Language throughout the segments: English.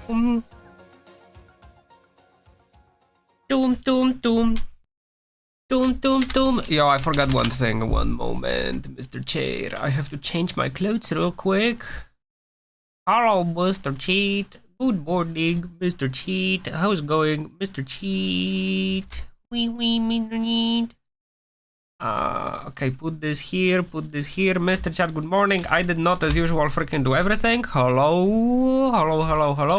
Doom, doom, doom. Doom, doom, doom. Yo, I forgot one thing. One moment, Mr. Chair. I have to change my clothes real quick. Hello, Mr. Cheat. Good morning, Mr. Cheat. How's it going, Mr. Cheat? Mr. Cheat. Okay, put this here, Mr. Chat, good morning. I did not, as usual, freaking do everything. Hello.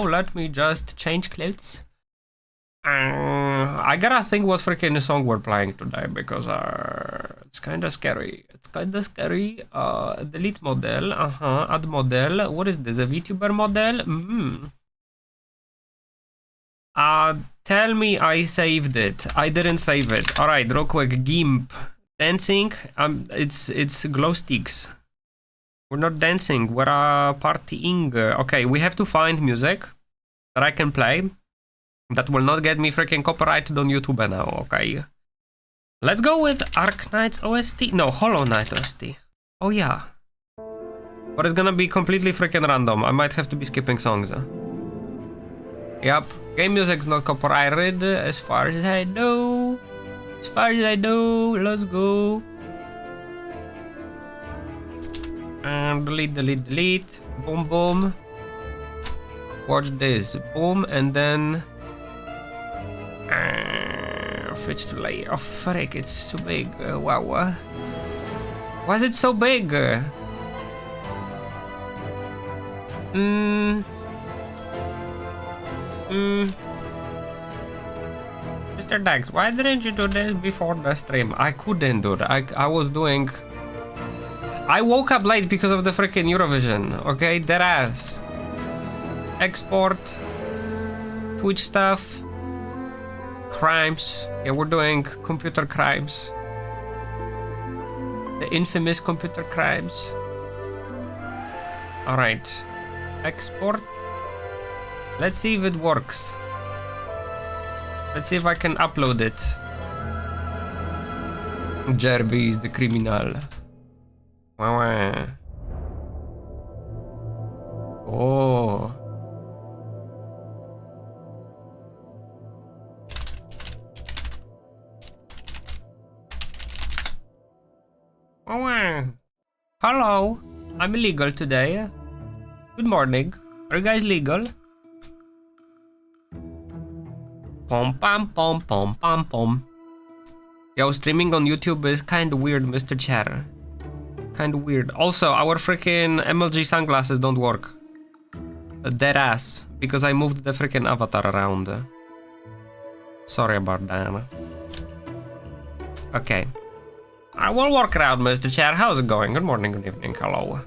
Let me just change clothes. I gotta think what freaking song we're playing today, because it's kinda scary. Delete model, add model. What is this, a VTuber model? Tell me I saved it. I didn't save it. Alright, real quick, GIMP. Dancing, it's glow sticks. We're not dancing, we're partying. Okay, we have to find music that I can play that will not get me freaking copyrighted on YouTube now, okay? Let's go with Ark Knight's OST. No, Hollow Knight OST. Oh yeah. But it's gonna be completely freaking random. I might have to be skipping songs. Yep, game music's not copyrighted as far as I know. Let's go. And delete. Boom. Watch this. Boom, and then... switch to layer. Oh, frick, it's so big. Wow. Why is it so big? Mr.Dax, why didn't you do this before the stream? I couldn't do that. I was doing... I woke up late because of the freaking Eurovision, okay? Dead ass. Export. Twitch stuff. Crimes. Yeah, we're doing computer crimes. The infamous computer crimes. Alright. Export. Let's see if it works. Let's see if I can upload it. Jervis the criminal. Oh. Hello. I'm illegal today. Good morning. Are you guys legal? Pom. Yo, streaming on YouTube is kinda weird, Mr. Chair. Kinda weird. Also, our freaking MLG sunglasses don't work. Dead ass. Because I moved the freaking avatar around. Sorry about that. Okay. I will work around, Mr. Chair. How's it going? Good morning, good evening, hello.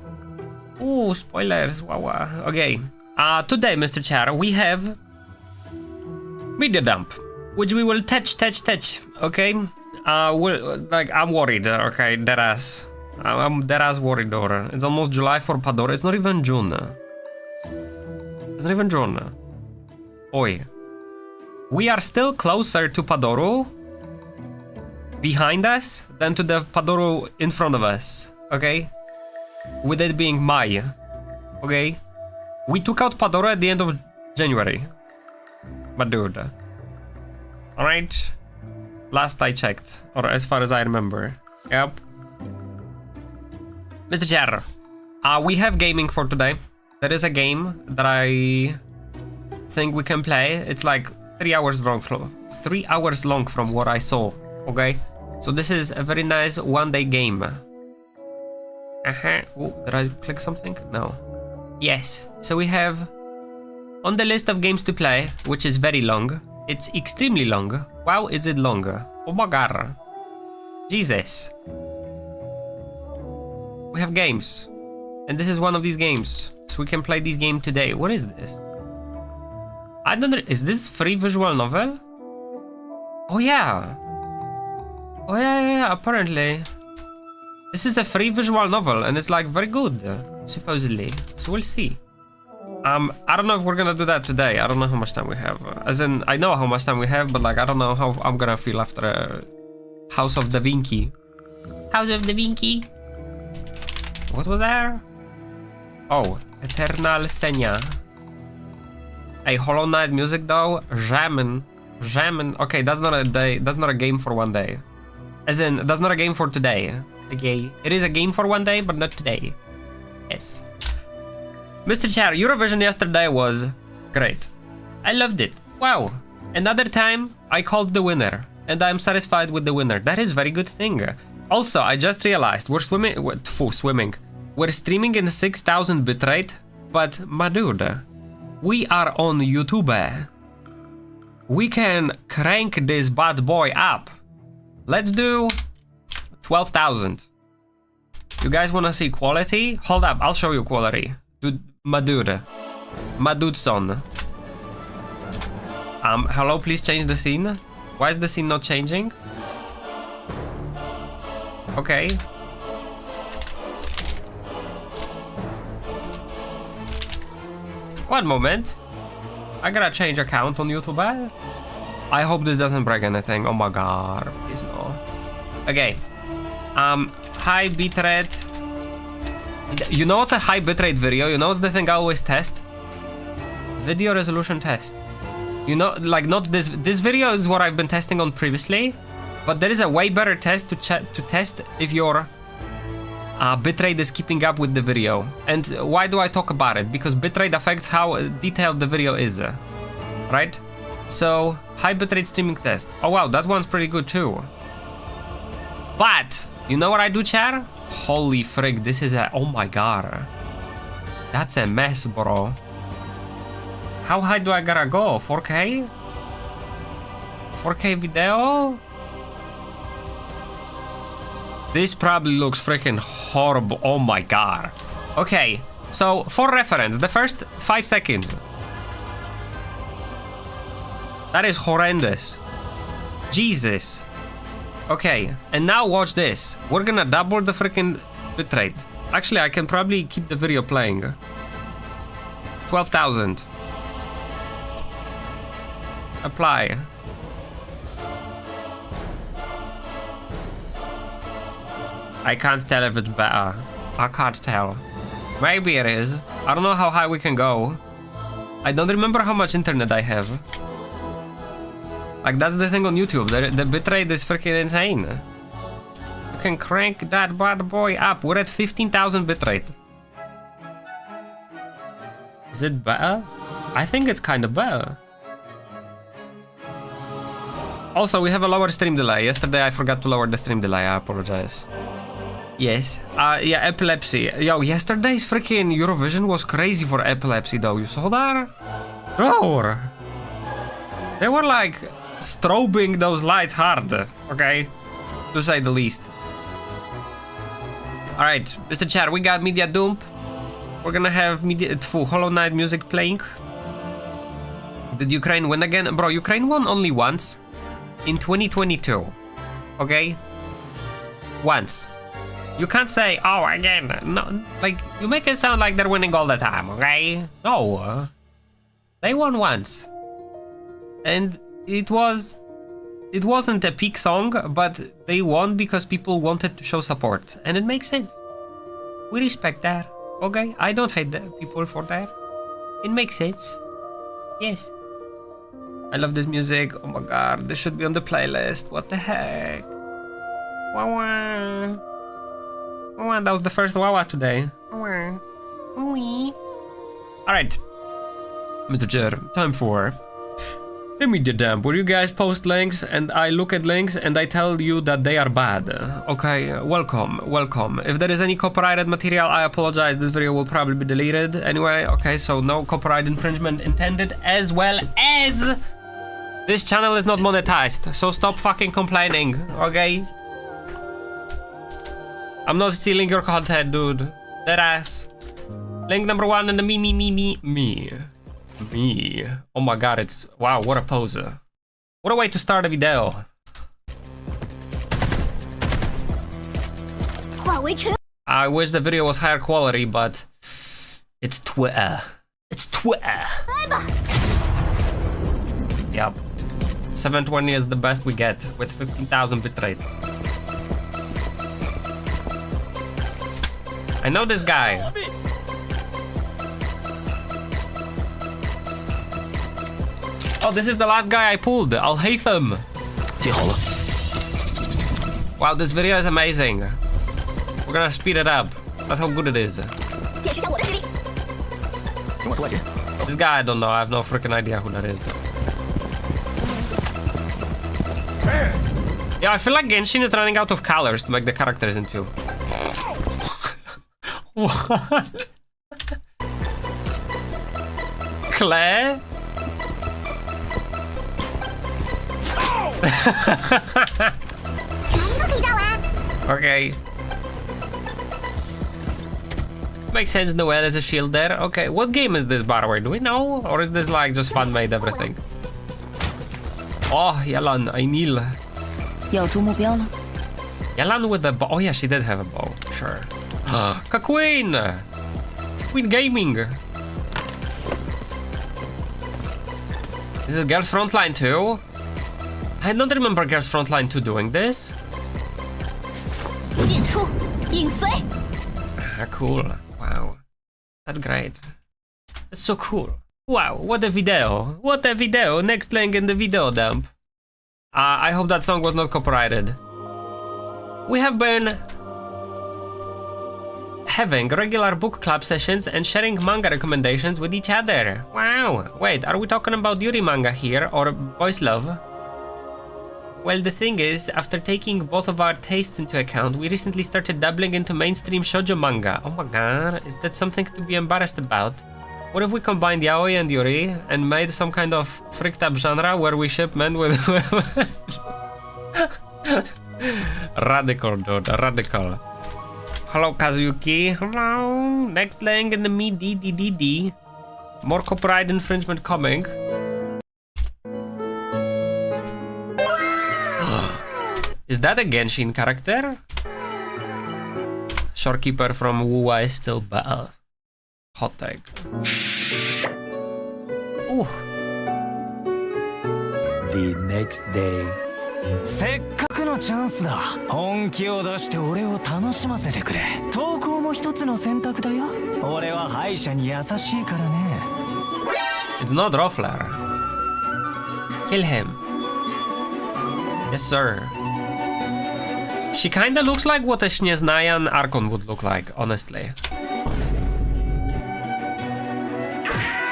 Ooh, spoilers. Wow. Okay. Today, Mr. Chair, we have media dump, which we will touch. Okay. I'm worried. Okay, dead ass. I'm dead ass worried, Dora. It's almost July for Padora. It's not even June. Oi. We are still closer to Padoru behind us than to the Padoru in front of us. Okay? With it being May. Okay? We took out Padoru at the end of January. But dude. Alright? Last I checked. Or as far as I remember. Yep. Mr. Chair, we have gaming for today. There is a game that I think we can play. It's like 3 hours long from what I saw. Okay? So this is a very nice one-day game. Ooh, did I click something? No. Yes. So we have on the list of games to play, which is very long. It's extremely long. Wow, is it long? Oh my god. Jesus. We have games. And this is one of these games. So we can play this game today. What is this? I don't know. Is this free visual novel? Oh yeah. Oh yeah, apparently. This is a free visual novel and it's like very good, supposedly. So we'll see. I don't know if we're gonna do that today. I don't know how much time we have. As in, I know how much time we have, but like, I don't know how I'm gonna feel after House of Da Vinci. House of Da Vinci. What was there? Oh, Eternal Senya. Hey, Hollow Knight music though, jamming. Okay, that's not a day. That's not a game for one day. As in, that's not a game for today. Okay, it is a game for one day, but not today. Yes. Mr. Chair, Eurovision yesterday was great. I loved it. Wow. Another time, I called the winner, and I'm satisfied with the winner. That is a very good thing. Also, I just realized we're swimming. We're streaming in 6,000 bitrate, but my dude, we are on YouTube. We can crank this bad boy up. Let's do 12,000. You guys wanna see quality? Hold up, I'll show you quality. Dude, my dude son. Hello, please change the scene. Why is the scene not changing? Okay. One moment. I gotta change account on YouTube. I hope this doesn't break anything. Oh my god, please no. Okay. High bitrate. You know what's a high bitrate video? You know what's the thing I always test? Video resolution test. You know, like not this. This video is what I've been testing on previously, but there is a way better test to test if your bitrate is keeping up with the video. And why do I talk about it? Because bitrate affects how detailed the video is, right? So high bitrate streaming test. Oh wow, that one's pretty good too. But you know what I do, chat? Holy frig, this is a, oh my god. That's a mess, bro. How high do I gotta go? 4K? 4K video? This probably looks freaking horrible. Oh my god. Okay, so for reference, the first 5 seconds. That is horrendous. Jesus. Okay, and now watch this. We're gonna double the freaking bitrate. Actually, I can probably keep the video playing. 12,000. Apply. I can't tell if it's better. I can't tell. Maybe it is. I don't know how high we can go. I don't remember how much internet I have. Like, that's the thing on YouTube. The bitrate is freaking insane. You can crank that bad boy up. We're at 15,000 bitrate. Is it better? I think it's kind of better. Also, we have a lower stream delay. Yesterday I forgot to lower the stream delay. I apologize. Yes. Yeah, epilepsy. Yo, yesterday's freaking Eurovision was crazy for epilepsy though. You saw that? Bro! They were like strobing those lights hard. Okay? To say the least. Alright, Mr. Chat, we got Media Doom. We're gonna have Hollow Knight music playing. Did Ukraine win again? Bro, Ukraine won only once. In 2022. Okay? Once. You can't say, oh, again. No, like, you make it sound like they're winning all the time, okay? No. They won once. And it wasn't a peak song, but they won because people wanted to show support. And it makes sense. We respect that, okay? I don't hate the people for that. It makes sense. Yes. I love this music. Oh my god, this should be on the playlist. What the heck? Wah-wah. Wah-wah. That was the first wah-wah today. Wah-wah. Wah-wee. Alright. Mr. Chair, time for the media dump, where you guys post links and I look at links and I tell you that they are bad. Okay, welcome. If there is any copyrighted material, I apologize. This video will probably be deleted anyway. Okay, so no copyright infringement intended, as well as this channel is not monetized, so stop fucking complaining, okay? I'm not stealing your content, dude. That ass. Link number 1 in the me. Oh my god, it's... Wow, what a pose. What a way to start a video. I wish the video was higher quality, but... It's Twitter. It's Twitter. Yep. 720 is the best we get, with 15,000 bitrate. I know this guy. Oh, this is the last guy I pulled. I'll hate them. Wow, this video is amazing. We're gonna speed it up. That's how good it is. This guy, I don't know. I have no freaking idea who that is. Yeah, I feel like Genshin is running out of colors to make the characters into. What? Claire? Okay. Makes sense, Noelle as a shield there. Okay, what game is this, by the way? Do we know? Or is this like just fan-made everything? Oh, Yalan, I kneel. Yalan with a bow. Oh yeah, she did have a bow. Sure. Queen! Queen Gaming. This is Girls Frontline 2. I don't remember Girls Frontline 2 doing this. Ah, cool. Wow. That's great. That's so cool. Wow, what a video. What a video. Next link in the video dump. I hope that song was not copyrighted. We have been having regular book club sessions and sharing manga recommendations with each other. Wow. Wait, are we talking about Yuri manga here or boys love? Well, the thing is, after taking both of our tastes into account, we recently started dabbling into mainstream shoujo manga. Oh my god, is that something to be embarrassed about? What if we combined yaoi and yuri and made some kind of freaked up genre where we ship men with women? Radical, dude, radical. Hello, Kazuyuki. Hello. Next link in the me DDDD. More copyright infringement coming. Is that a Genshin character? Shorekeeper from Wuwa is still better. Hot take. Ooh. The next day. せっかくのチャンスだ。本気を出して俺を楽しませてくれ。投稿も一つの選択だよ。俺は敗者に優しいからね。It's not Roffler. Kill him. Yes, sir. She kinda looks like what a Śnieznajan Archon would look like, honestly.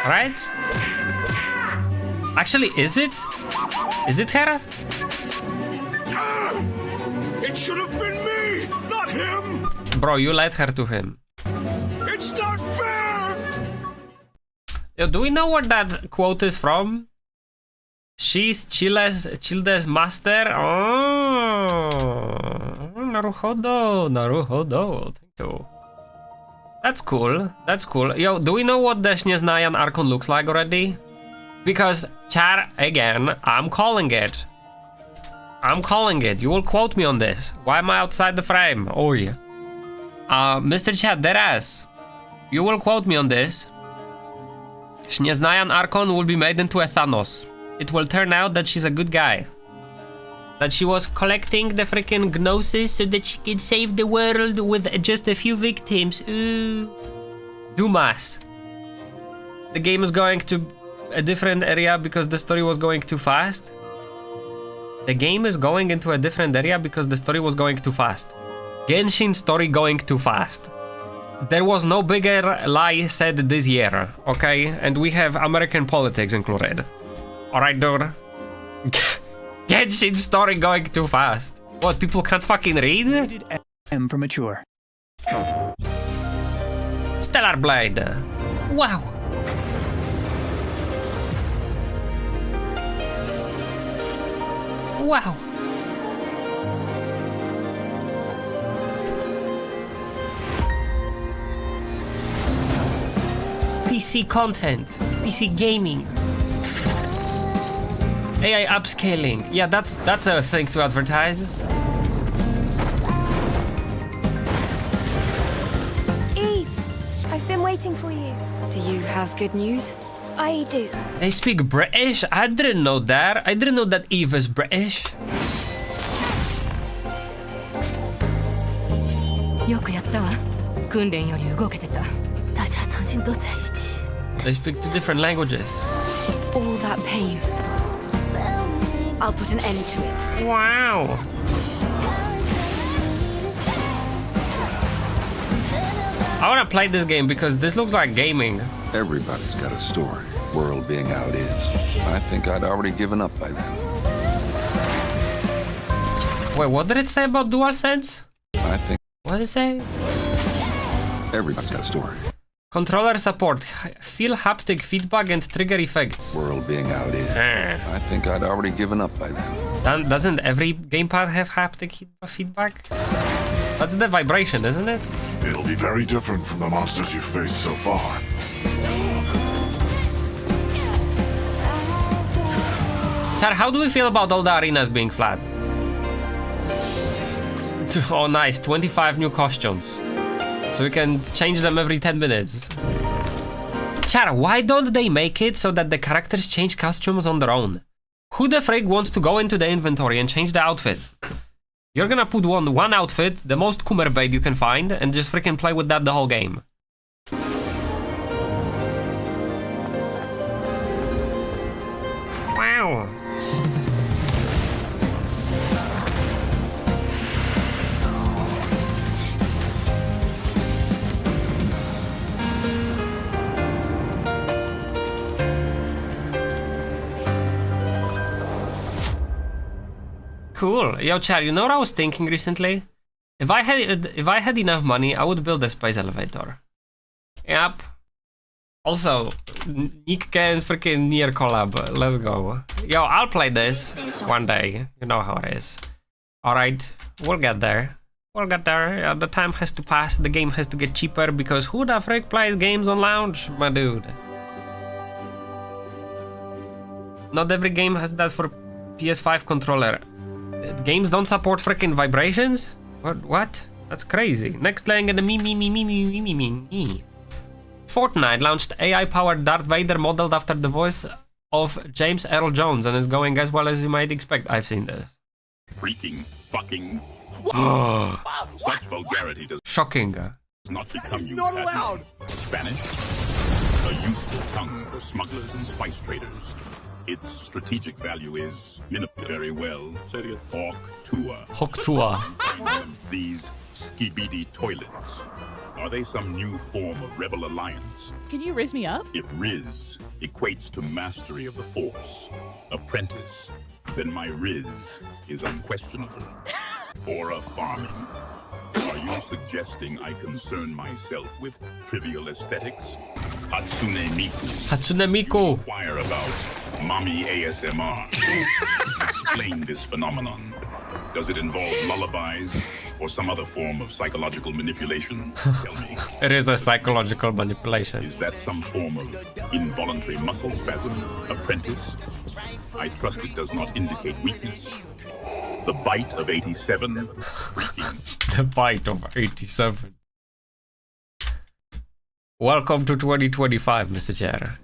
Right? Actually, is it? Is it her? It should have been me, not him. Bro, you led her to him. It's not fair. Yo, do we know what that quote is from? She's Childe's master. Oh, Naruhodo, Naruhodo. Thank you. That's cool. That's cool. Yo, do we know what the Śnieznajan Archon looks like already? Because, chat, again, I'm calling it. I'm calling it. You will quote me on this. Why am I outside the frame? Oh yeah. Mr. Chat, deadass. You will quote me on this. Śnieznajan Archon will be made into a Thanos. It will turn out that she's a good guy. That she was collecting the freaking gnosis so that she could save the world with just a few victims. Ooh. Dumas. The game is going to a different area because the story was going too fast. The game is going into a different area because the story was going too fast. Genshin story going too fast. There was no bigger lie said this year, okay? And we have American politics included. Alright, dude. Genshin story going too fast. What, people can't fucking read? M for mature. Stellar Blade. Wow. Wow. PC content, PC gaming. AI upscaling. Yeah, that's a thing to advertise. Eve, I've been waiting for you. Do you have good news? I do. They speak British? I didn't know that. I didn't know that Eve is British. よくやったわ。訓練より動けてた。大家曾经都在一起。 They speak two different languages. all that pain, I'll put an end to it. Wow. I wanna play this game because this looks like gaming. Everybody's got a story. World being how it is. I think I'd already given up by then. Wait, what did it say about DualSense? I think What did it say? everybody's got a story. Controller support. Feel haptic feedback and trigger effects. World being how it is. I think I'd already given up by then. Doesn't every gamepad have haptic feedback? That's the vibration, isn't it? It'll be very different from the monsters you've faced so far. Char, how do we feel about all the arenas being flat? Oh, nice. 25 new costumes. So we can change them every 10 minutes. Char, why don't they make it so that the characters change costumes on their own? Who the frig wants to go into the inventory and change the outfit? You're gonna put one outfit, the most Kummer bait you can find, and just freaking play with that the whole game. Wow. Cool. Yo, Chad, you know what I was thinking recently? If I had enough money, I would build a space elevator. Yep. Also, Nick and freaking Nier collab. Let's go. Yo, I'll play this one day. You know how it is. Alright, we'll get there. We'll get there. Yeah, the time has to pass. The game has to get cheaper because who the frick plays games on launch, my dude? Not every game has that for PS5 controller. Games don't support freaking vibrations? What? That's crazy. Next laying in the me. Fortnite launched AI-powered Darth Vader modeled after the voice of James Earl Jones and is going as well as you might expect. I've seen this. Freaking, fucking. Such vulgarity does Shocking. not become you. Not allowed. Spanish, a useful tongue for smugglers and spice traders. Its strategic value is very well. Hoktua. These skibidi toilets. Are they some new form of rebel alliance? Can you riz me up? If Riz equates to mastery of the Force, apprentice, then my Riz is unquestionable. Aura farming. Are you suggesting I concern myself with trivial aesthetics? Hatsune Miku. Hatsune Miku. Inquire about mommy ASMR. Explain this phenomenon. Does it involve lullabies or some other form of psychological manipulation? Tell me. It is a psychological manipulation. Is that some form of involuntary muscle spasm? Apprentice? I trust it does not indicate weakness. The bite of 87? Freaking. The bite of 87. Welcome to 2025, Mr. Chair.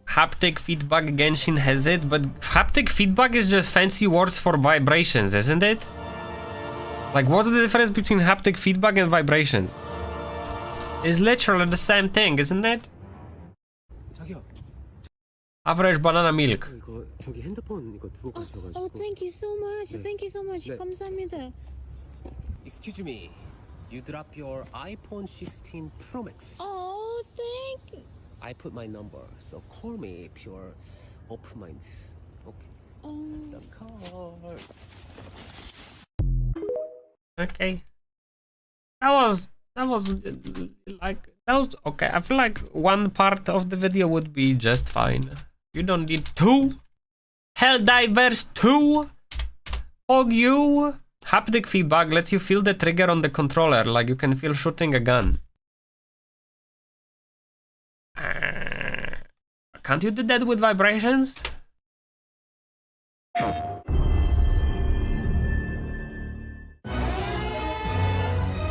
Haptic feedback Genshin has it, but haptic feedback is just fancy words for vibrations, isn't it? Like, what's the difference between haptic feedback and vibrations? It's literally the same thing, isn't it? Average banana milk. Oh, thank you so much. Thank you so much. 감사합니다. Excuse me. You drop your iPhone 16 Pro Max. Oh, thank you. I put my number, so call me if you're open mind. Okay. The card. Okay. That was okay. I feel like one part of the video would be just fine. You don't need two. Helldivers 2. Oh, you. Haptic feedback lets you feel the trigger on the controller, like you can feel shooting a gun. Can't you do that with vibrations?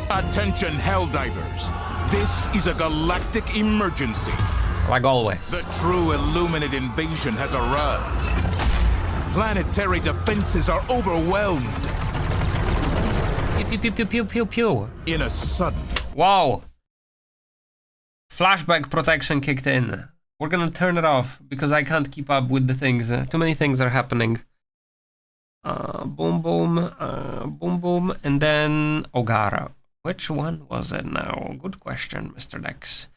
Attention, Helldivers. This is a galactic emergency. Like always. The true Illuminate invasion has arrived. Planetary defenses are overwhelmed. Pew pew pew pew pew pew. In a sudden. Wow. Flashback protection kicked in. We're gonna turn it off because I can't keep up with the things. Too many things are happening. Boom, boom, boom, boom, and then Ogara. Which one was it now? Good question, Mr.Dax.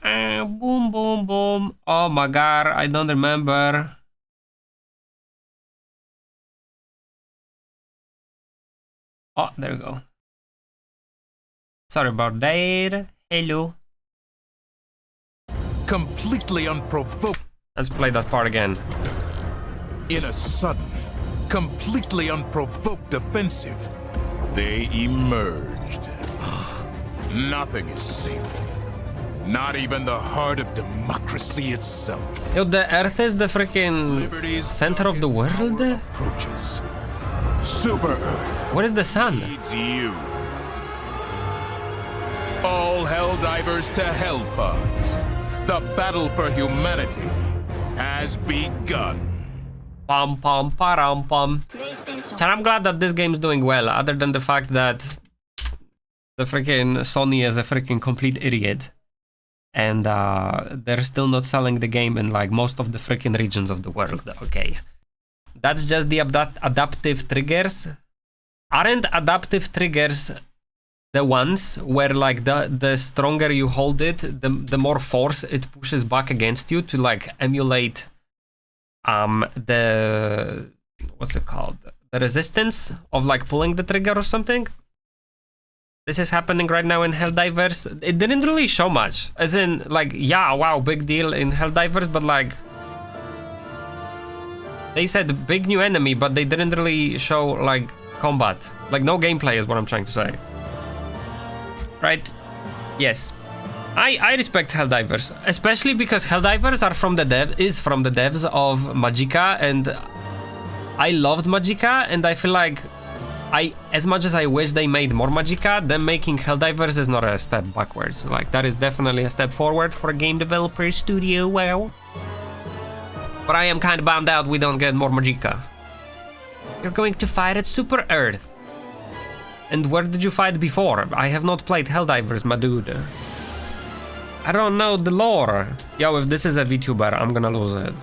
Boom, boom, boom. Oh my god, I don't remember. Oh, there we go. Sorry about that. Hello. Completely unprovoked. Let's play that part again. In a sudden, completely unprovoked offensive, they emerged. Nothing is safe. Not even the heart of democracy itself. Yo, the Earth is the freaking center of the world? Approaches. Super Earth. What is the sun? Needs you. All Helldivers to Hellpods. The battle for humanity has begun. Pam pam param pam. And I'm glad that this game's doing well, other than the fact that the freaking Sony is a freaking complete idiot. And they're still not selling the game in like most of the freaking regions of the world. Okay. That's just the adaptive triggers. Aren't adaptive triggers the ones where like the stronger you hold it, the more force it pushes back against you to like emulate the what's it called? The resistance of like pulling the trigger or something? This is happening right now in Helldivers. It didn't really show much. As in, like, yeah, wow, big deal in Helldivers, but like... They said big new enemy, but they didn't really show, like, combat. Like, no gameplay is what I'm trying to say. Right? Yes. I respect Helldivers. Especially because Helldivers are from the devs of Magicka, and I loved Magicka, and I feel like... as much as I wish they made more Magicka, them making Helldivers is not a step backwards. Like, that is definitely a step forward for a game developer studio, well. But I am kind of bummed out we don't get more Magicka. You're going to fight at Super Earth. And where did you fight before? I have not played Helldivers, my dude. I don't know the lore. Yo, if this is a VTuber, I'm gonna lose it.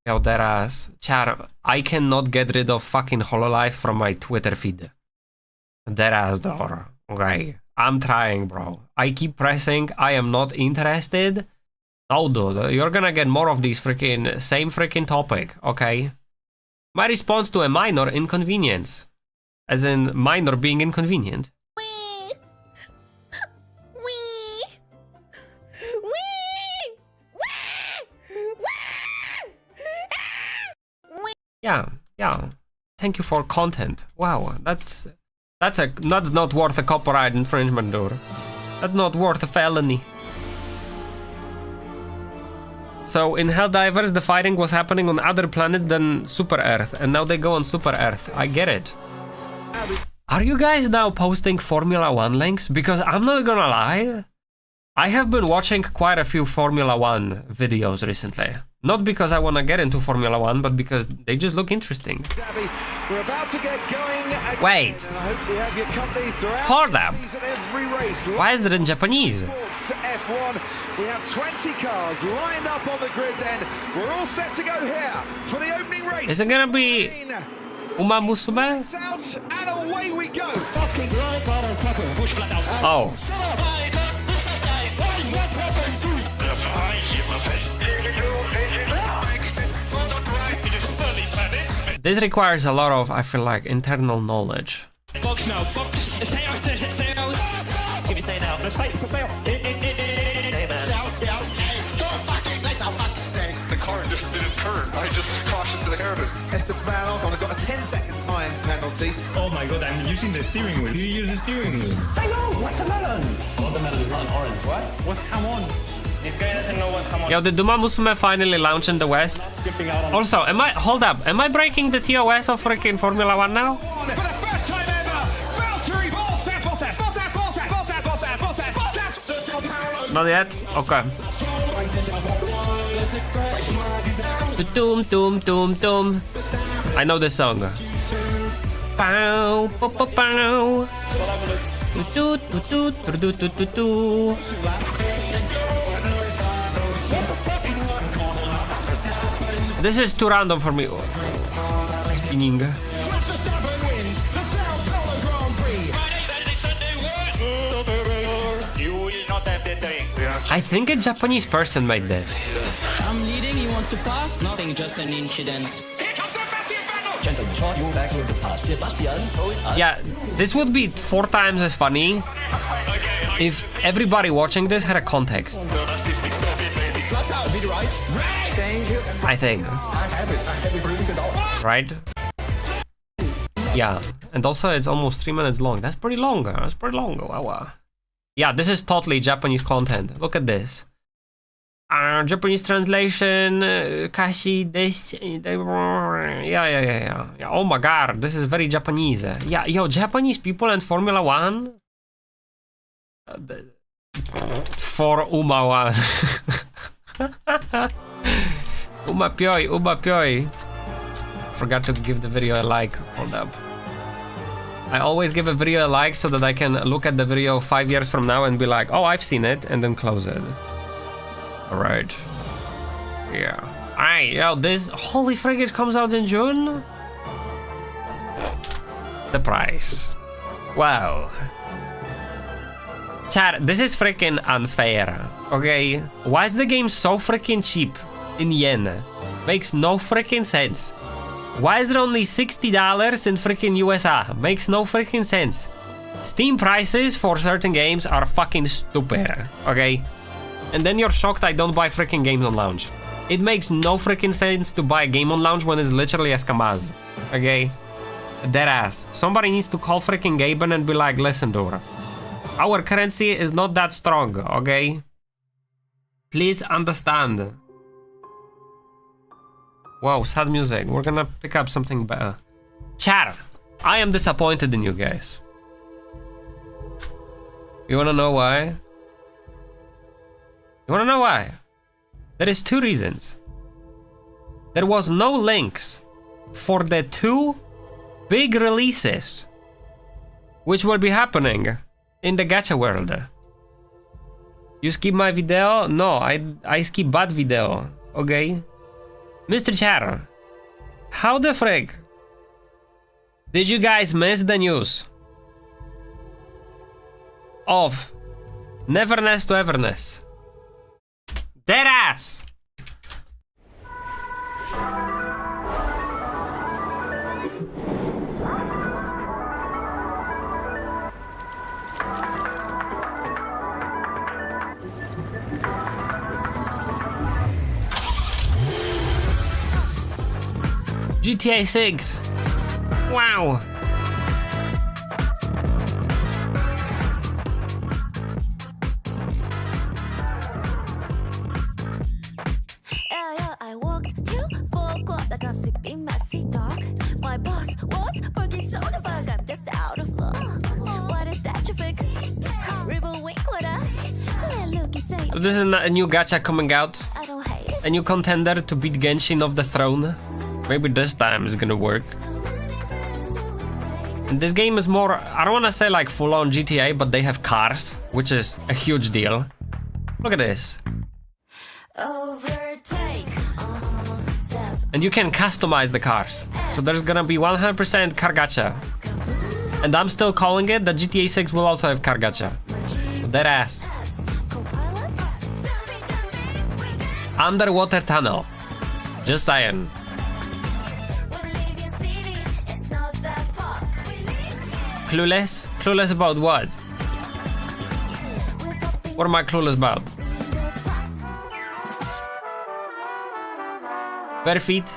Yo, that ass. Chat, I cannot get rid of fucking Hololive from my Twitter feed. That ass door. Okay. I'm trying, bro. I keep pressing. I am not interested. No, dude. You're gonna get more of these freaking same freaking topic, okay? My response to a minor inconvenience. As in, minor being inconvenient. Yeah. Thank you for content. Wow, that's not worth a copyright infringement, dude. That's not worth a felony. So in Helldivers, the fighting was happening on other planets than Super Earth, and now they go on Super Earth. I get it. Are you guys now posting Formula 1 links? Because I'm not gonna lie, I have been watching quite a few Formula 1 videos recently. Not because I want to get into Formula 1, but because they just look interesting. We're about to get going again. Wait. Hold up. Why is it in Japanese? F1. We have 20 cars lined up on the grid then. We're all set to go here for the opening race. Is it gonna be Uma Musume? And away we go. Oh. This requires a lot of, I feel like, internal knowledge. Box now, box. Stay out, stay out. If you stay now, let's stay out. Stop fucking like the fuck's sake. The car just didn't turn. I just cautioned to the hairpin. Esteban Ocon has got a 10-second time penalty. Oh my god, I'm using the steering wheel. You use the steering wheel. I know, watermelon. Watermelon is not orange. What? What's come on? This guy doesn't know what come on. Yo, did Uma Musume finally launch in the West? Also, hold up, am I breaking the TOS of freaking Formula 1 now? For the first time ever, Valtteri Bottas. Not yet? Okay. Doom, doom, doom, doom. I know this song. Pow, pow, pow, pow. Do, do, do, do, do, do, do, do. this is too random for me. Spinning. I think a Japanese person made this. I'm leading, you want to pass? Nothing, just an incident. Here comes the Gentlemen, shot you back with the pass. Sebastian, throw it up. Yeah, this would be 4 times as funny if everybody watching this had a context. I think. Right? Yeah, and also it's almost 3 minutes long. That's pretty long. That's pretty long. Wow. Yeah, this is totally Japanese content. Look at this. Japanese translation, Kashi, this. Yeah. Oh my god, this is very Japanese. Yeah, yo, Japanese people and Formula One. For Uma One. Uma Pioi. Forgot to give the video a like. Hold up. I always give a video a like so that I can look at the video 5 years from now and be like, oh, I've seen it, and then close it. Alright. Yeah. Alright, yo, this Holy Frigate comes out in June? The price. Wow. Chat, this is freaking unfair. Okay? Why is the game so freaking cheap in yen? Makes no freaking sense. Why is it only $60 in freaking USA? Makes no freaking sense. Steam prices for certain games are fucking stupid, okay? And then you're shocked I don't buy freaking games on launch. It makes no freaking sense to buy a game on launch when it's literally escamaz, okay? Deadass. Somebody needs to call freaking Gaben and be like, listen, dude. Our currency is not that strong, okay? Please understand. Wow, sad music. We're gonna pick up something better. Chat, I am disappointed in you guys. You wanna know why? You wanna know why? There is 2 reasons. There was no links for the 2 big releases which will be happening in the gacha world. You skip my video? No, I skip bad video, okay? Mr. Char, how the frick did you guys miss the news of Neverness to Everness? Deadass! GTA 6. Wow. I walked to 4 o'clock like a sip in my seat dog. My boss was working so the bug, I'm just out of luck. What is that traffic? Ribbon wink, what up? Look, you say. So this is a new gacha coming out. A new contender to beat Genshin off the throne. Maybe this time is gonna work. And this game is more, I don't wanna say like full on GTA, but they have cars, which is a huge deal. Look at this. And you can customize the cars. So there's gonna be 100% car gacha. And I'm still calling it that GTA 6 will also have car gacha. Dead ass. Underwater tunnel. Just saying. Clueless? Clueless about what? What am I clueless about? Bare feet?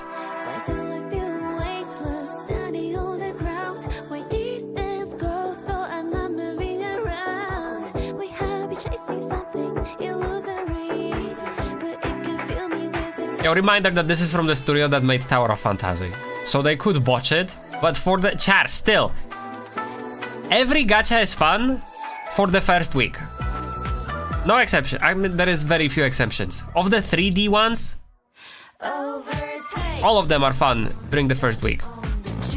A reminder that this is from the studio that made Tower of Fantasy. So they could botch it, but for the chat, still. Every gacha is fun for the first week. No exception. I mean, there is very few exceptions. Of the 3D ones, all of them are fun during the first week.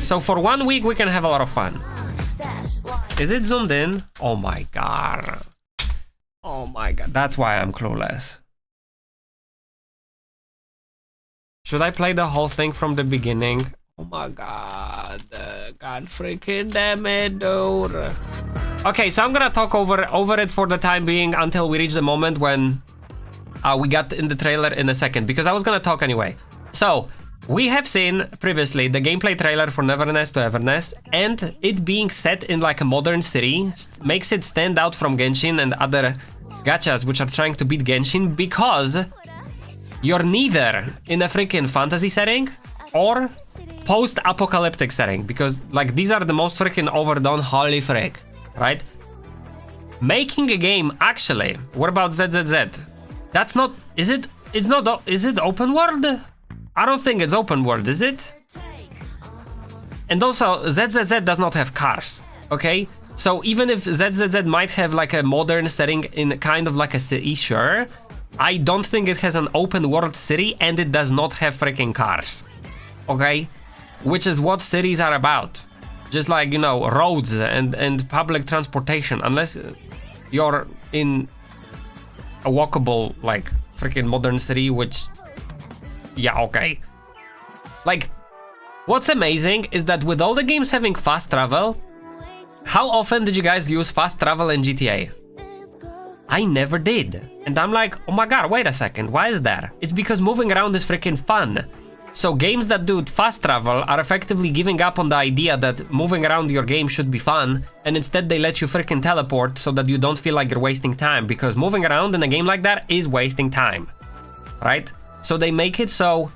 So for 1 week, we can have a lot of fun. Is it zoomed in? Oh my god. Oh my god. That's why I'm clueless. Should I play the whole thing from the beginning? Oh my god. God freaking damn it, dude. Okay, so I'm gonna talk over it for the time being until we reach the moment when we got in the trailer in a second, because I was gonna talk anyway. So, we have seen previously the gameplay trailer for Neverness to Everness, and it being set in like a modern city makes it stand out from Genshin and other gachas which are trying to beat Genshin, because you're neither in a freaking fantasy setting or post-apocalyptic setting, because like these are the most freaking overdone, holy frick, right? Making a game, actually, what about ZZZ? That's not, is it open world? I don't think it's open world, is it? And also, ZZZ does not have cars, okay? So even if ZZZ might have like a modern setting in kind of like a city, sure, I don't think it has an open world city, and it does not have freaking cars, okay? Which is what cities are about. Just like, you know, roads and public transportation, unless you're in a walkable, like, freaking modern city, which, yeah, okay. Like, what's amazing is that with all the games having fast travel, how often did you guys use fast travel in GTA? I never did. And I'm like, oh my god, wait a second, why is that? It's because moving around is freaking fun. So games that do fast travel are effectively giving up on the idea that moving around your game should be fun, and instead they let you freaking teleport so that you don't feel like you're wasting time, because moving around in a game like that is wasting time, right? So they make it so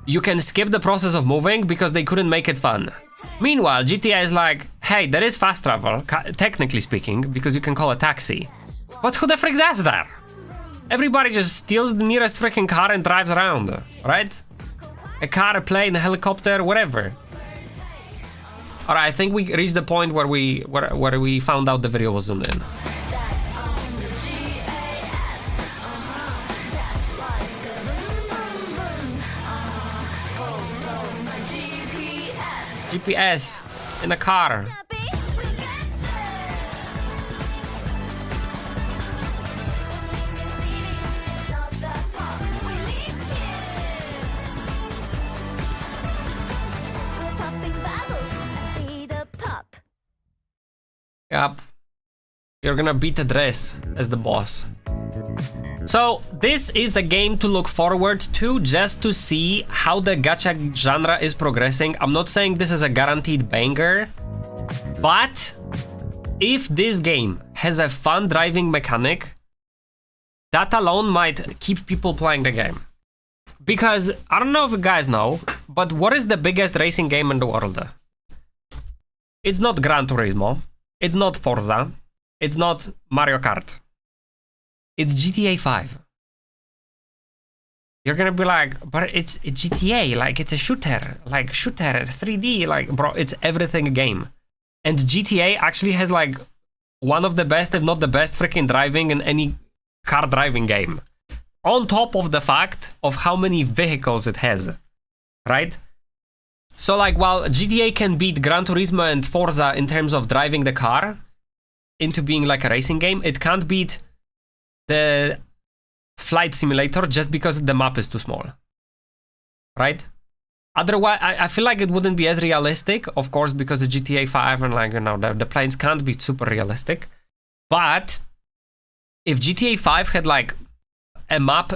you can skip the process of moving because they couldn't make it fun. Meanwhile, GTA is like, hey, there is fast travel, technically speaking, because you can call a taxi. But who the frick does that? Everybody just steals the nearest freaking car and drives around, right? A car, a plane, a helicopter, whatever. Alright, I think we reached the point where we found out the video was zoomed in. GPS in a car. Yep. You're gonna beat a dress as the boss. So this is a game to look forward to, just to see how the gacha genre is progressing. I'm not saying this is a guaranteed banger, but if this game has a fun driving mechanic, that alone might keep people playing the game. Because I don't know if you guys know, but what is the biggest racing game in the world? It's not Gran Turismo. It's not Forza. It's not Mario Kart. It's GTA 5. You're gonna be like, but it's GTA, like it's a shooter, like shooter, 3D, like bro, it's everything a game. And GTA actually has like one of the best, if not the best, freaking driving in any car driving game. On top of the fact of how many vehicles it has, right? So like while GTA can beat Gran Turismo and Forza in terms of driving the car into being like a racing game, it can't beat the flight simulator just because the map is too small, right? Otherwise, I feel like it wouldn't be as realistic, of course, because the GTA 5 and like, you know, the planes can't be super realistic. But if GTA 5 had like a map,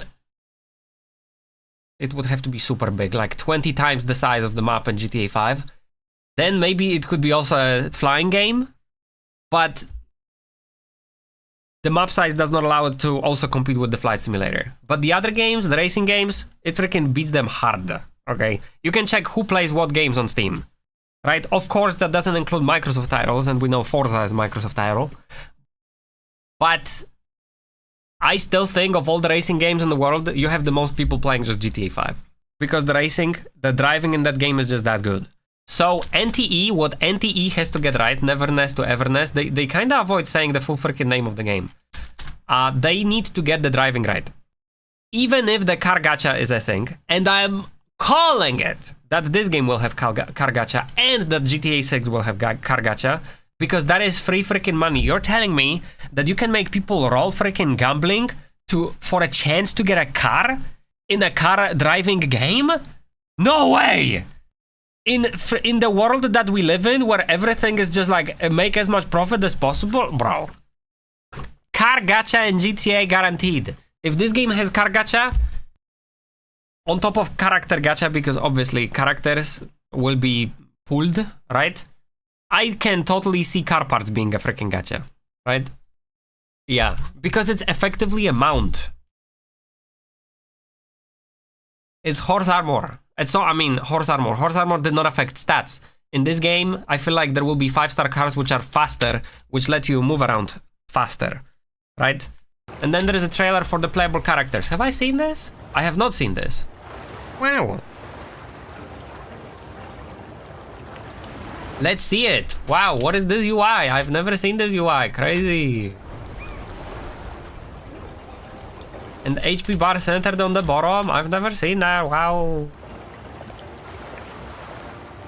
it would have to be super big, like 20 times the size of the map in GTA 5. Then maybe it could be also a flying game, but the map size does not allow it to also compete with the flight simulator. But the other games, the racing games, it freaking beats them hard, okay? You can check who plays what games on Steam, right? Of course, that doesn't include Microsoft titles, and we know Forza is a Microsoft title. But I still think of all the racing games in the world, you have the most people playing just GTA 5. Because the racing, the driving in that game is just that good. So NTE, what NTE has to get right, Neverness to Everness, they kind of avoid saying the full freaking name of the game. They need to get the driving right. Even if the car gacha is a thing, and I'm calling it that this game will have car gacha and that GTA 6 will have car gacha, because that is free freaking money. You're telling me that you can make people roll freaking gambling for a chance to get a car in a car driving game? No way! In the world that we live in, where everything is just like make as much profit as possible, bro. Car gacha in GTA guaranteed. If this game has car gacha, on top of character gacha, because obviously characters will be pulled, right? I can totally see car parts being a freaking gacha, right? Yeah, because it's effectively a mount. It's horse armor. It's not, I mean, horse armor. Horse armor did not affect stats. In this game, I feel like there will be 5-star cars which are faster, which let you move around faster, right? And then there is a trailer for the playable characters. Have I seen this? I have not seen this. Wow. Let's see it. Wow, what is this UI? I've never seen this UI. Crazy. And HP bar centered on the bottom. I've never seen that. Wow.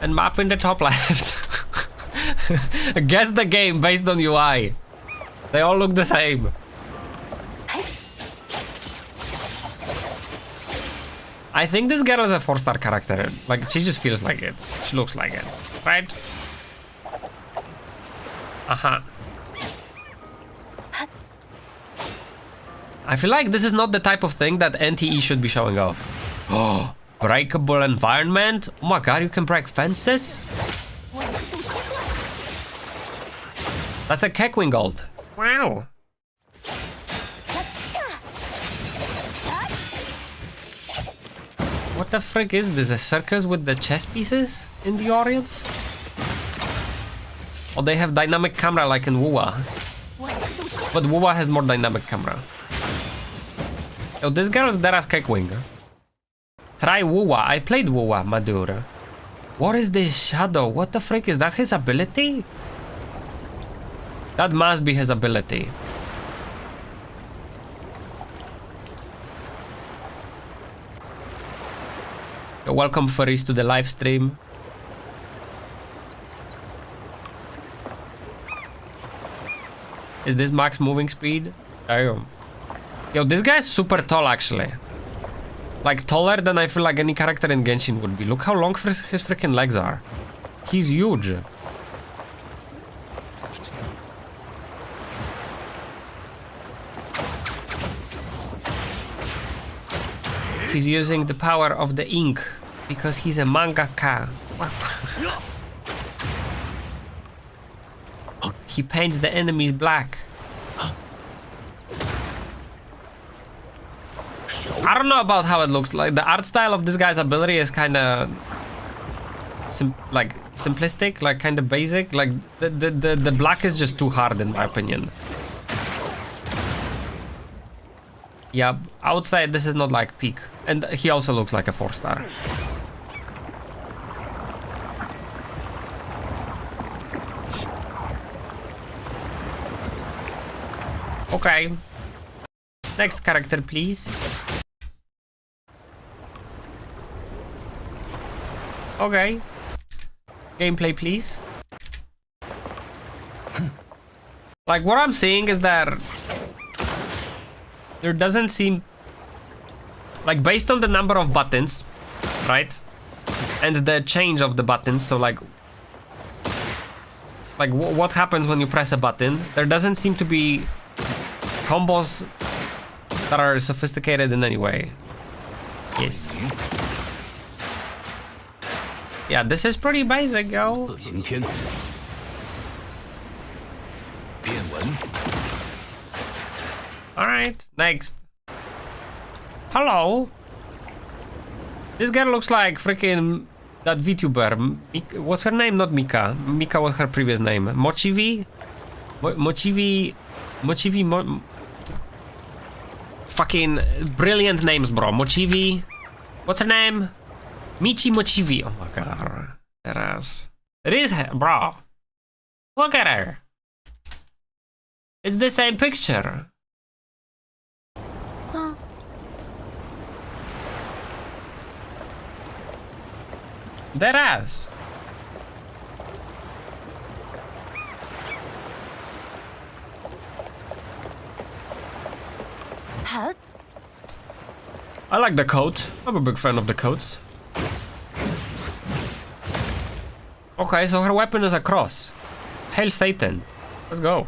And map in the top left. Guess the game based on UI. They all look the same. I think this girl is a 4-star character. Like, she just feels like it. She looks like it. Right? Uh-huh. I feel like this is not the type of thing that NTE should be showing off. Oh, breakable environment? Oh my god, you can break fences? That's a Keckwing ult. Wow. What the frick is this? A circus with the chess pieces in the audience? Or they have dynamic camera like in WoWa. But WoWa has more dynamic camera. Oh, this girl is dead as Keckwing. Try WoWa. I played WoWa, Madura. What is this shadow? What the frick is that? His ability? That must be his ability. Welcome furries to the live stream. Is this max moving speed? Damn. Yo, this guy is super tall actually. Like taller than I feel like any character in Genshin would be. Look how long his freaking legs are. He's huge. He's using the power of the ink because he's a mangaka. He paints the enemies black. I don't know about how it looks like. The art style of this guy's ability is kind of simplistic, like kind of basic. Like the black is just too hard in my opinion. Yeah, outside this is not like peak. And he also looks like a 4-star. Okay. Next character, please. Okay. Gameplay, please. Like, what I'm seeing is that there doesn't seem... Like, based on the number of buttons, right? And the change of the buttons, so like what happens when you press a button, there doesn't seem to be combos that are sophisticated in any way. Yes. Yeah, this is pretty basic, yo. Alright, next. Hello. This girl looks like freaking that VTuber. What's her name? Not Mika. Mika was her previous name. Mochivi? Mochivi. Fucking brilliant names, bro. Mochivi. What's her name? Michi Mochivi. Oh my god. It is her, bro. Look at her. It's the same picture. That ass. I like the coat. I'm a big fan of the coats. Okay, so her weapon is a cross. Hail Satan. Let's go.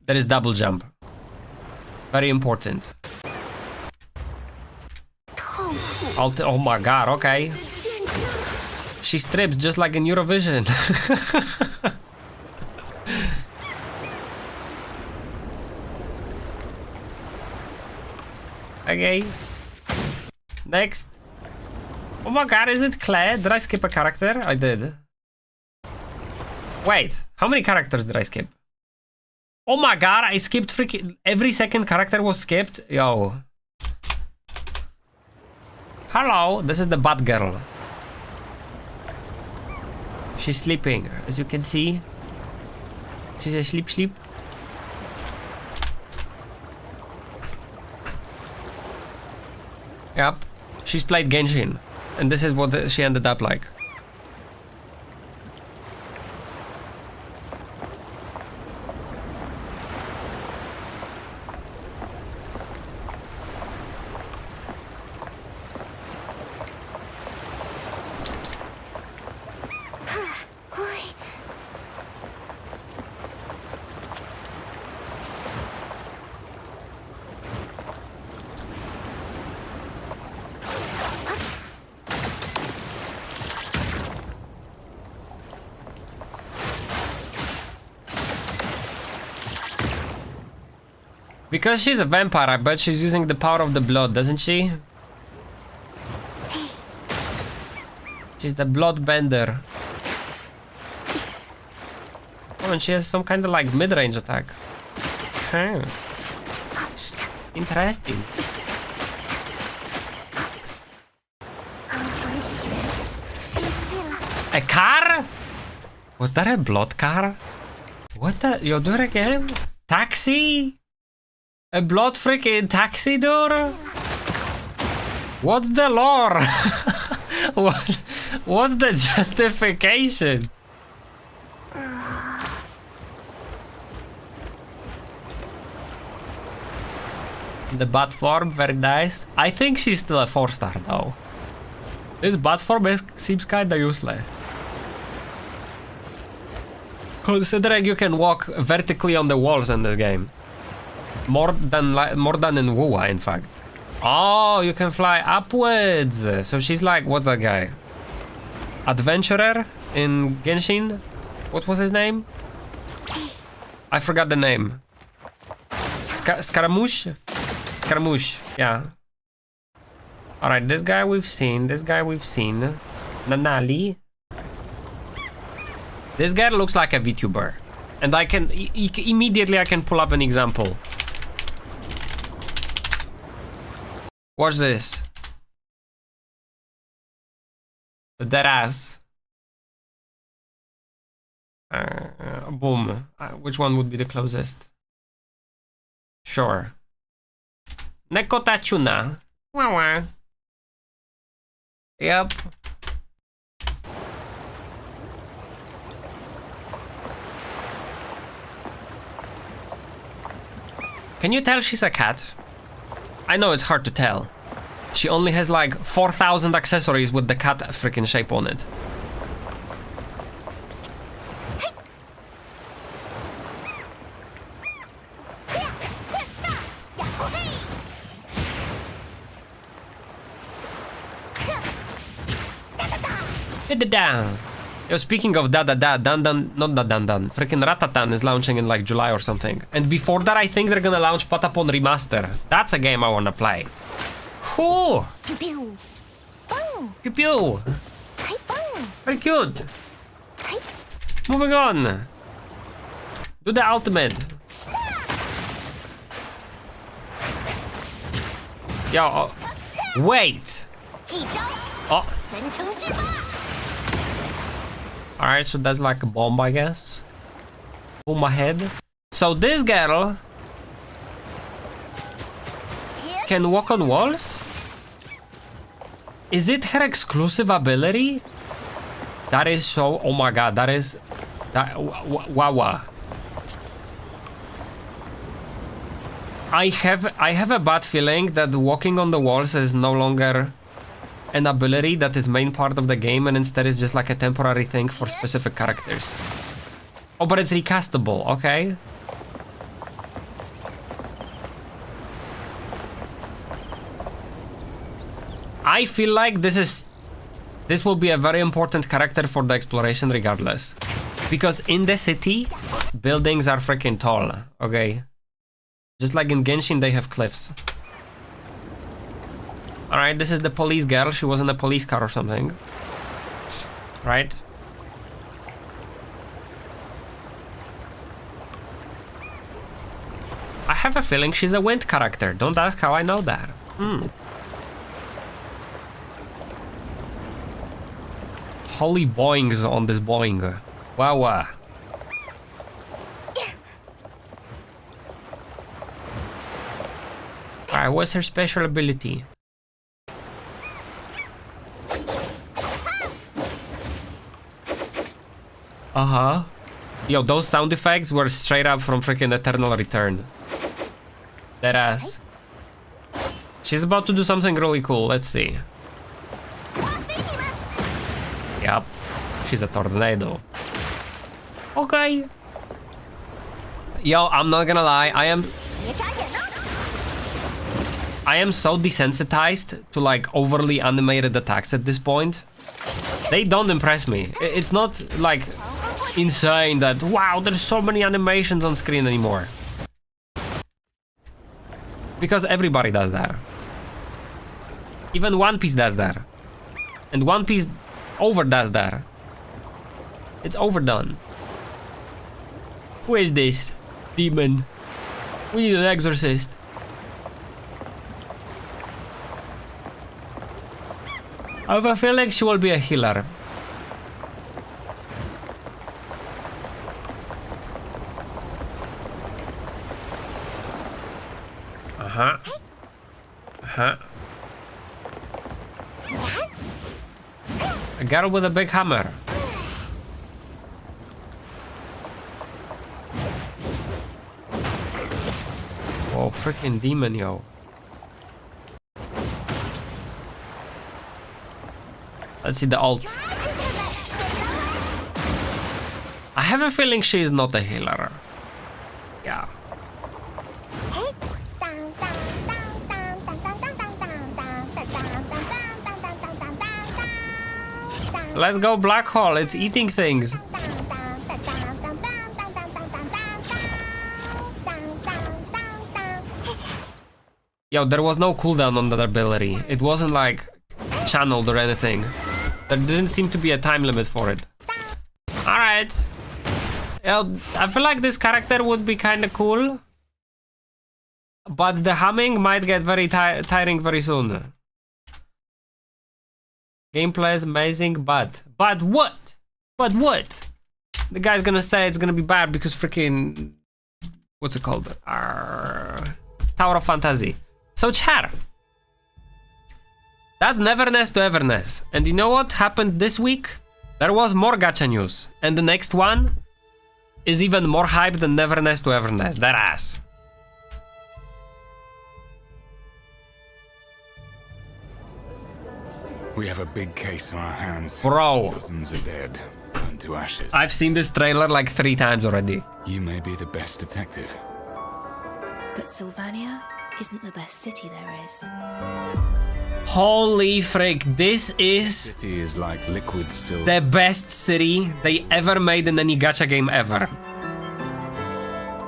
There is double jump. Very important. Oh my god, okay. She strips just like in Eurovision. Okay. Next. Oh my god, is it Claire? Did I skip a character? I did. Wait, how many characters did I skip? Oh my god, I skipped freaking... Every second character was skipped? Yo. Hello, this is the Bat Girl. She's sleeping, as you can see. She's a sleep. Yep. She's played Genshin. And this is what she ended up like. Because she's a vampire, I bet she's using the power of the blood, doesn't she? She's the blood bender. Oh, and she has some kind of like mid-range attack. Huh. Interesting. A car? Was that a blood car? What the? Yo, do it again? Taxi? A blood freaking taxi door? What's the lore? What's the justification? The bat form, very nice. I think she's still a 4-star though. This bat form seems kinda useless. Considering you can walk vertically on the walls in this game. More than in WoW, in fact. Oh, you can fly upwards. So she's like, what's that guy? Adventurer in Genshin? What was his name? I forgot the name. Scaramouche? Scaramouche, yeah. Alright, this guy we've seen. Nanali. This guy looks like a VTuber. And I can immediately I can pull up an example. Watch this. Dead ass. Boom. Which one would be the closest? Sure. Nekotachuna. Wah. Yep. Can you tell she's a cat? I know it's hard to tell. She only has like 4,000 accessories with the cat freaking shape on it. Yo, speaking of Dan, freaking Ratatan is launching in like July or something. And before that, I think they're gonna launch Patapon Remaster. That's a game I wanna play. Whoo! Pew pew! Very cute! Moving on! Do the ultimate! Yo, wait! Oh! Alright, so that's like a bomb, I guess. Boom my head. So this girl can walk on walls? Is it her exclusive ability? That is so... Oh my god, that is... Wawa. I have a bad feeling that walking on the walls is no longer an ability that is main part of the game, and instead is just like a temporary thing for specific characters. Oh, but it's recastable, okay. I feel like this will be a very important character for the exploration regardless. Because in the city, buildings are freaking tall, okay? Just like in Genshin, they have cliffs. Alright, this is the police girl. She was in a police car or something. Right? I have a feeling she's a wind character. Don't ask how I know that. Holy boings on this Boeing. Wow. Alright, what's her special ability? Yo, those sound effects were straight up from freaking Eternal Return. That ass. She's about to do something really cool. Let's see. Yep. She's a tornado. Okay. Yo, I'm not gonna lie. I am so desensitized to like overly animated attacks at this point. They don't impress me. It's not like insane that wow, there's so many animations on screen anymore. Because everybody does that. Even One Piece does that. And One Piece overdoes that. It's overdone. Who is this demon? We need an exorcist. I have a feeling she will be a healer. A girl with a big hammer. Whoa, freaking demon, yo. Let's see the ult. I have a feeling she is not a healer. Yeah. Let's go black hole, it's eating things. Yo, there was no cooldown on that ability. It wasn't like channeled or anything. There didn't seem to be a time limit for it. Alright. Yo, I feel like this character would be kinda cool. But the humming might get very tiring very soon. Gameplay is amazing, but what? But what? The guy's gonna say it's gonna be bad because freaking... What's it called? Tower of Fantasy. So chat. That's Neverness to Everness. And you know what happened this week? There was more gacha news. And the next one is even more hype than Neverness to Everness. That ass. We have a big case on our hands. Bro. Dozens are dead, burned to ashes. I've seen this trailer like 3 times already. You may be the best detective. But Sylvania isn't the best city there is. Holy frick, this is... City is like liquid silver. The best city they ever made in any gacha game ever.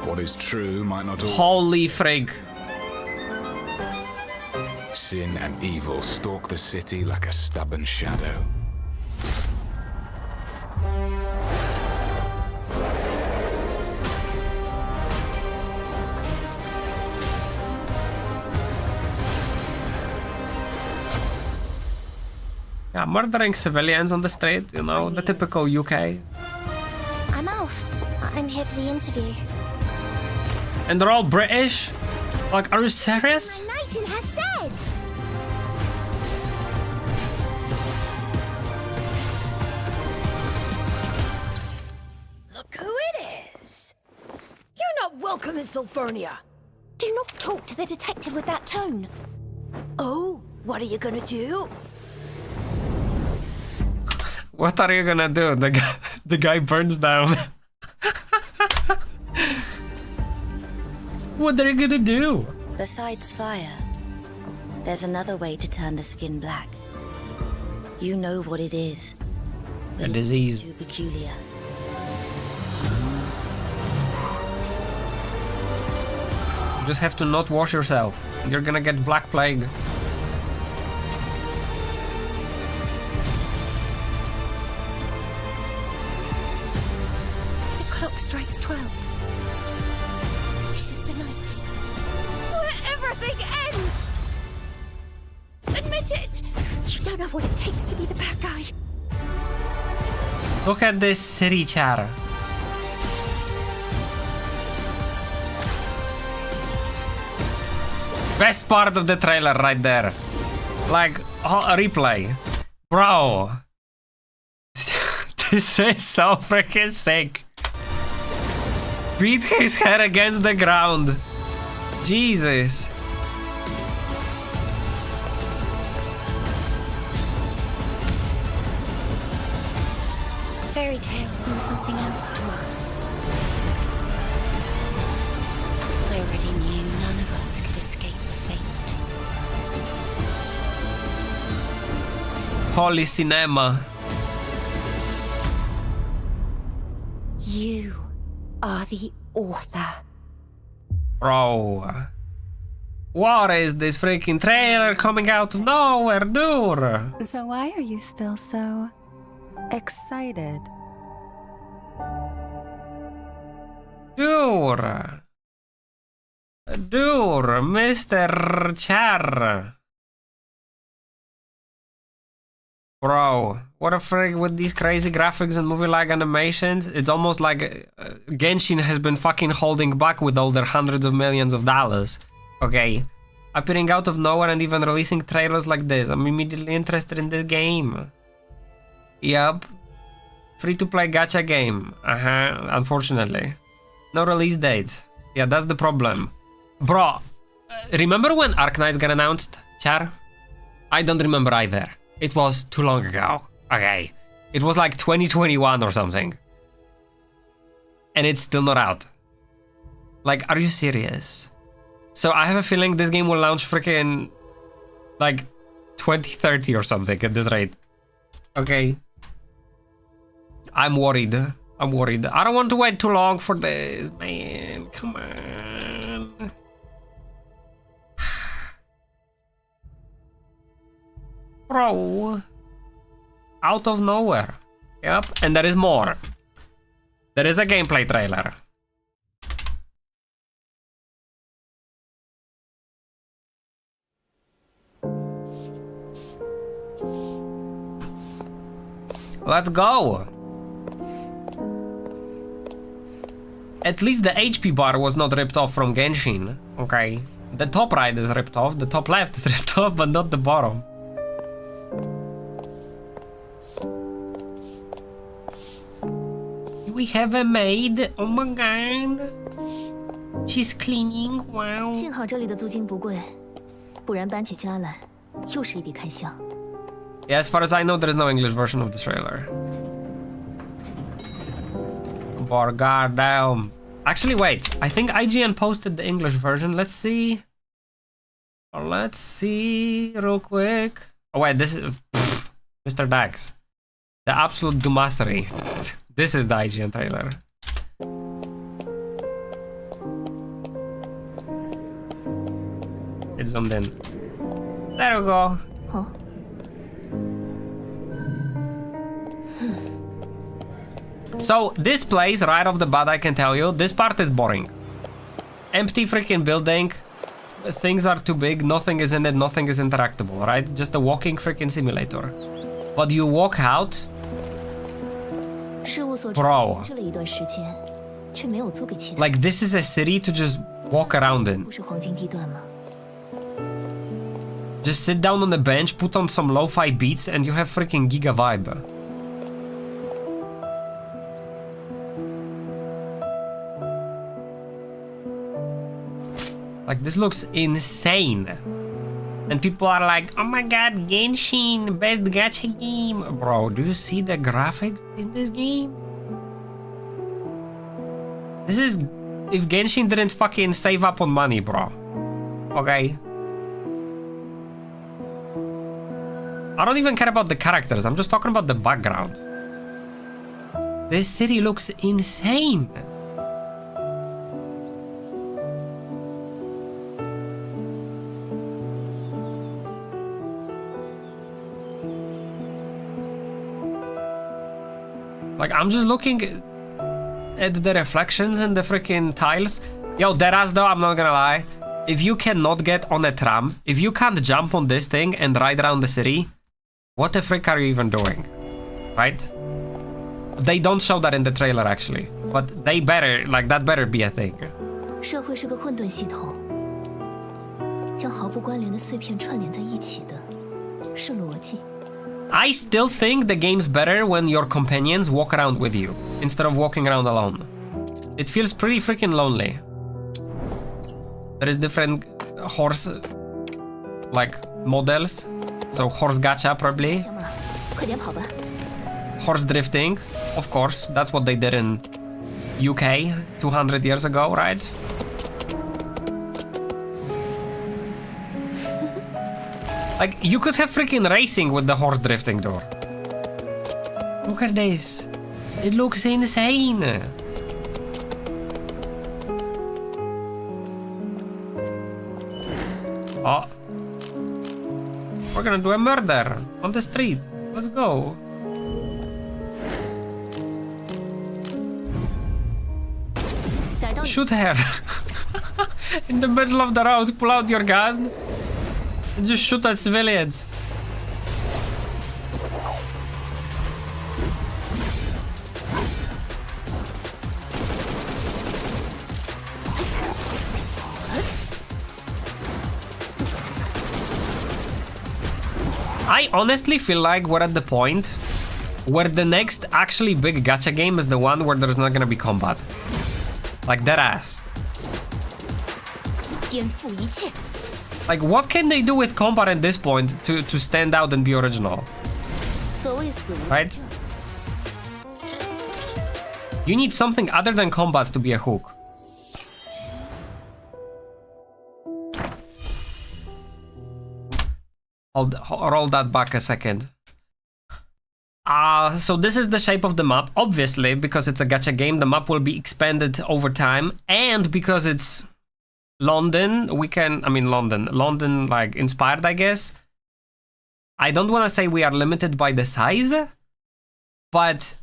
What is true might not always... Holy frick. Sin and evil stalk the city like a stubborn shadow. Yeah, murdering civilians on the street, you know, the typical UK. I'm Alf. I'm here for the interview. And they're all British? Like, are you serious? My knight in Hested! Look who it is! You're not welcome in Sulfurnia! Do not talk to the detective with that tone. Oh, what are you gonna do? What are you gonna do? The guy burns down. What are you gonna do? Besides fire, there's another way to turn the skin black. You know what it is. A disease. Too peculiar. You just have to not wash yourself. You're gonna get black plague. The clock strikes 12. This is the night where everything ends. Admit it. You don't know what it takes to be the bad guy. Look at this city, Char. Best part of the trailer right there. Like, a replay. Bro. This is so freaking sick. Beat his head against the ground. Jesus. Fairy tales mean something else to us. I already knew none of us could escape fate. Holy cinema. You are the author. Bro. What is this freaking trailer coming out of nowhere, dude? So why are you still so excited? Dude. Dude, Mr. Char. Bro, what a freak with these crazy graphics and movie-like animations. It's almost like Genshin has been fucking holding back with all their hundreds of millions of dollars. Okay, appearing out of nowhere and even releasing trailers like this. I'm immediately interested in this game. Yup. Free-to-play gacha game. Unfortunately. No release date. Yeah, that's the problem. Bro, remember when Arknights got announced, Char? I don't remember either. It was too long ago. Okay. It was like 2021 or something. And it's still not out. Like, are you serious? So I have a feeling this game will launch freaking like 2030 or something at this rate. Okay. I'm worried. I'm worried. I don't want to wait too long for this, man. Come on. Bro. Out of nowhere. Yep. And there is more. There is a gameplay trailer. Let's go. At least the HP bar was not ripped off from Genshin. Okay. The top right is ripped off, the top left is ripped off, but not the bottom. We have a maid. Oh my god. She's cleaning. Wow. 幸好这里的租金不贵，不然搬起家来又是一笔开销。 Yeah, as far as I know, there is no English version of the trailer. But goddamn. Actually, wait. I think IGN posted the English version. Let's see. Let's see real quick. Oh wait, this is Mr.Dax. The absolute dumassery. This is the IGN trailer. It's zoomed in. There we go. Huh? So this place, right off the bat, I can tell you, this part is boring. Empty freaking building. Things are too big, nothing is in it, nothing is interactable, right? Just a walking freaking simulator. But you walk out. Bro. Like this is a city to just walk around in. Just sit down on the bench, put on some lo-fi beats, and you have freaking giga vibe. Like, this looks insane. And people are like, oh my god, Genshin, best gacha game. Bro, do you see the graphics in this game? This is... if Genshin didn't fucking save up on money, bro. Okay? I don't even care about the characters, I'm just talking about the background. This city looks insane. Like, I'm just looking at the reflections in the freaking tiles. Yo, deadass though, I'm not gonna lie. If you cannot get on a tram, if you can't jump on this thing and ride around the city, what the frick are you even doing? Right? They don't show that in the trailer actually, but they better, like, that better be a thing. 社会是个混沌系统，将毫不关联的碎片串联在一起的，是逻辑。 I still think the game's better when your companions walk around with you, instead of walking around alone. It feels pretty freaking lonely. There is different horse, like, models. So horse gacha, probably. 快点跑吧。 Horse drifting, of course. That's what they did in UK 200 years ago, right? Like, you could have freaking racing with the horse drifting door. Look at this. It looks insane. Oh. We're gonna do a murder on the street. Let's go. Shoot her. In the middle of the road, pull out your gun. And just shoot at civilians. I honestly feel like we're at the point where the next actually big gacha game is the one where there's not gonna be combat. Like, dead ass. Like, what can they do with combat at this point to stand out and be original? Right? You need something other than combat to be a hook. Roll that back a second. So this is the shape of the map. Obviously, because it's a gacha game, the map will be expanded over time. And because it's London, London, like, inspired, I guess. I don't want to say we are limited by the size, but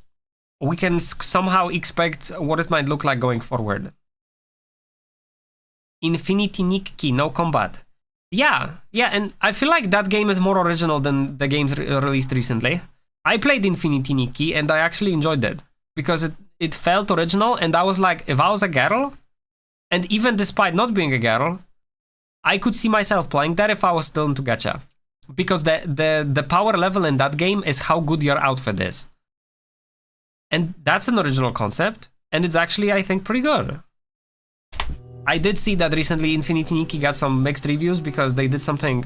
we can somehow expect what it might look like going forward. Infinity Nikki, no combat. Yeah, and I feel like that game is more original than the games released recently. I played Infinity Nikki and I actually enjoyed it because it felt original, and I was like, if I was a girl, and even despite not being a girl, I could see myself playing that if I was still into gacha. Because the power level in that game is how good your outfit is. And that's an original concept, and it's actually, I think, pretty good. I did see that recently Infinity Nikki got some mixed reviews because they did something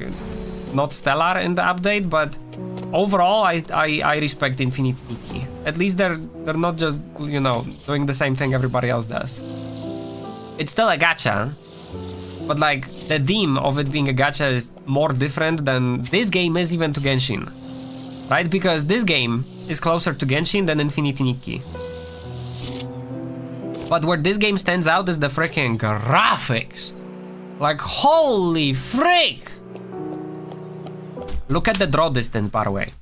not stellar in the update, but overall I respect Infinity Nikki. At least they're not just, you know, doing the same thing everybody else does. It's still a gacha, but like the theme of it being a gacha is more different than this game is even to Genshin, right? Because this game is closer to Genshin than Infinity Nikki. But where this game stands out is the freaking graphics. Like, holy freak! Look at the draw distance, by the way.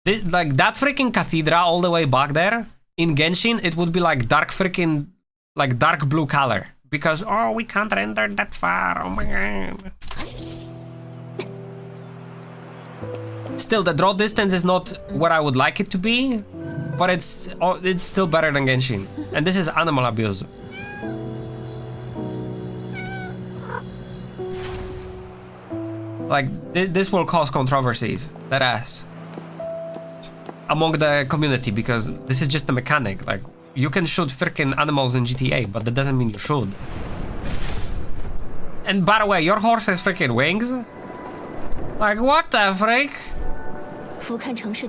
Like, that freaking cathedral all the way back there, in Genshin, it would be like dark freaking, like dark blue color. Because, oh, we can't render that far, oh my god. Still, the draw distance is not where I would like it to be, but it's still better than Genshin. And this is animal abuse. Like, this will cause controversies, that ass, among the community, because this is just a mechanic. Like, you can shoot freaking animals in GTA, but that doesn't mean you should. And by the way, your horse has freaking wings? Like, what the frick?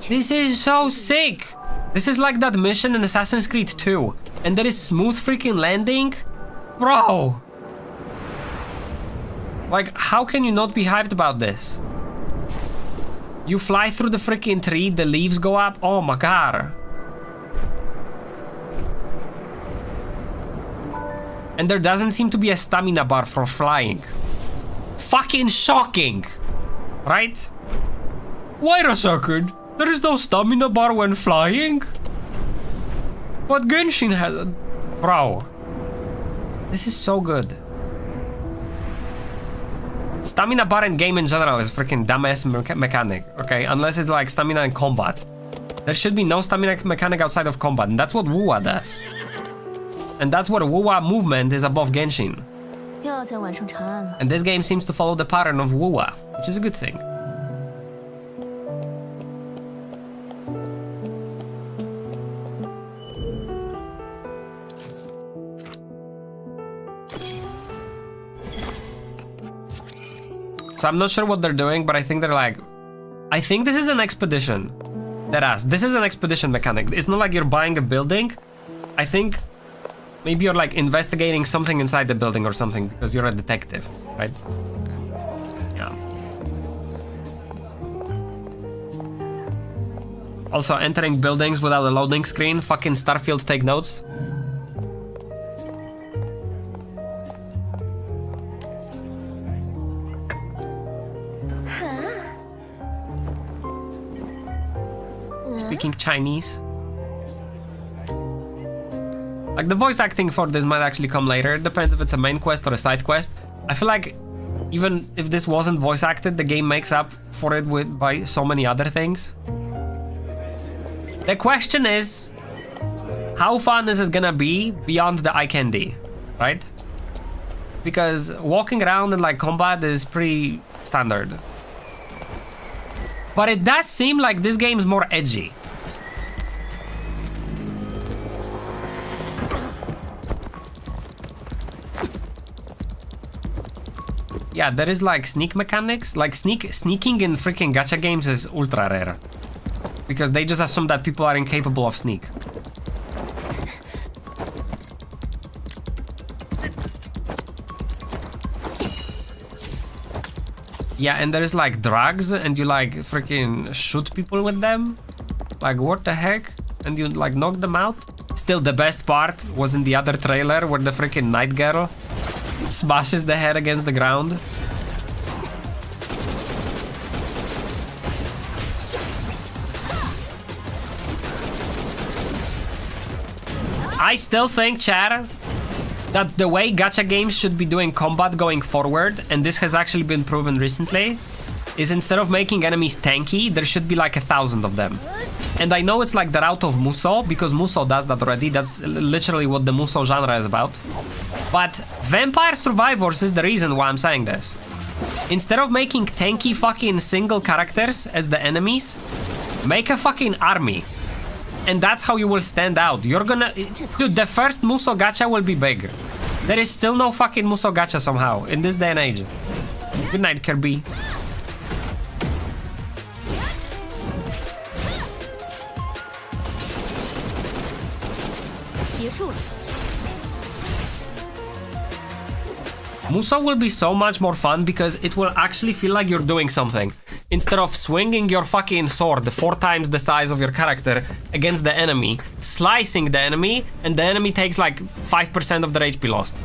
This is so sick! This is like that mission in Assassin's Creed 2. And there is smooth freaking landing? Bro! Like, how can you not be hyped about this? You fly through the freaking tree, the leaves go up. Oh my god. And there doesn't seem to be a stamina bar for flying. Fucking shocking! Right? Wait a second. There is no stamina bar when flying? But Genshin has... Bro. This is so good. Stamina bar in game in general is freaking dumbass mechanic, okay? Unless it's like stamina in combat. There should be no stamina mechanic outside of combat, and that's what Wuwa does. And that's what Wuwa movement is above Genshin. And this game seems to follow the pattern of Wuwa, which is a good thing. So I'm not sure what they're doing, but I think they're like... I think this is an expedition. This is an expedition mechanic. It's not like you're buying a building. I think maybe you're like investigating something inside the building or something because you're a detective, right? Yeah. Also, entering buildings without a loading screen. Fucking Starfield, take notes. Speaking Chinese. Like, the voice acting for this might actually come later. It depends if it's a main quest or a side quest. I feel like even if this wasn't voice acted, the game makes up for it by so many other things. The question is, how fun is it gonna be beyond the eye candy, right? Because walking around in like combat is pretty standard. But it does seem like this game's more edgy. Yeah, there is like sneak mechanics. Like sneaking in freaking gacha games is ultra rare. Because they just assume that people are incapable of sneak. Yeah, and there is like drugs and you like freaking shoot people with them. Like, what the heck? And you like knock them out? Still, the best part was in the other trailer where the freaking night girl smashes the head against the ground. I still think, chat, that the way gacha games should be doing combat going forward, and this has actually been proven recently, is instead of making enemies tanky, there should be like 1,000 of them. And I know it's like the route of Musou, because Musou does that already. That's literally what the Musou genre is about. But Vampire Survivors is the reason why I'm saying this. Instead of making tanky fucking single characters as the enemies, make a fucking army. And that's how you will stand out. You're gonna... Dude, the first Musou gacha will be big. There is still no fucking Musou gacha somehow, in this day and age. Good night, Kirby. Musou will be so much more fun because it will actually feel like you're doing something. Instead of swinging your fucking sword 4 times the size of your character against the enemy, slicing the enemy, and the enemy takes like 5% of their HP lost.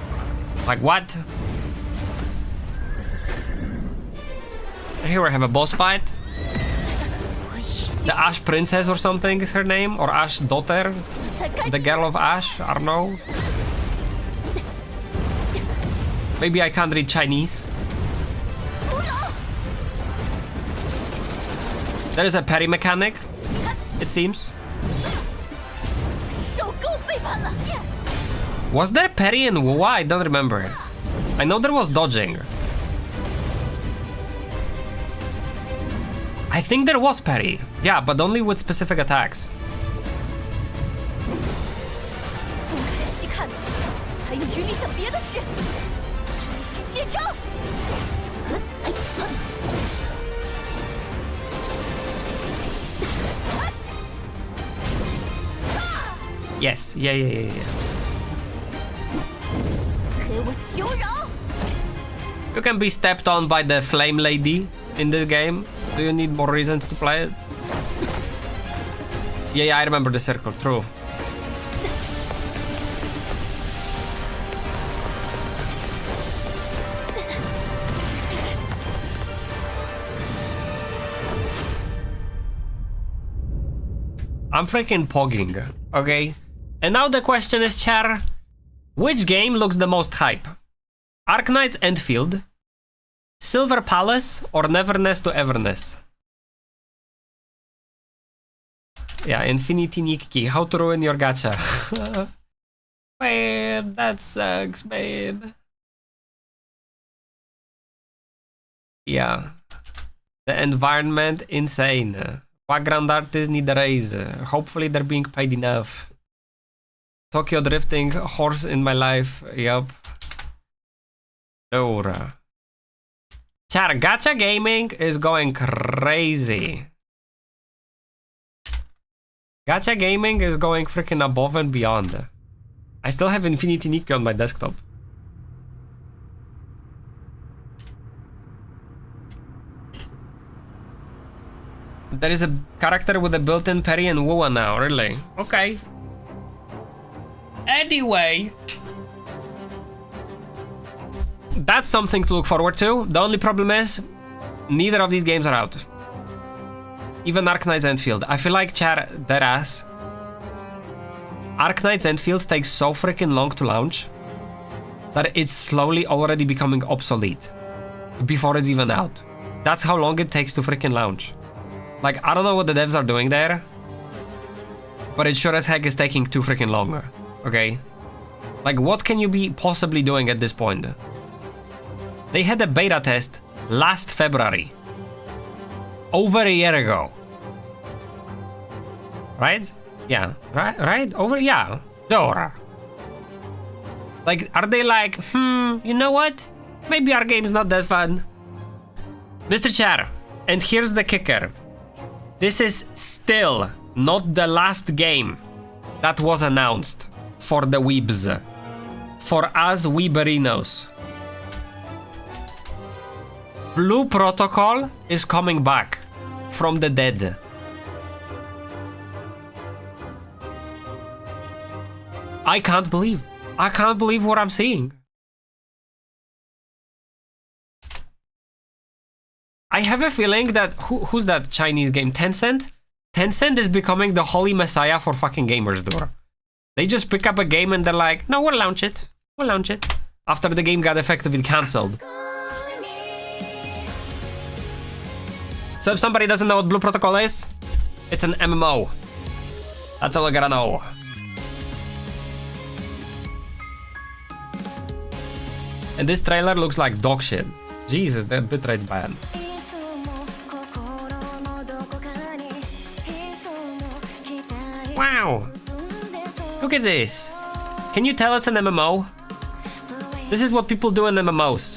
Like, what? Here we have a boss fight. The Ash Princess or something is her name, or Ash Daughter. The girl of Ash, I don't know. Maybe I can't read Chinese. There is a parry mechanic, it seems. Was there parry in Wuwa? I don't remember. I know there was dodging. I think there was parry. Yeah, but only with specific attacks. Yes. Yeah. You can be stepped on by the flame lady in this game. Do you need more reasons to play it? Yeah, I remember the circle. True. I'm freaking pogging, okay? And now the question is, Char, which game looks the most hype? Arknight's Endfield, Silver Palace, or Neverness to Everness? Yeah, Infinity Nikki, how to ruin your gacha. Man, that sucks, man. Yeah. The environment, insane. Background artists need a raise. Hopefully they're being paid enough. Tokyo drifting, horse in my life. Yup. Dora. Char, gacha gaming is going crazy. Gacha gaming is going freaking above and beyond. I still have Infinity Nikki on my desktop. There is a character with a built-in parry and Wuwa now, really? Okay. Anyway. That's something to look forward to. The only problem is, neither of these games are out. Even Arknight's Endfield. I feel like Char, deadass. Arknight's Endfield takes so freaking long to launch that it's slowly already becoming obsolete before it's even out. That's how long it takes to freaking launch. Like, I don't know what the devs are doing there, but it sure as heck is taking too freaking long, okay? Like, what can you be possibly doing at this point? They had a beta test last February. Over a year ago. Right? Yeah, right? Yeah. Dora. Like, are they like, you know what? Maybe our game's not that fun. Mr. Char, and here's the kicker. This is still not the last game that was announced for the weebs. For us weeberinos. Blue Protocol is coming back from the dead. I can't believe what I'm seeing. I have a feeling that who's that Chinese game? Tencent? Tencent is becoming the holy messiah for fucking gamers, dude. They just pick up a game and they're like, no, we'll launch it. We'll launch it. After the game got effectively cancelled. So if somebody doesn't know what Blue Protocol is, it's an MMO. That's all I gotta know. And this trailer looks like dog shit. Jesus, that bitrate's bad. Wow! Look at this. Can you tell it's an MMO? This is what people do in MMOs.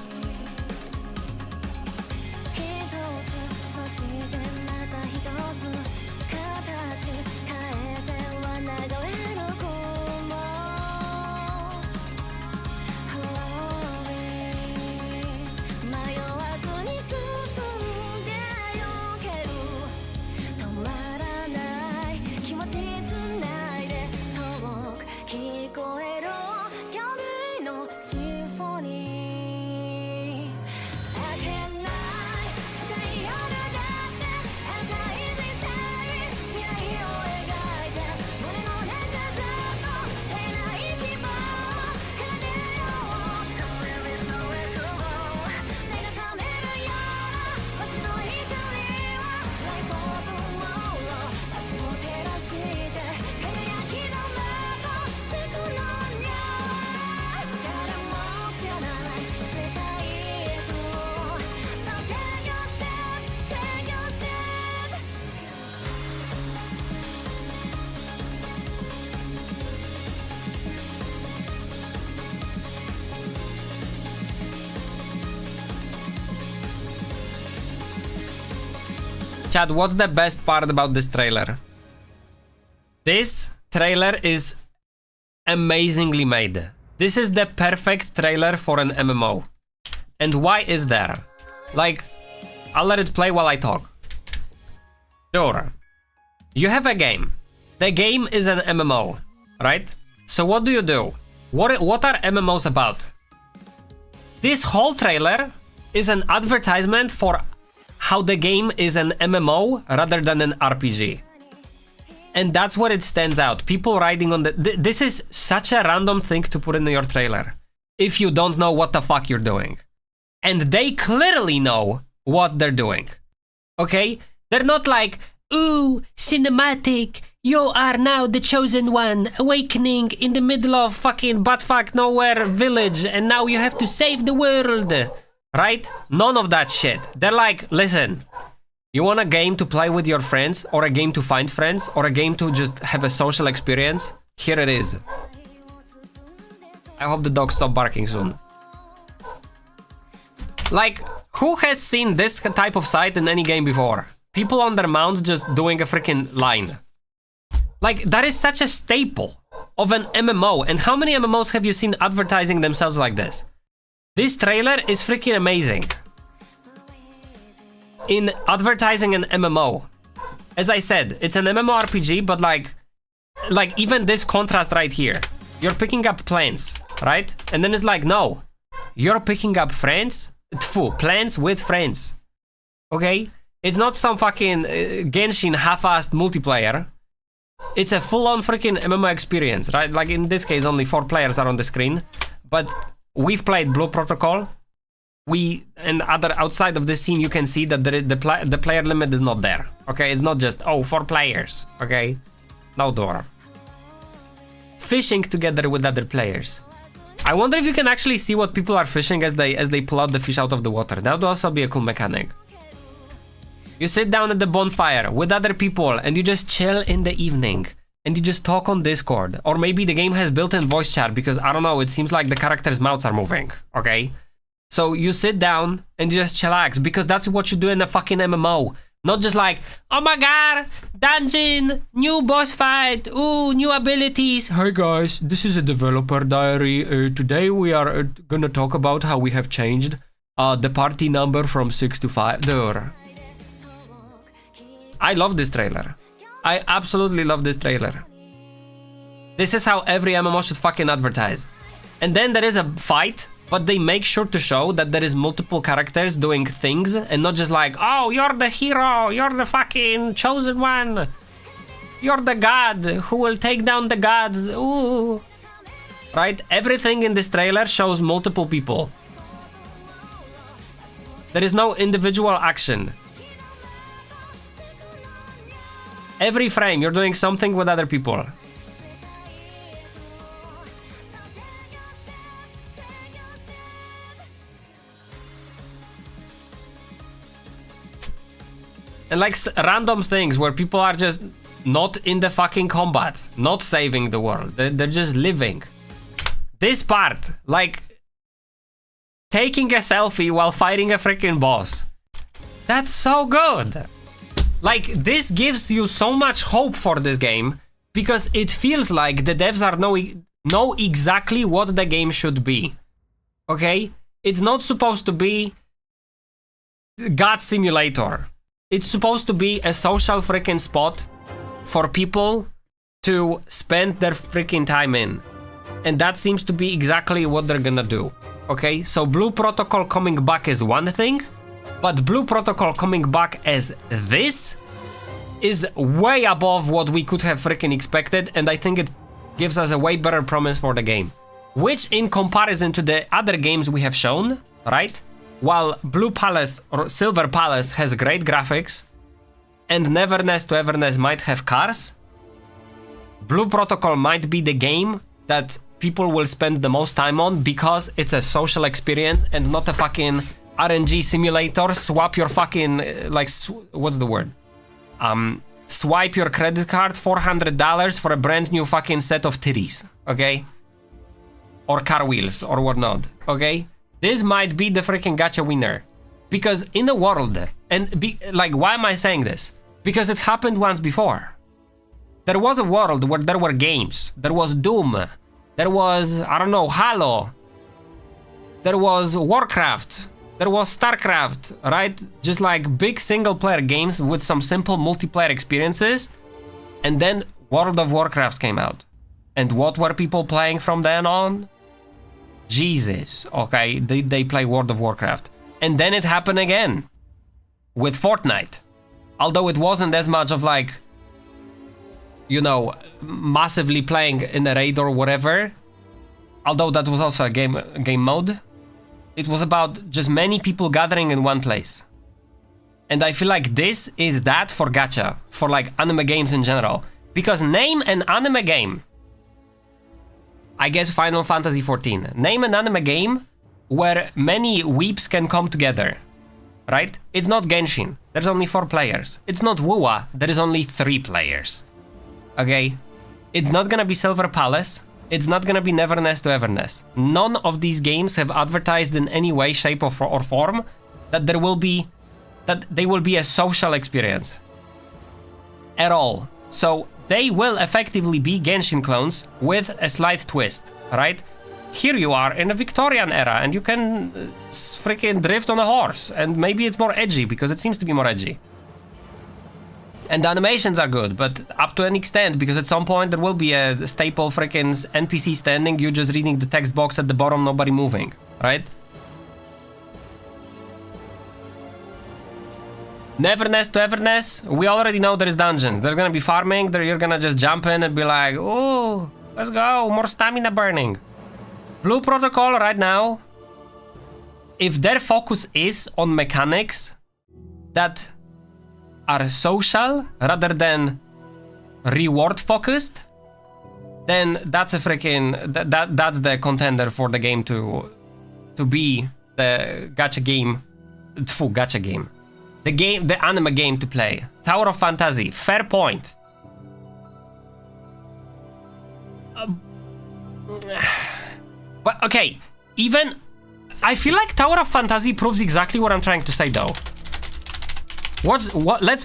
Chad, what's the best part about this trailer? This trailer is amazingly made. This is the perfect trailer for an MMO. And why is there? Like, I'll let it play while I talk. Sure. You have a game. The game is an MMO, right? So what do you do? What are MMOs about? This whole trailer is an advertisement for how the game is an MMO rather than an RPG. And that's where it stands out. People riding on the... This is such a random thing to put in your trailer if you don't know what the fuck you're doing. And they clearly know what they're doing. Okay? They're not like, ooh, cinematic, you are now the chosen one, awakening in the middle of fucking buttfuck nowhere village, and now you have to save the world. Right? None of that shit. They're like, listen, you want a game to play with your friends, or a game to find friends, or a game to just have a social experience? Here it is. I hope the dog stops barking soon. Like, who has seen this type of sight in any game before? People on their mounts just doing a freaking line. Like, that is such a staple of an MMO. And how many MMOs have you seen advertising themselves like this? This trailer is freaking amazing. In advertising an MMO. As I said, it's an MMORPG, but like even this contrast right here. You're picking up plants, right? And then it's like, no. You're picking up friends? Plants with friends. Okay? It's not some fucking Genshin half-assed multiplayer. It's a full-on freaking MMO experience, right? Like in this case, only 4 players are on the screen. But we've played Blue Protocol. And other outside of this scene, you can see that the player limit is not there. Okay, it's not just 4 players. Okay, no door. Fishing together with other players. I wonder if you can actually see what people are fishing as they pull out the fish out of the water. That would also be a cool mechanic. You sit down at the bonfire with other people and you just chill in the evening. And you just talk on Discord. Or maybe the game has built-in voice chat because, I don't know, it seems like the characters' mouths are moving. Okay? So you sit down and you just chillax because that's what you do in a fucking MMO. Not just like, oh my god, dungeon, new boss fight, ooh, new abilities. Hi guys, this is a developer diary. Today we are gonna talk about how we have changed the party number from 6 to 5. There. I love this trailer. I absolutely love this trailer. This is how every MMO should fucking advertise. And then there is a fight, but they make sure to show that there is multiple characters doing things and not just like, oh, you're the hero, you're the fucking chosen one. You're the god who will take down the gods, ooh. Right? Everything in this trailer shows multiple people. There is no individual action. Every frame, you're doing something with other people. And like random things where people are just not in the fucking combat, not saving the world. They're just living. This part, like taking a selfie while fighting a freaking boss. That's so good. Like, this gives you so much hope for this game because it feels like the devs are know exactly what the game should be. Okay? It's not supposed to be God Simulator. It's supposed to be a social freaking spot for people to spend their freaking time in. And that seems to be exactly what they're gonna do. Okay? So Blue Protocol coming back is one thing. But Blue Protocol coming back as this is way above what we could have freaking expected, and I think it gives us a way better promise for the game. Which, in comparison to the other games we have shown, right? While Blue Palace or Silver Palace has great graphics, and Neverness to Everness might have cars, Blue Protocol might be the game that people will spend the most time on because it's a social experience and not a fucking RNG simulator. Swap your fucking, what's the word? Swipe your credit card, $400 for a brand new fucking set of titties, okay? Or car wheels, or whatnot, okay? This might be the freaking gacha winner. Because in the world, why am I saying this? Because it happened once before. There was a world where there were games. There was Doom. There was, I don't know, Halo. There was Warcraft. There was StarCraft, right? Just like big single player games with some simple multiplayer experiences. And then World of Warcraft came out. And what were people playing from then on? Jesus, okay, they play World of Warcraft. And then it happened again with Fortnite. Although it wasn't as much of like, you know, massively playing in a raid or whatever. Although that was also a game mode. It was about just many people gathering in one place. And I feel like this is that for gacha, for like anime games in general. Because name an anime game. I guess Final Fantasy XIV. Name an anime game where many weeps can come together. Right? It's not Genshin. There's only 4 players. It's not WoA. There is only 3 players. Okay? It's not gonna be Silver Palace. It's not gonna be Neverness to Everness. None of these games have advertised in any way, shape, or form that they will be a social experience. At all. So they will effectively be Genshin clones with a slight twist, right? Here you are in a Victorian era and you can freaking drift on a horse, and maybe it's more edgy because it seems to be more edgy. And the animations are good, but up to an extent, because at some point there will be a staple freaking NPC standing, you just reading the text box at the bottom, nobody moving, right? Neverness to Everness, we already know there's dungeons. There's gonna be farming, you're gonna just jump in and be like, oh, let's go, more stamina burning. Blue Protocol right now, if their focus is on mechanics that are social rather than reward focused, then that's a freaking that's the contender for the game to be the gacha game, the anime game to play. Tower of Fantasy, fair point. But okay, even I feel like Tower of Fantasy proves exactly what I'm trying to say though. Let's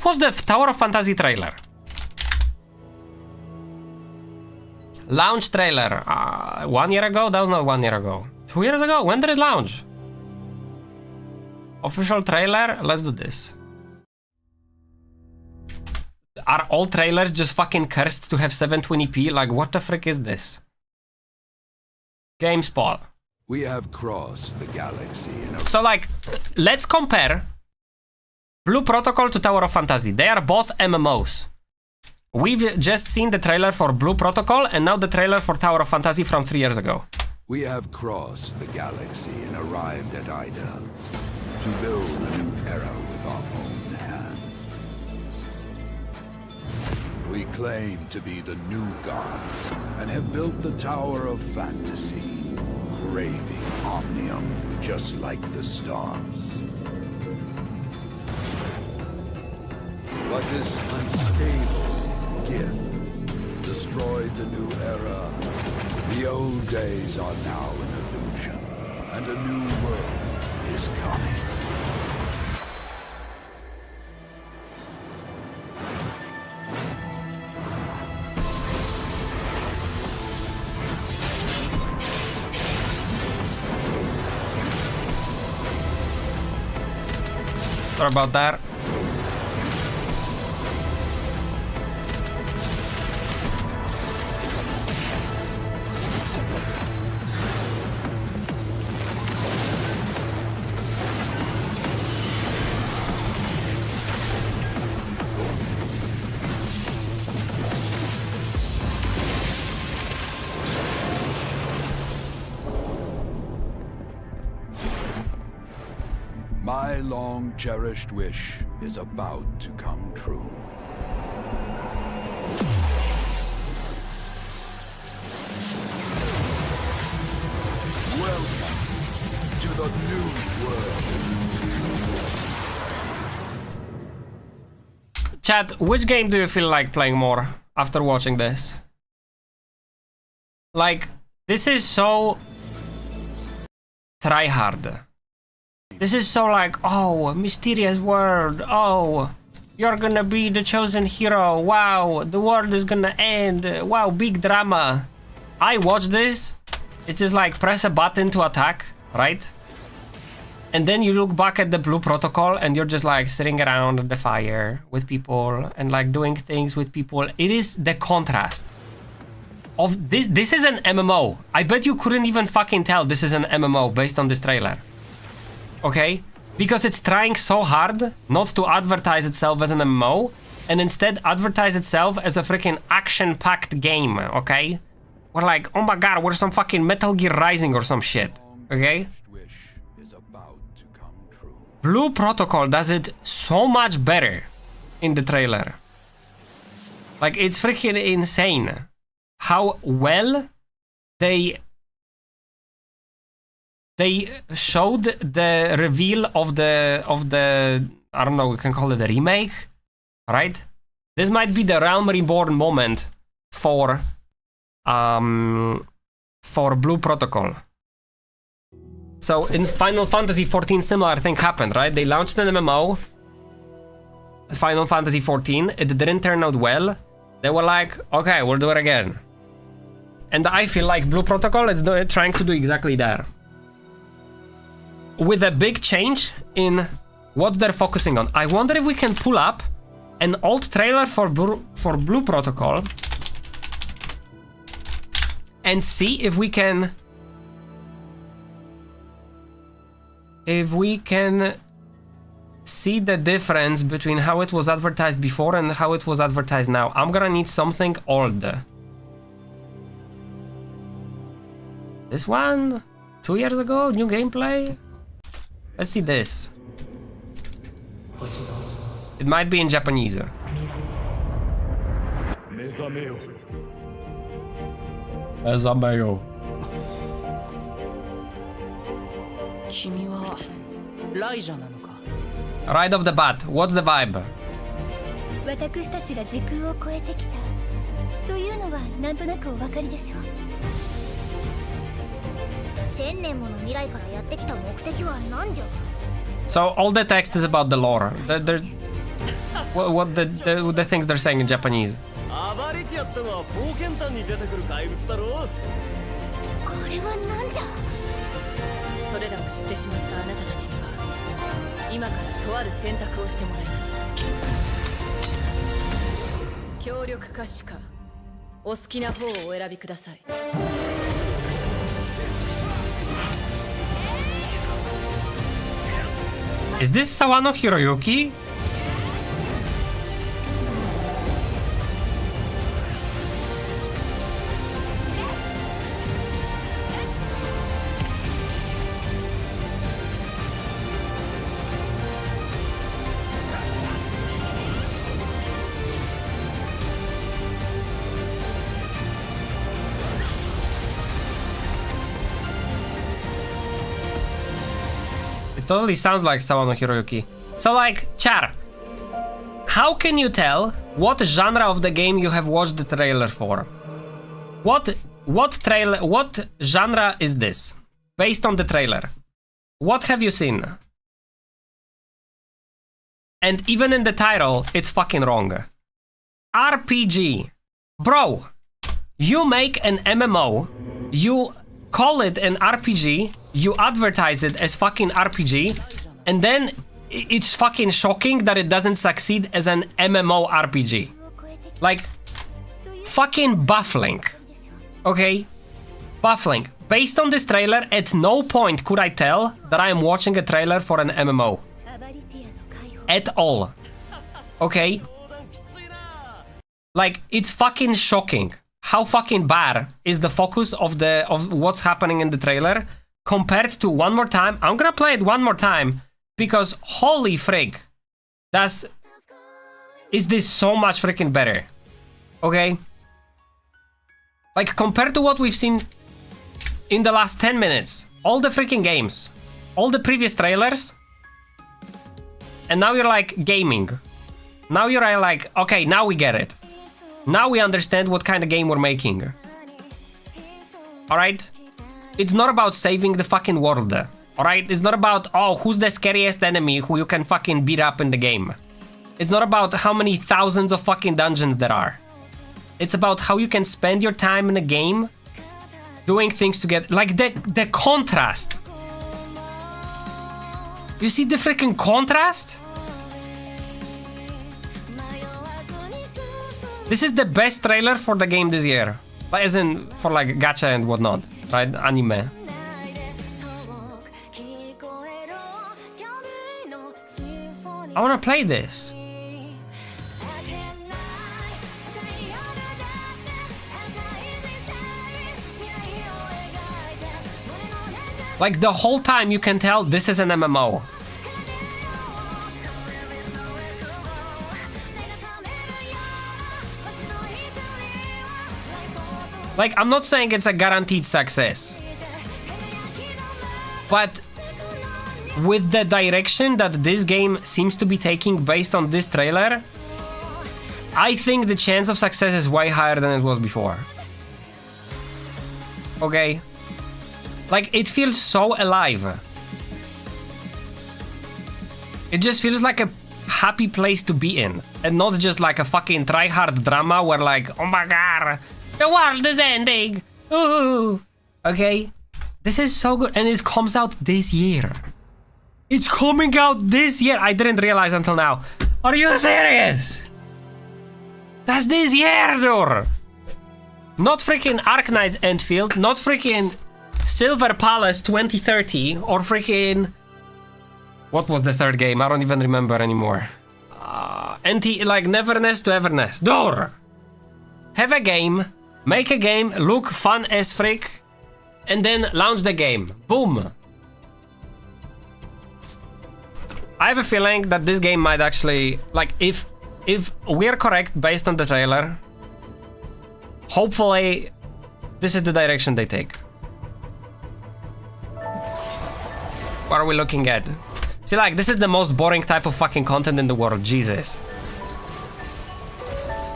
watch the Tower of Fantasy trailer. Launch trailer. 1 year ago? That was not 1 year ago. 2 years ago? When did it launch? Official trailer? Let's do this. Are all trailers just fucking cursed to have 720p? Like, what the frick is this? GameSpot. We have crossed the galaxy in a... So, like, let's compare Blue Protocol to Tower of Fantasy. They are both MMOs. We've just seen the trailer for Blue Protocol and now the trailer for Tower of Fantasy from 3 years ago. We have crossed the galaxy and arrived at Ida to build a new era with our own hand. We claim to be the new gods and have built the Tower of Fantasy, craving omnium just like the stars. But this unstable gift destroyed the new era. The old days are now an illusion, and a new world is coming. Sorry about that. My long-cherished wish is about to come true. Welcome to the new world. Chat, which game do you feel like playing more after watching this? Like, this is so tryhard. This is so like, oh, mysterious world, oh, you're gonna be the chosen hero, wow, the world is gonna end, wow, big drama. I watch this, it's just like press a button to attack, right? And then you look back at the Blue Protocol and you're just like sitting around the fire with people and like doing things with people. It is the contrast of this. This is an MMO. I bet you couldn't even fucking tell this is an MMO based on this trailer. Okay? Because it's trying so hard not to advertise itself as an MMO and instead advertise itself as a freaking action-packed game, okay? We're like, oh my god, we're some fucking Metal Gear Rising or some shit, okay? Blue Protocol does it so much better in the trailer. Like, it's freaking insane how well they showed the reveal of the I don't know, we can call it a remake, right? This might be the Realm Reborn moment for Blue Protocol. So in Final Fantasy XIV, similar thing happened, right? They launched an MMO, Final Fantasy XIV. It didn't turn out well. They were like, okay, we'll do it again. And I feel like Blue Protocol is trying to do exactly that. With a big change in what they're focusing on. I wonder if we can pull up an old trailer for Blue Protocol and see if we can see the difference between how it was advertised before and how it was advertised now. I'm gonna need something old. This one? 2 years ago? New gameplay? Let's see this. It might be in Japanese. Mezameo. Right off the bat, what's the vibe? 私たちが時空を超えてきたというのはなんとなくお分かりでしょう。1000年もの未来からやってきた目的は何じゃ。 So all the text is about the lore. What the things they're saying in Japanese. 暴れてやったのは冒険譚に出てくる怪物だろう。これは何じゃ。それらを知ってしまったあなたたちには今からとある選択をしてもらいます。協力かしかお好きな方をお選びください。 Is this Sawano Hiroyuki? It totally sounds like Sawano Hiroyuki. So like, Char, how can you tell what genre of the game you have watched the trailer for? What genre is this? Based on the trailer. What have you seen? And even in the title, it's fucking wrong. RPG. Bro, you make an MMO, you call it an RPG, you advertise it as fucking RPG, and then it's fucking shocking that it doesn't succeed as an MMO RPG. Like, fucking baffling. Okay? Baffling. Based on this trailer, at no point could I tell that I am watching a trailer for an MMO. At all. Okay? Like, it's fucking shocking how fucking bad is the focus of what's happening in the trailer compared to one more time. I'm gonna play it one more time because holy frig, is this so much freaking better? Okay? Like, compared to what we've seen in the last 10 minutes, all the freaking games, all the previous trailers, and now you're like gaming. Now you're like, okay, now we get it. Now we understand what kind of game we're making. Alright? It's not about saving the fucking world. Alright? It's not about, oh, who's the scariest enemy who you can fucking beat up in the game. It's not about how many thousands of fucking dungeons there are. It's about how you can spend your time in a game doing things together. Like the contrast. You see the freaking contrast? This is the best trailer for the game this year. Like, as in, for like gacha and whatnot, right? Anime. I wanna play this. Like the whole time you can tell this is an MMO. Like, I'm not saying it's a guaranteed success, but with the direction that this game seems to be taking based on this trailer, I think the chance of success is way higher than it was before. Okay? Like, it feels so alive. It just feels like a happy place to be in, and not just like a fucking try-hard drama where like, oh my god, the world is ending. Ooh. Okay? This is so good, and it comes out this year. It's coming out this year. I didn't realize until now. Are you serious? That's this year, dude. Not freaking Arknight's Endfield, not freaking Silver Palace 2030, or freaking... What was the third game? I don't even remember anymore. Like Neverness to Everness. Dude! Have a game, make a game, look fun as frick, and then launch the game. Boom. I have a feeling that this game might actually, like, if we're correct based on the trailer, hopefully this is the direction they take. What are we looking at? See, like, this is the most boring type of fucking content in the world. Jesus.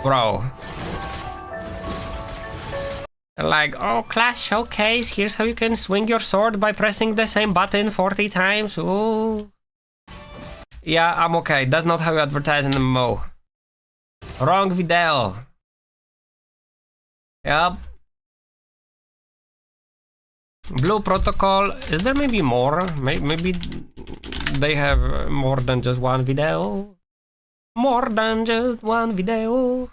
Bro. Like, oh, class showcase. Here's how you can swing your sword by pressing the same button 40 times. Ooh. Yeah, I'm okay. That's not how you advertise an MMO. Wrong video. Yep. Blue Protocol. Is there maybe more? Maybe they have more than just one video. More than just one video.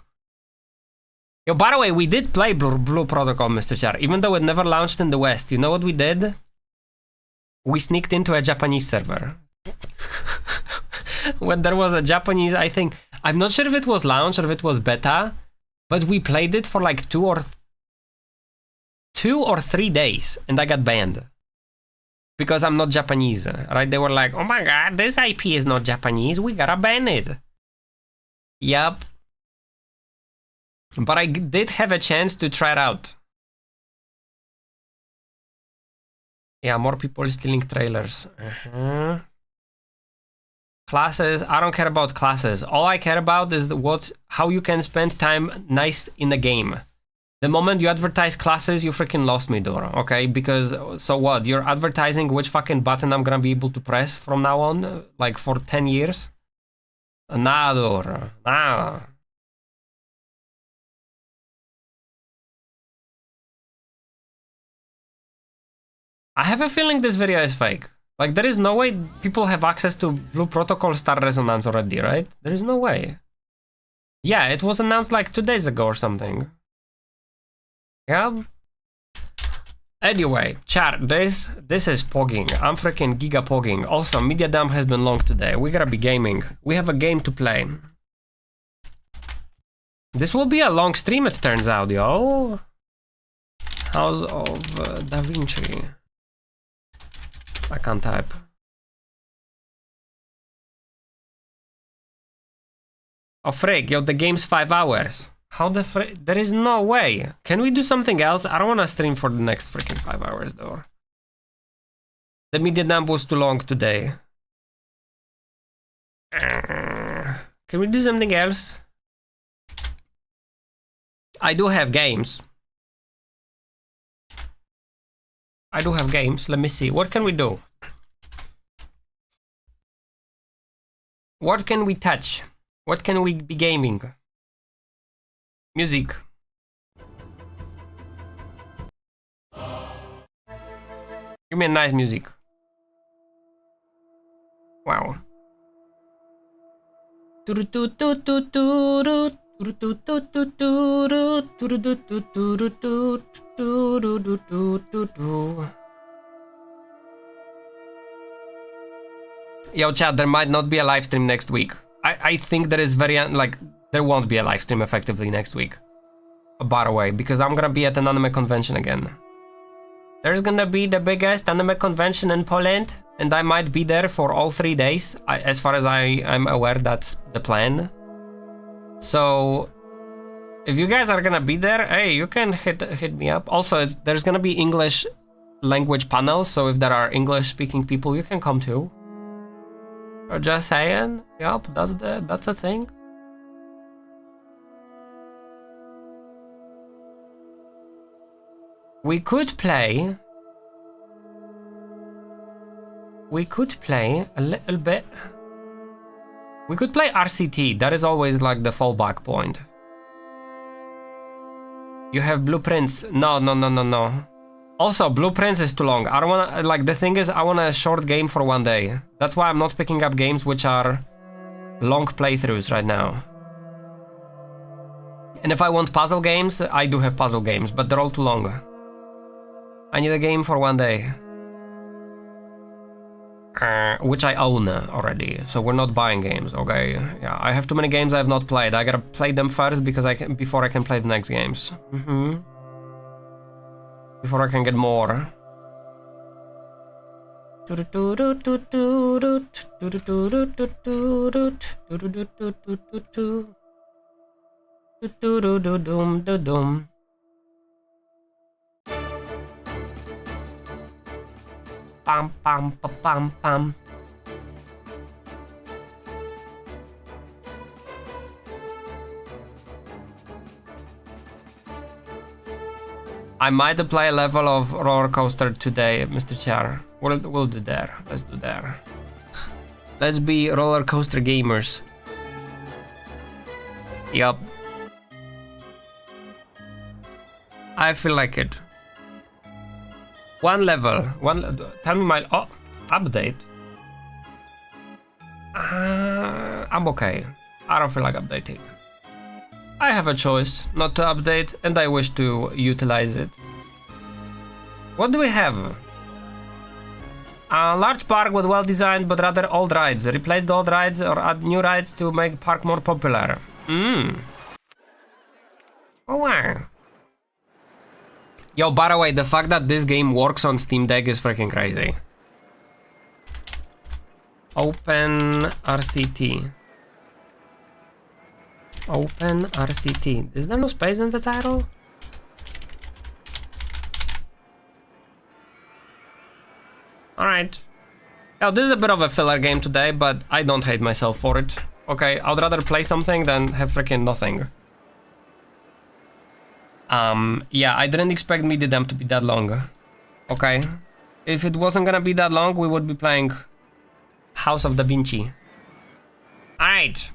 Yo, by the way, we did play Blue Protocol, Mr. Char, even though it never launched in the West. You know what we did? We sneaked into a Japanese server. When there was a Japanese, I think, I'm not sure if it was launch or if it was beta, but we played it for like 2 or 3 days, and I got banned. Because I'm not Japanese, right? They were like, oh my god, this IP is not Japanese, we gotta ban it. Yup. But I did have a chance to try it out. Yeah, more people stealing trailers. Classes, I don't care about classes. All I care about is how you can spend time nice in the game. The moment you advertise classes, you freaking lost me, Dora, okay? Because, so what? You're advertising which fucking button I'm gonna be able to press from now on? Like, for 10 years? Nah, Dora, nah. I have a feeling this video is fake. Like, there is no way people have access to Blue Protocol Star Resonance already, right? There is no way. Yeah, it was announced like 2 days ago or something. Yeah. Anyway, chat, this is pogging. I'm freaking giga pogging. Also, media dump has been long today. We gotta be gaming. We have a game to play. This will be a long stream, it turns out, yo. House of Da Vinci. I can't type. Oh frig, yo, the game's 5 hours. How the frick? There is no way. Can we do something else? I don't want to stream for the next freaking 5 hours though. The media dump was too long today. Can we do something else? I do have games. I do have games. Let me see. What can we do? What can we touch? What can we be gaming? Music. Give me a nice music. Wow. Yo, chat, there might not be a live stream next week. I think there is there won't be a live stream effectively next week. By the way, because I'm gonna be at an anime convention again. There's gonna be the biggest anime convention in Poland, and I might be there for all 3 days. As far as I'm aware, that's the plan. So, if you guys are gonna be there, hey, you can hit me up. Also, there's gonna be English language panels, so if there are English-speaking people, you can come too. Or just saying, yep, that's a thing. We could play a little bit. We could play RCT. That is always like the fallback point. You have blueprints. No. Also, blueprints is too long. I don't wanna, like, the thing is, I want a short game for 1 day. That's why I'm not picking up games which are long playthroughs right now. And if I want puzzle games, I do have puzzle games, but they're all too long. I need a game for 1 day. Which I own already, so we're not buying games, okay? Yeah, I have too many games I have not played. I gotta play them first because before I can play the next games. Before I can get more. Pam pam pa pam pam. I might apply a level of roller coaster today, Mr. Chair. We'll do there. Let's do there. Let's be roller coaster gamers. Yup. I feel like it. One level. Tell me my update. I'm okay. I don't feel like updating. I have a choice not to update, and I wish to utilize it. What do we have? A large park with well-designed but rather old rides. Replace the old rides or add new rides to make park more popular. Oh wow. Yo, by the way, the fact that this game works on Steam Deck is freaking crazy. Open RCT. Open RCT. Is there no space in the title? Alright. Now, this is a bit of a filler game today, but I don't hate myself for it. Okay, I'd rather play something than have freaking nothing. Yeah, I didn't expect Media Dam to be that long. Okay. If it wasn't gonna be that long, we would be playing House of Da Vinci. Alright.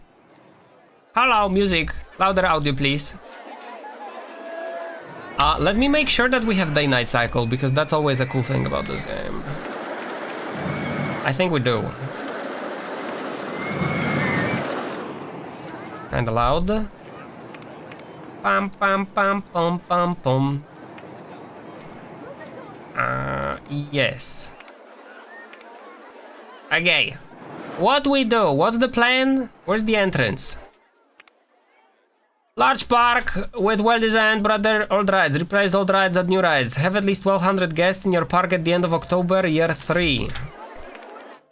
Hello, music. Louder audio, please. Let me make sure that we have day-night cycle, because that's always a cool thing about this game. I think we do. Kinda loud. Pam pam pam pam pam pam. Yes. Okay. What we do? What's the plan? Where's the entrance? Large park with well-designed old rides. Replace old rides, add new rides. Have at least 1,200 guests in your park at the end of October, year 3.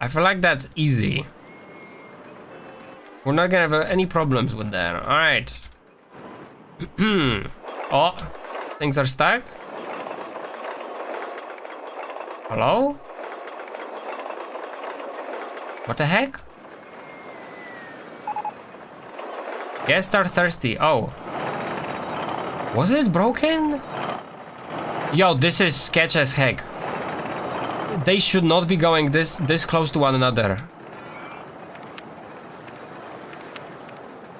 I feel like that's easy. We're not gonna have any problems with that. Alright. Oh, things are stuck. Hello? What the heck? Guests are thirsty. Oh. Was it broken? Yo, this is sketch as heck. They should not be going this close to one another.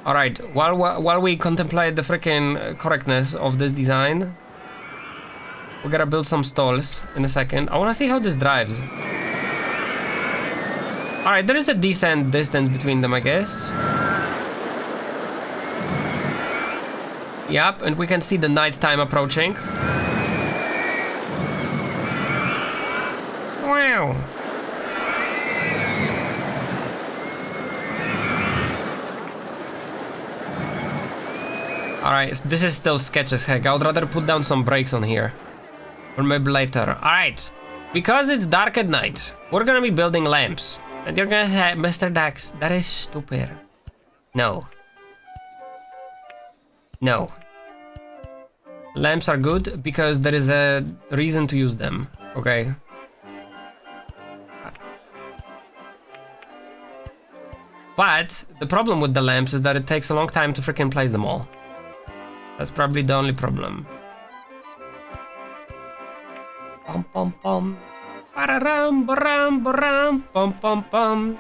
Alright, while we contemplate the freaking correctness of this design, We gotta build some stalls in a second. I wanna see how this drives. Alright, there is a decent distance between them, I guess. Yep, and we can see the night time approaching. Wow. Alright, this is still sketch as heck. I would rather put down some brakes on here. Or maybe later. Alright. Because it's dark at night, we're gonna be building lamps. And you're gonna say, Mr. Dax, that is stupid. No. No. Lamps are good because there is a reason to use them. Okay. But the problem with the lamps is that it takes a long time to freaking place them all. That's probably the only problem. Pom pom pom. Pararam baram baram pom pom pom.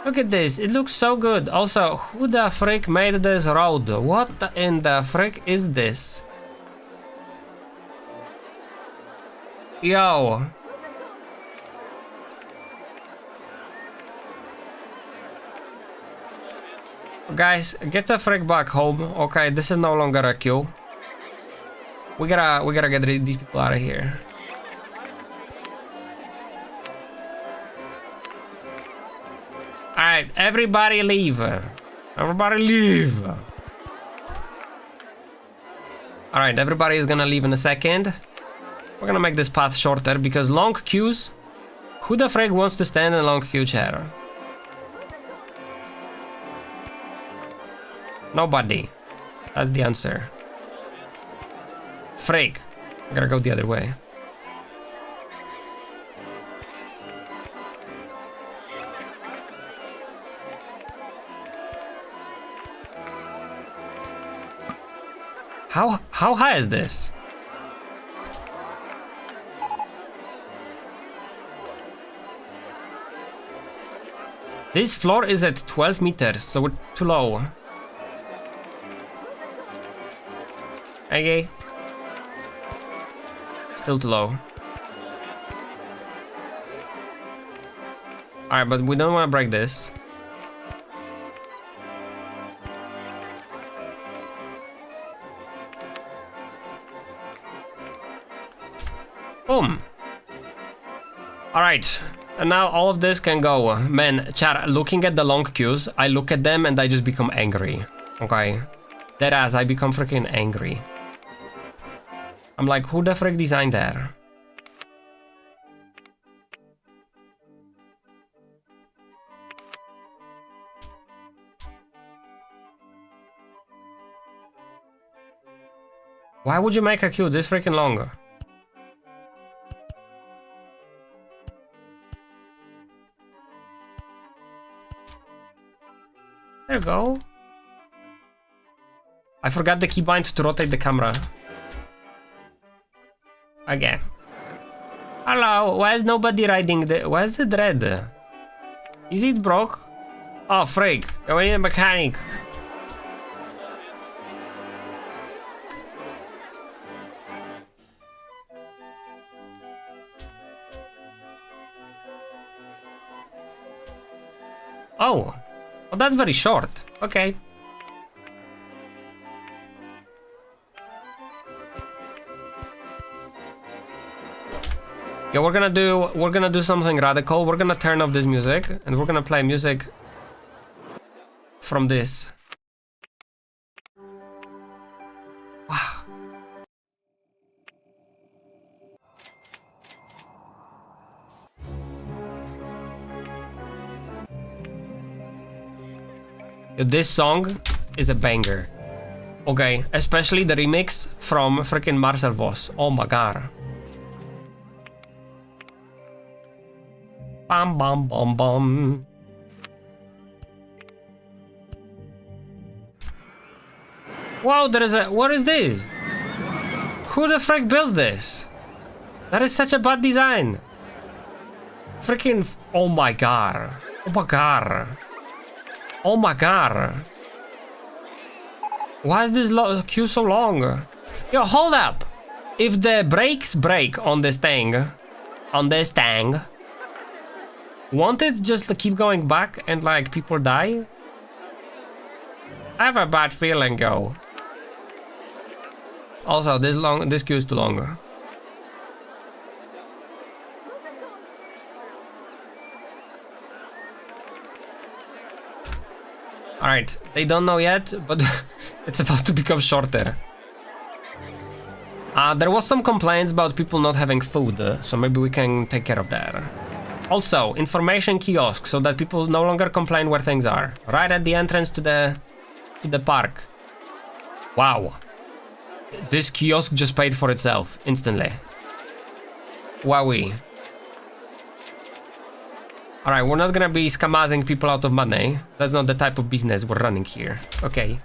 Look at this, it looks so good. Also, who the frick made this road? What in the frick is this? Yo. Guys, get the frick back home. Okay, this is no longer a queue. We gotta get these people out of here. Alright, everybody leave. Everybody leave. Alright, everybody is gonna leave in a second. We're gonna make this path shorter because long queues. Who the frick wants to stand in a long queue chair? Nobody. That's the answer. Frick. I gotta go the other way. How high is this? This floor is at 12 meters, so we're too low. Okay. Still too low. Alright, but we don't want to break this. Boom. Alright. And now all of this can go. Man, chat, looking at the long queues, I look at them and I just become angry. Okay. Deadass, I become freaking angry. I'm like, who the frick designed that? Why would you make a queue this freaking long? There you go. I forgot the keybind to rotate the camera. Again. Hello, why is nobody riding the... Where's the dread? Is it broke? Oh, frick. We need a mechanic. Oh. Oh, that's very short. Okay. Yeah, we're gonna do something radical. We're gonna turn off this music and we're gonna play music from this. Wow. This song is a banger. Okay, especially the remix from freaking Marcel Voss. Oh my god. Bam bam bam bam. Wow, there is a... What is this? Who the frick built this? That is such a bad design. Freaking... Oh my god. Oh my god. Oh my god. Why is this queue so long? Yo, hold up. If the brakes break on this thing, won't it just keep going back and like people die? I have a bad feeling, yo. Also, this queue is too long. Alright, they don't know yet, but it's about to become shorter. There was some complaints about people not having food, so maybe we can take care of that. Also, information kiosk, so that people no longer complain where things are. Right at the entrance to the park. Wow. This kiosk just paid for itself, instantly. Wowee. Alright, we're not gonna be scammazing people out of money. That's not the type of business we're running here. Okay.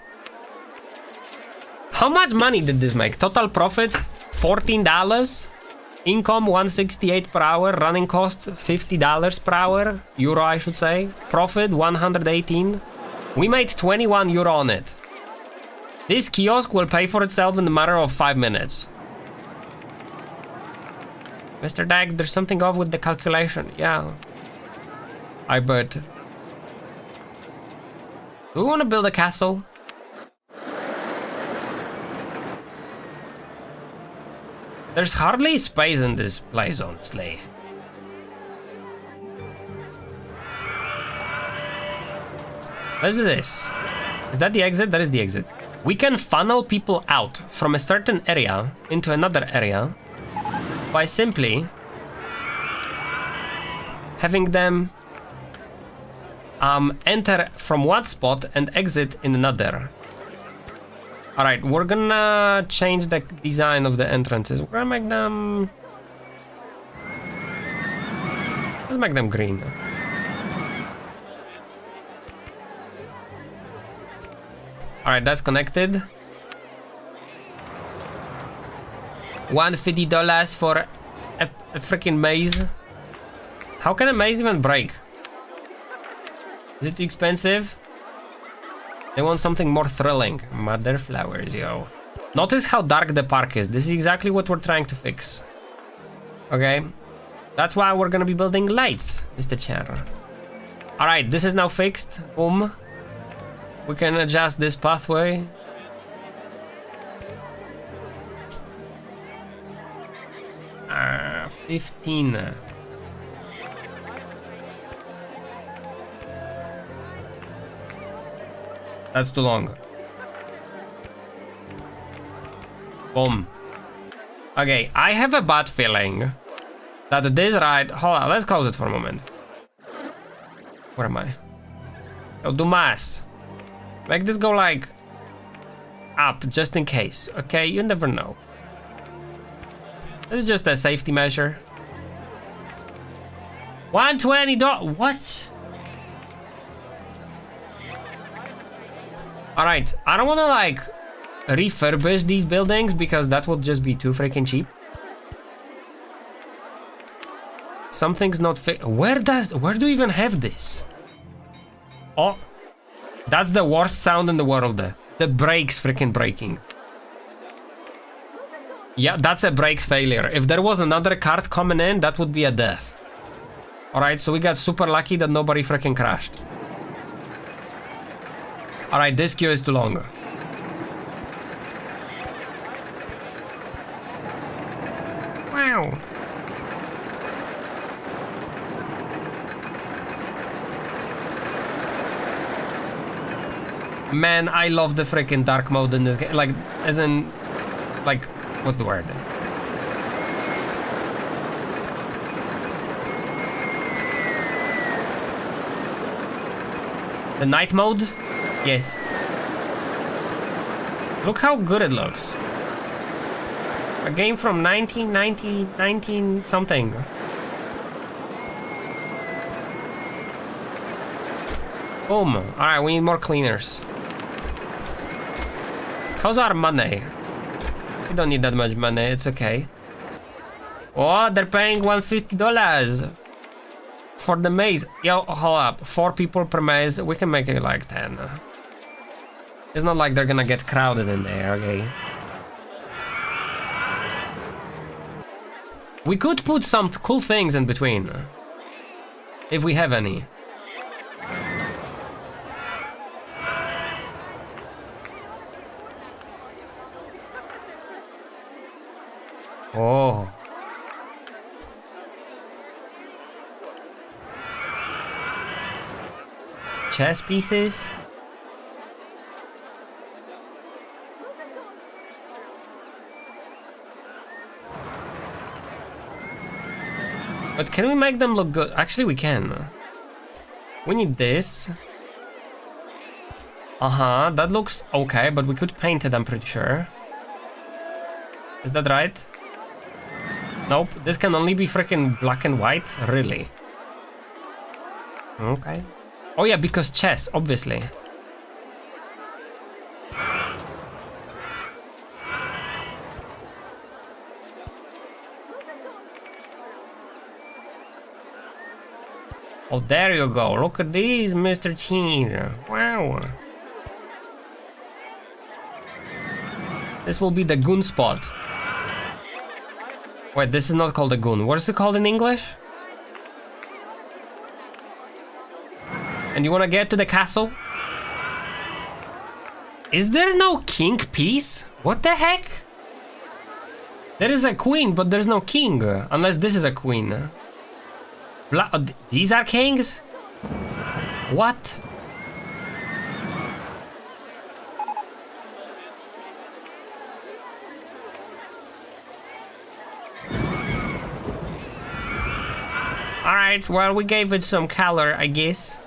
How much money did this make? Total profit, $14. Income, 168 per hour. Running costs, $50 per hour. Euro, I should say. Profit, 118. We made 21 euro on it. This kiosk will pay for itself in a matter of 5 minutes. Mr.Dax, there's something off with the calculation. Yeah. I bet. Do we want to build a castle? There's hardly space in this place, honestly. Let's do this. Is that the exit? That is the exit. We can funnel people out from a certain area into another area by simply having them enter from one spot and exit in another. Alright, we're gonna change the design of the entrances. We're gonna make them... Let's make them green. Alright, that's connected. $150 for a freaking maze. How can a maze even break? Is it too expensive? They want something more thrilling. Mother flowers, yo. Notice how dark the park is. This is exactly what we're trying to fix. Okay? That's why we're gonna be building lights, Mr. Chair. Alright, this is now fixed. Boom. We can adjust this pathway. Ah, 15. That's too long. Boom. Okay, I have a bad feeling that this ride... Hold on, let's close it for a moment. Where am I? Oh, Dumas. Make this go like... up, just in case. Okay, you never know. This is just a safety measure. $120. What? Alright, I don't want to like refurbish these buildings because that would just be too freaking cheap. Something's not fit. Where do you even have this? Oh, that's the worst sound in the world. The brakes freaking breaking. Yeah, that's a brakes failure. If there was another cart coming in, that would be a death. Alright, so we got super lucky that nobody freaking crashed. Alright, this queue is too long. Wow. Man, I love the freaking dark mode in this game. Like, as in, like, what's the word? The night mode? Yes. Look how good it looks. A game from 19 something. Boom. Alright, we need more cleaners. How's our money? We don't need that much money, it's okay. Oh, they're paying $150 for the maze. Yo, hold up. 4 people per maze. We can make it like 10. It's not like they're gonna get crowded in there, okay? We could put some cool things in between. If we have any. Oh. Chess pieces? But can we make them look good? Actually, we can. We need this. Uh-huh, that looks okay, but we could paint it, I'm pretty sure. Is that right? Nope, this can only be freaking black and white? Really? Okay. Oh yeah, because chess, obviously. Oh, there you go. Look at these, Mr. Cheese. Wow. This will be the goon spot. Wait, this is not called a goon. What is it called in English? And you wanna get to the castle? Is there no king piece? What the heck? There is a queen, but there's no king. Unless this is a queen. These are kings? What? Alright, well, we gave it some color, I guess.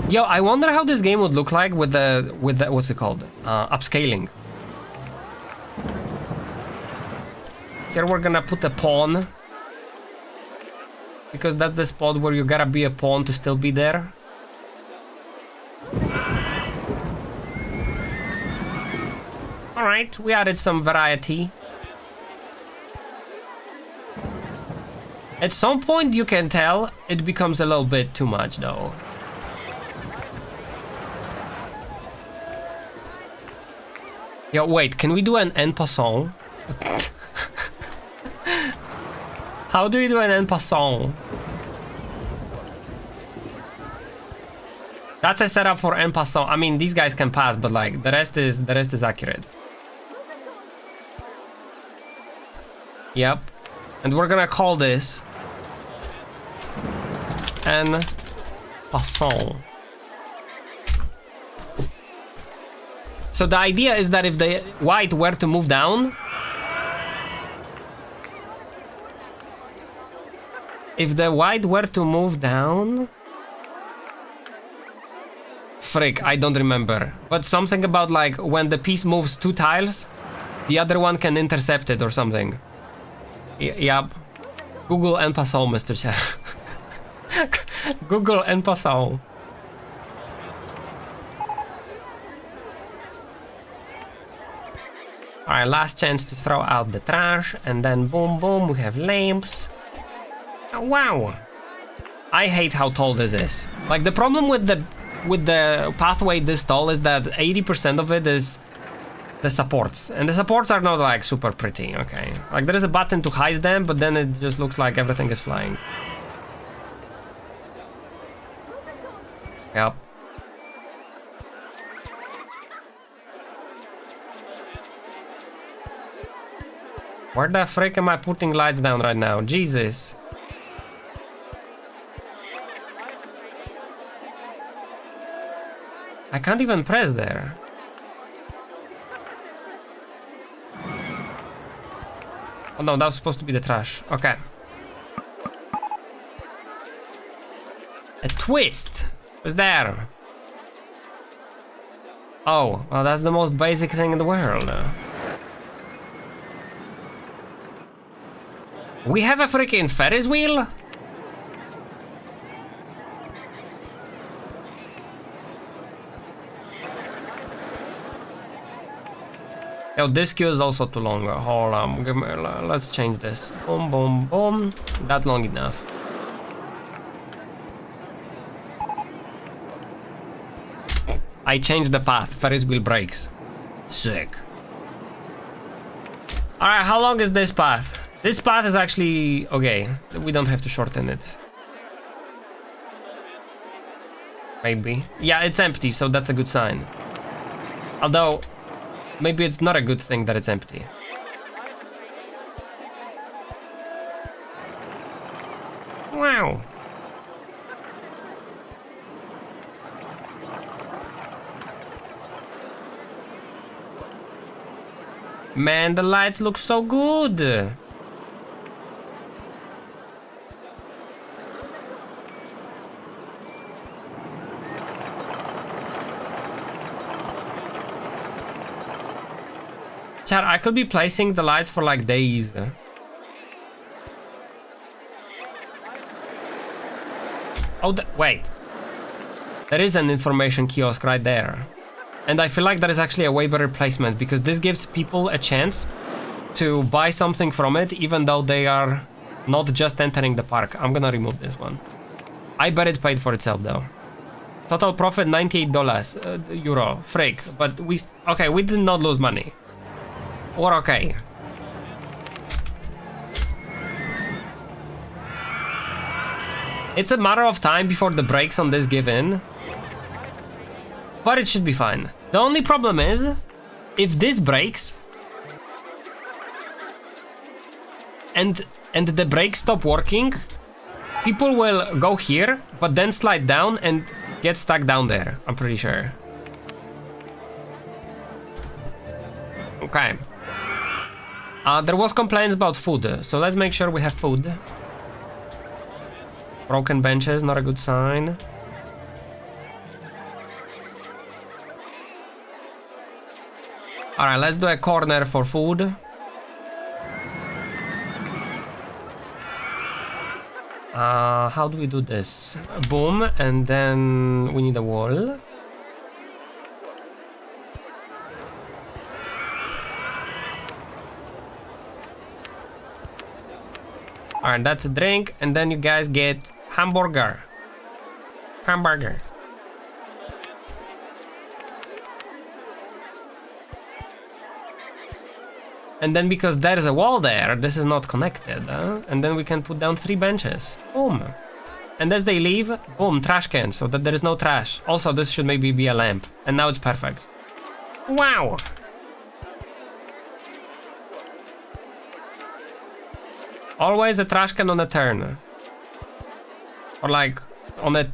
Yo, I wonder how this game would look like with the what's it called? Upscaling. Here we're gonna put a pawn. Because that's the spot where you gotta be a pawn to still be there. Alright, we added some variety. At some point you can tell it becomes a little bit too much though. Yo, wait, can we do an en passant? How do you do an en passant? That's a setup for en passant. I mean, these guys can pass, but like the rest is accurate. Yep. And we're gonna call this en passant. So the idea is that if the white were to move down, frick, I don't remember. But something about like when the piece moves 2 tiles, the other one can intercept it or something. Yep. Google en passant, Mr. Chef. Google en passant. Alright, last chance to throw out the trash, and then boom boom, we have lamps. Oh, wow. I hate how tall this is. Like the problem with the pathway this tall is that 80% of it is the supports. And the supports are not like super pretty, okay. Like there is a button to hide them, but then it just looks like everything is flying. Yep. Where the frick am I putting lights down right now? Jesus. I can't even press there. Oh no, that was supposed to be the trash. Okay. A twist was there. Oh, well, that's the most basic thing in the world. We have a freaking Ferris wheel? Yo, this queue is also too long. Hold on, let's change this. Boom, boom, boom. That's long enough. I changed the path. Ferris wheel breaks. Sick. Alright, how long is this path? This path is actually... okay, we don't have to shorten it. Maybe. Yeah, it's empty, so that's a good sign. Although, maybe it's not a good thing that it's empty. Wow. Man, the lights look so good. Chat, I could be placing the lights for like days. Oh, wait. There is an information kiosk right there. And I feel like that is actually a way better placement because this gives people a chance to buy something from it even though they are not just entering the park. I'm gonna remove this one. I bet it paid for itself though. Total profit $98 euro. Frick. But we... okay, we did not lose money. We're okay. It's a matter of time before the brakes on this give in. But it should be fine. The only problem is, if this breaks and the brakes stop working, people will go here, but then slide down and get stuck down there, I'm pretty sure. Okay. There was complaints about food, so let's make sure we have food. Broken benches, not a good sign. Alright, let's do a corner for food. How do we do this? Boom, and then we need a wall. Alright, that's a drink, and then you guys get hamburger. Hamburger. And then because there is a wall there, this is not connected, and then we can put down 3 benches. Boom. And as they leave, boom, trash cans, so that there is no trash. Also, this should maybe be a lamp. And now it's perfect. Wow. Always a trash can on a turn. Or like, on a,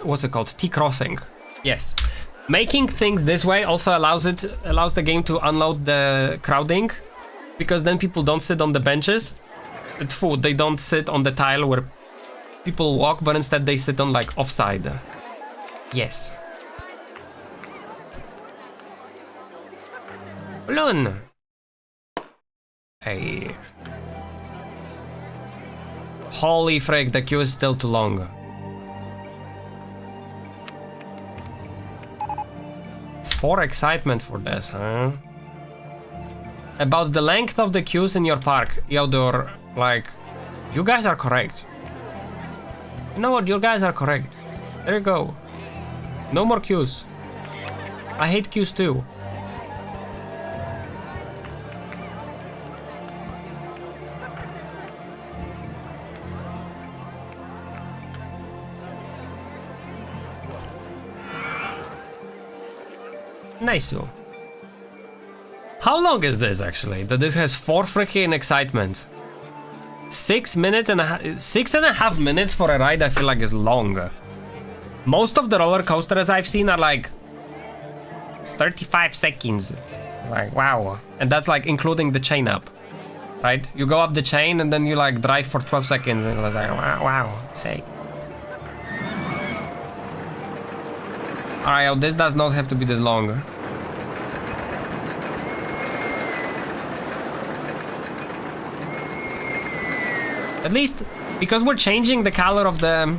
what's it called? T-crossing. Yes. Making things this way also allows the game to unload the crowding, because then people don't sit on the benches. It's food. They don't sit on the tile where people walk, but instead they sit on like offside. Yes. Balloon. Hey. Holy frick, the queue is still too long. For excitement for this, huh? About the length of the queues in your park, Yodor, like, you guys are correct. You know what, you guys are correct. There you go. No more queues. I hate queues too. Nice though. How long is this actually? That this has 4 freaking excitement. 6 minutes and a half, 6.5 minutes for a ride I feel like is long. Most of the roller coasters I've seen are like 35 seconds. Like, wow. And that's like including the chain up. Right? You go up the chain and then you like drive for 12 seconds and it's like, wow, say. Alright, this does not have to be this long. At least, because we're changing the color of the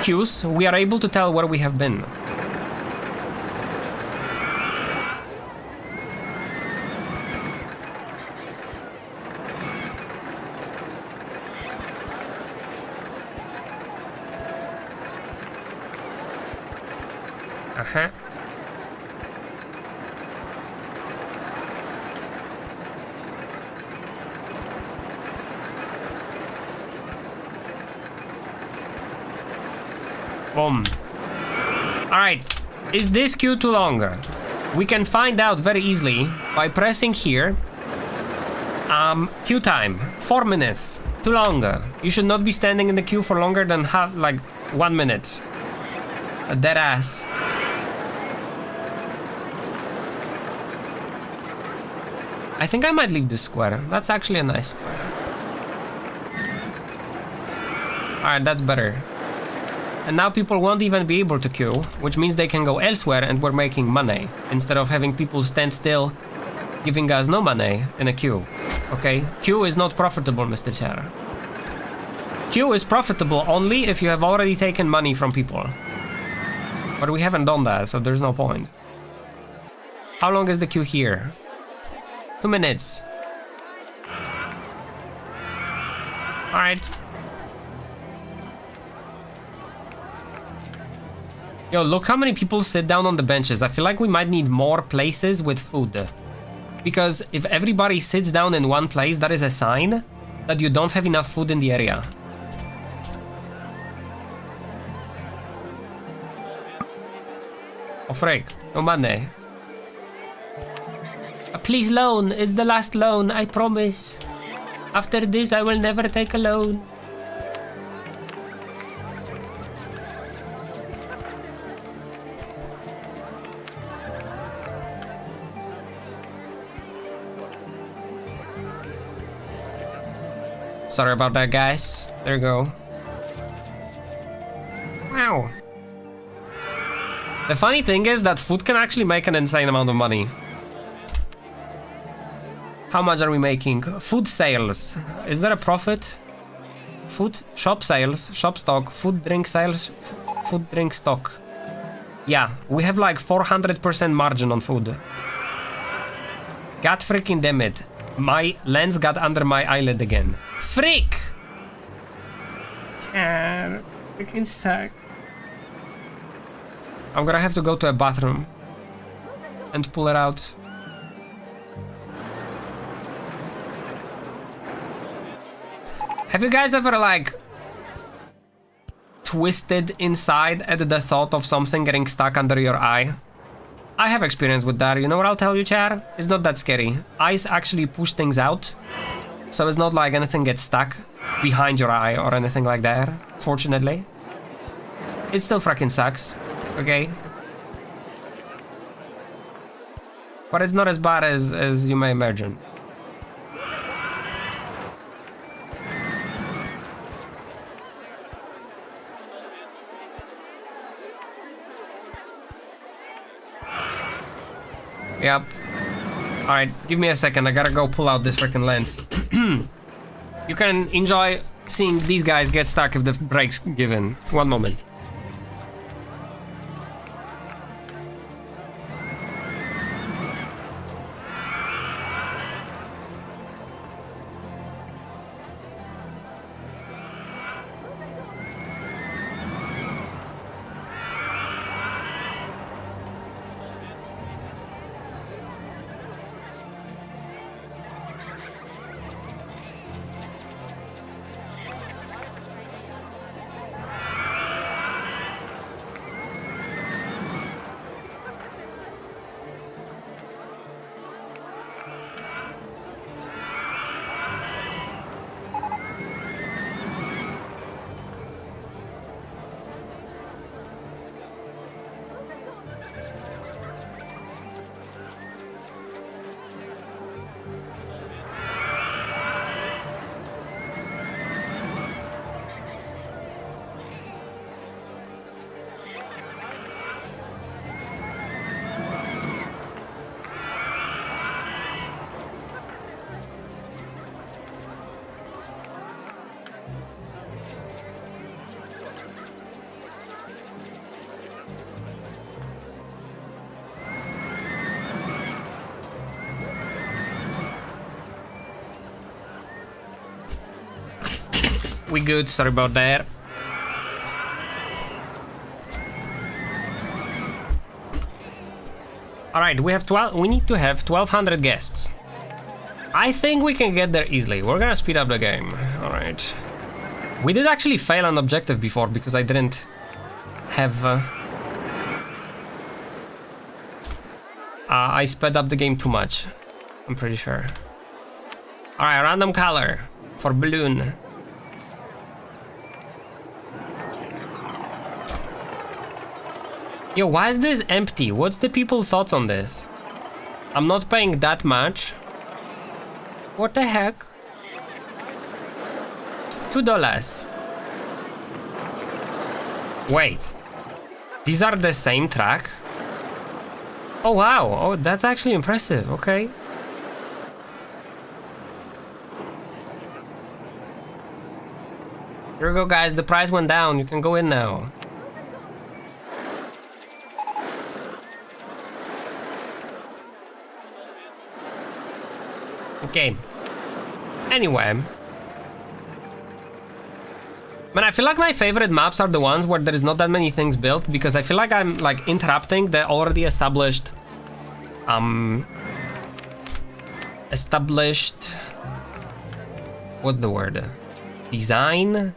queues, we are able to tell where we have been. Boom. Alright, is this queue too long? We can find out very easily by pressing here. Queue time, 4 minutes. Too long. You should not be standing in the queue for longer than 1 minute. Dead ass. I think I might leave this square. That's actually a nice square. Alright, that's better. And now people won't even be able to queue, which means they can go elsewhere and we're making money, instead of having people stand still, giving us no money in a queue. Okay? Queue is not profitable, Mr. Chair. Queue is profitable only if you have already taken money from people. But we haven't done that, so there's no point. How long is the queue here? 2 minutes. Alright. Yo, look how many people sit down on the benches. I feel like we might need more places with food. Because if everybody sits down in one place, that is a sign that you don't have enough food in the area. Oh frick, no money. Please loan, it's the last loan, I promise. After this I will never take a loan. Sorry about that, guys. There you go. Wow. The funny thing is that food can actually make an insane amount of money. How much are we making? Food sales. Is there a profit? Food, shop sales, shop stock, food drink sales, food drink stock. Yeah, we have like 400% margin on food. God freaking damn it. My lens got under my eyelid again. Freak! Freaking suck. I'm gonna have to go to a bathroom and pull it out. Have you guys ever like twisted inside at the thought of something getting stuck under your eye? I have experience with that. You know what I'll tell you, Chad? It's not that scary. Eyes actually push things out. So it's not like anything gets stuck behind your eye or anything like that, fortunately. It still fucking sucks, okay? But it's not as bad as you may imagine. Yep. Alright, give me a second. I gotta go pull out this freaking lens. You can enjoy seeing these guys get stuck if the break's given. One moment. We good, sorry about that. Alright, we need to have 1200 guests. I think we can get there easily. We're gonna speed up the game. Alright. We did actually fail an objective before because I didn't have. I sped up the game too much. I'm pretty sure. Alright, random color for balloon. Yo, why is this empty? What's the people's thoughts on this? I'm not paying that much. What the heck? $2. Wait. These are the same track? Oh wow, oh that's actually impressive, okay. Here we go guys, the price went down, you can go in now. Okay. Anyway. Man, I feel like my favorite maps are the ones where there is not that many things built, because I feel like I'm like interrupting the already established what's the word? Design?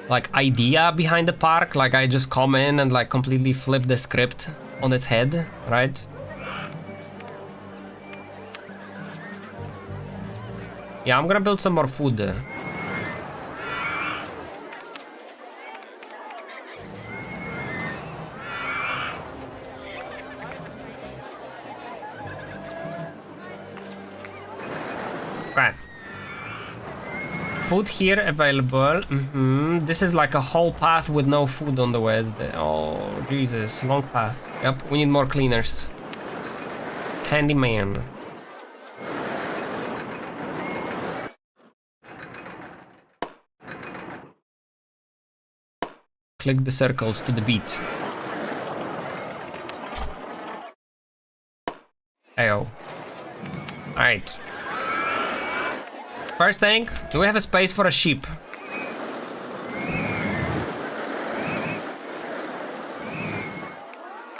Like idea behind the park, like I just come in and like completely flip the script on its head, right? Yeah, I'm gonna build some more food. Okay. Food here available. This is like a whole path with no food on the way. Oh, Jesus. Long path. Yep, we need more cleaners. Handyman. Click the circles to the beat. Ayo. Alright. First thing, do we have a space for a sheep?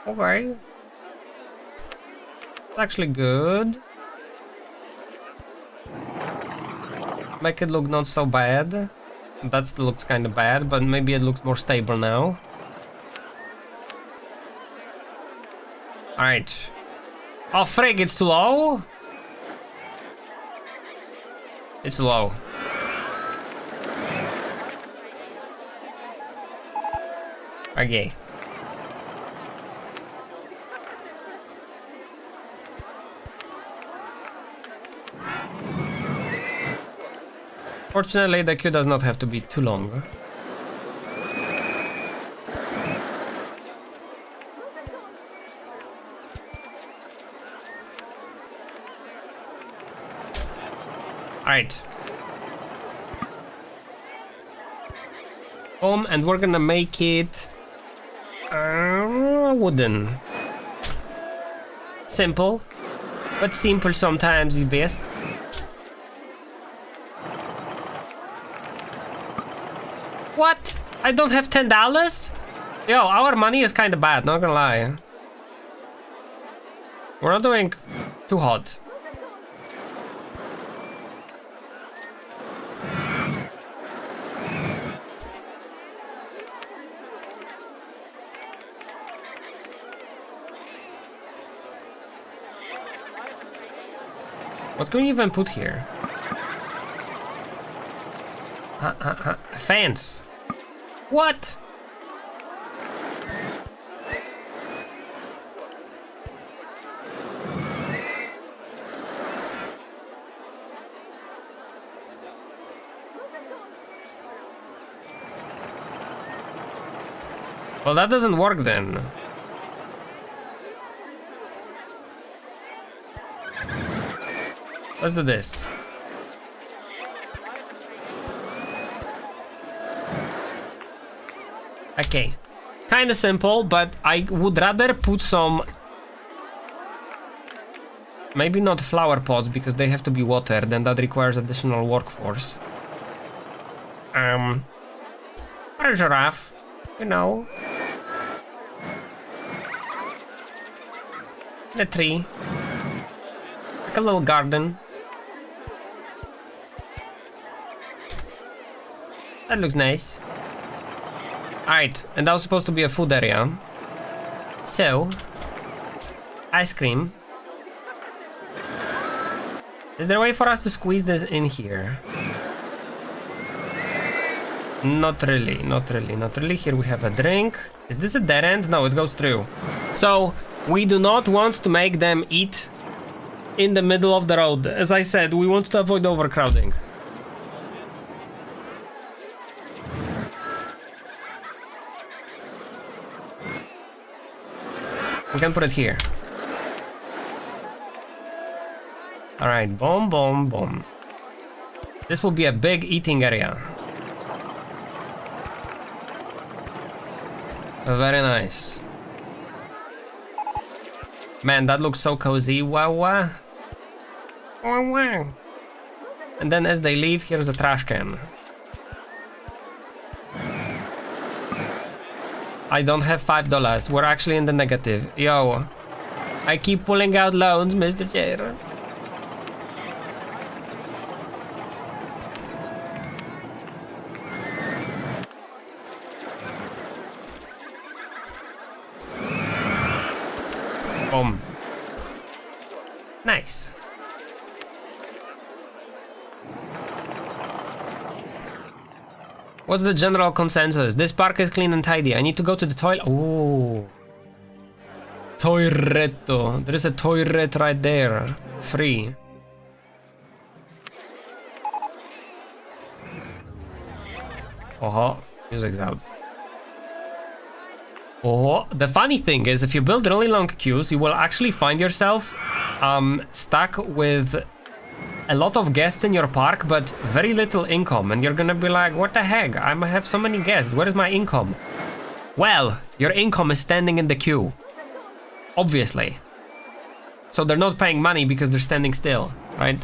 Okay. It's actually good. Make it look not so bad. That still looks kind of bad, but maybe it looks more stable now. Alright. Oh frig, it's too low? It's low. Okay. Fortunately, the queue does not have to be too long. Alright. And we're gonna make it wooden. Simple, but simple sometimes is best. What? I don't have $10? Yo, our money is kind of bad, not gonna lie. We're not doing too hot. What can we even put here? Fence. What? Well, that doesn't work then. Let's do this. Okay. Kinda simple, but I would rather put some... Maybe not flower pots, because they have to be watered, and that requires additional workforce. Or a giraffe, you know. A tree. Like a little garden. That looks nice. Alright, and that was supposed to be a food area. So, ice cream. Is there a way for us to squeeze this in here? Not really, not really, not really. Here we have a drink. Is this a dead end? No, it goes through. So, we do not want to make them eat in the middle of the road. As I said, we want to avoid overcrowding. We can put it here. Alright, boom, boom, boom. This will be a big eating area. Very nice. Man, that looks so cozy. Wow, wow. Wow, wow. And then as they leave, here's a trash can. I don't have $5. We're actually in the negative. Yo, I keep pulling out loans, Mr. Chair. Nice. What's the general consensus? This park is clean and tidy. I need to go to the toilet. Ooh. Toiletto. There is a toilet right there. Free. Oh, music's out. Oh, the funny thing is, if you build really long queues, you will actually find yourself stuck with a lot of guests in your park, but very little income. And you're gonna be like, what the heck? I have so many guests. Where is my income? Well, your income is standing in the queue. Obviously. So they're not paying money because they're standing still, right?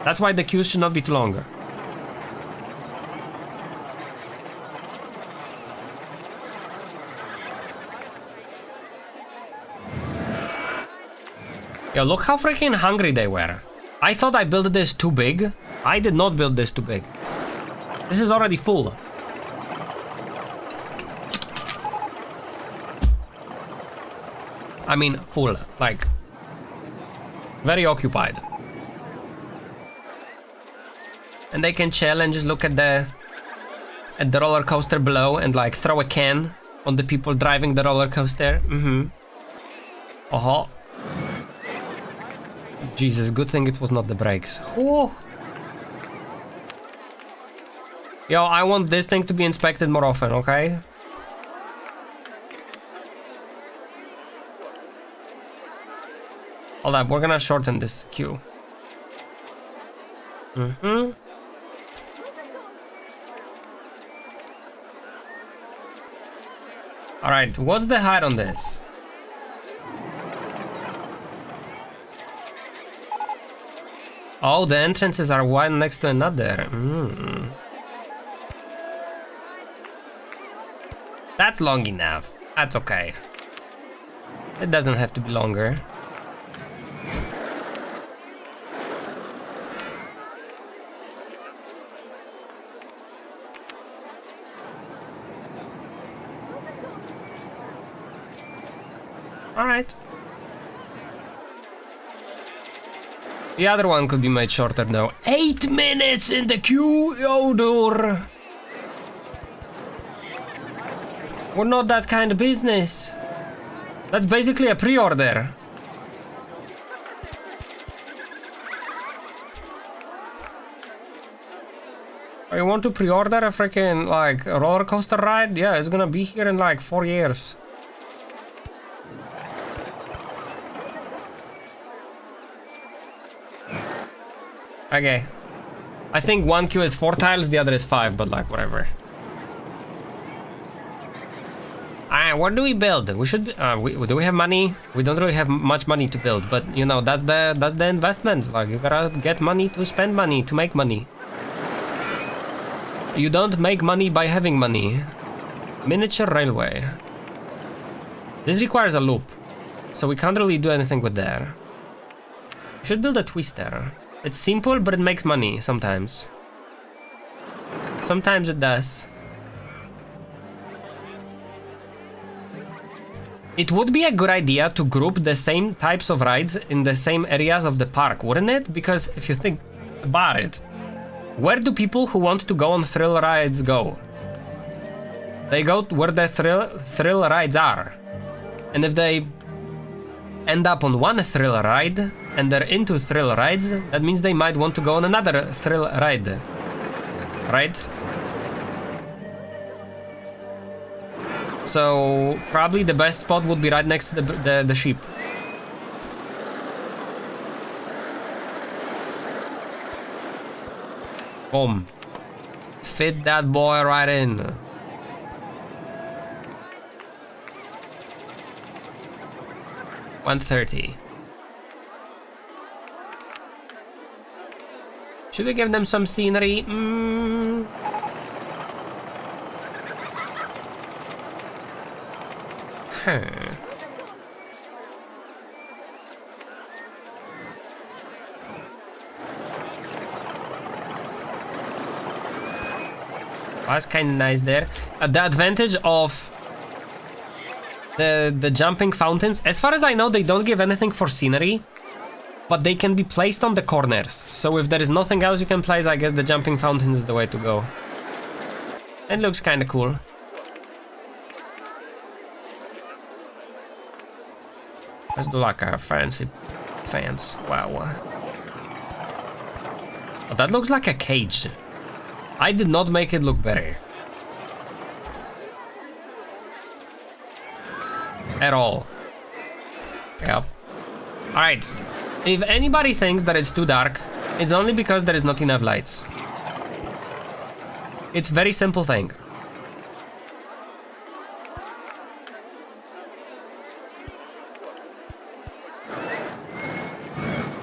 That's why the queues should not be too long. Yo, look how freaking hungry they were. I thought I built this too big. I did not build this too big. This is already full. I mean, full. Like, very occupied. And they can chill and just look at the roller coaster below and like throw a can on the people driving the roller coaster. Jesus, good thing it was not the brakes. Ooh. Yo, I want this thing to be inspected more often, okay? Hold up, we're gonna shorten this queue. Alright, what's the height on this? Oh, the entrances are one next to another. That's long enough. That's okay. It doesn't have to be longer. All right. The other one could be made shorter though. 8 minutes in the queue, Yodor. We're not that kind of business. That's basically a pre-order. You want to pre-order a freaking like a roller coaster ride? Yeah, it's gonna be here in like 4 years. Okay. I think one queue is 4 tiles, the other is 5, but like whatever. Alright, what do we build? We should do we have money? We don't really have much money to build, but you know, that's the investments. Like you gotta get money to spend money to make money. You don't make money by having money. Miniature railway. This requires a loop, so we can't really do anything with that. We should build a twister. It's simple, but it makes money sometimes. Sometimes it does. It would be a good idea to group the same types of rides in the same areas of the park, wouldn't it? Because if you think about it, where do people who want to go on thrill rides go? They go where the thrill rides are. And if they end up on one thrill ride and they're into thrill rides, that means they might want to go on another thrill ride. Right? So probably the best spot would be right next to the sheep. Boom. Fit that boy right in. $130. Should we give them some scenery? That's kind of nice there. The advantage of the jumping fountains, as far as I know, they don't give anything for scenery, but they can be placed on the corners. So if there is nothing else you can place, I guess the jumping fountain is the way to go. It looks kind of cool. Let's do like a fancy fence. Wow. Oh, that looks like a cage. I did not make it look better. At all. Yep. Alright. If anybody thinks that it's too dark, it's only because there is not enough lights. It's a very simple thing.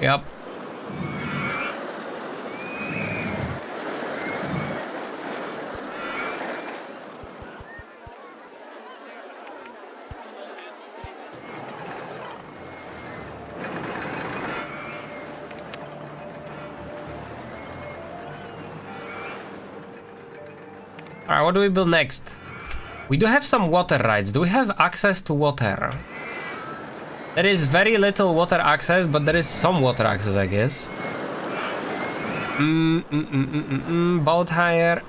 Yep. Alright, what do we build next? We do have some water rides. Do we have access to water? There is very little water access, but there is some water access, I guess. Boat hire.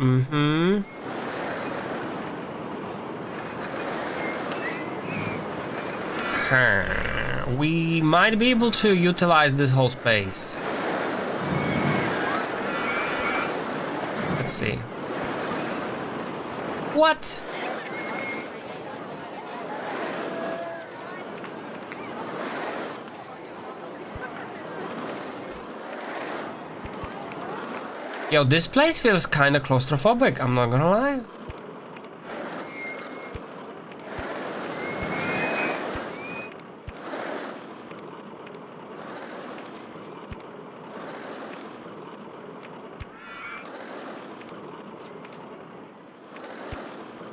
We might be able to utilize this whole space. Let's see. What? Yo, this place feels kind of claustrophobic, I'm not gonna lie.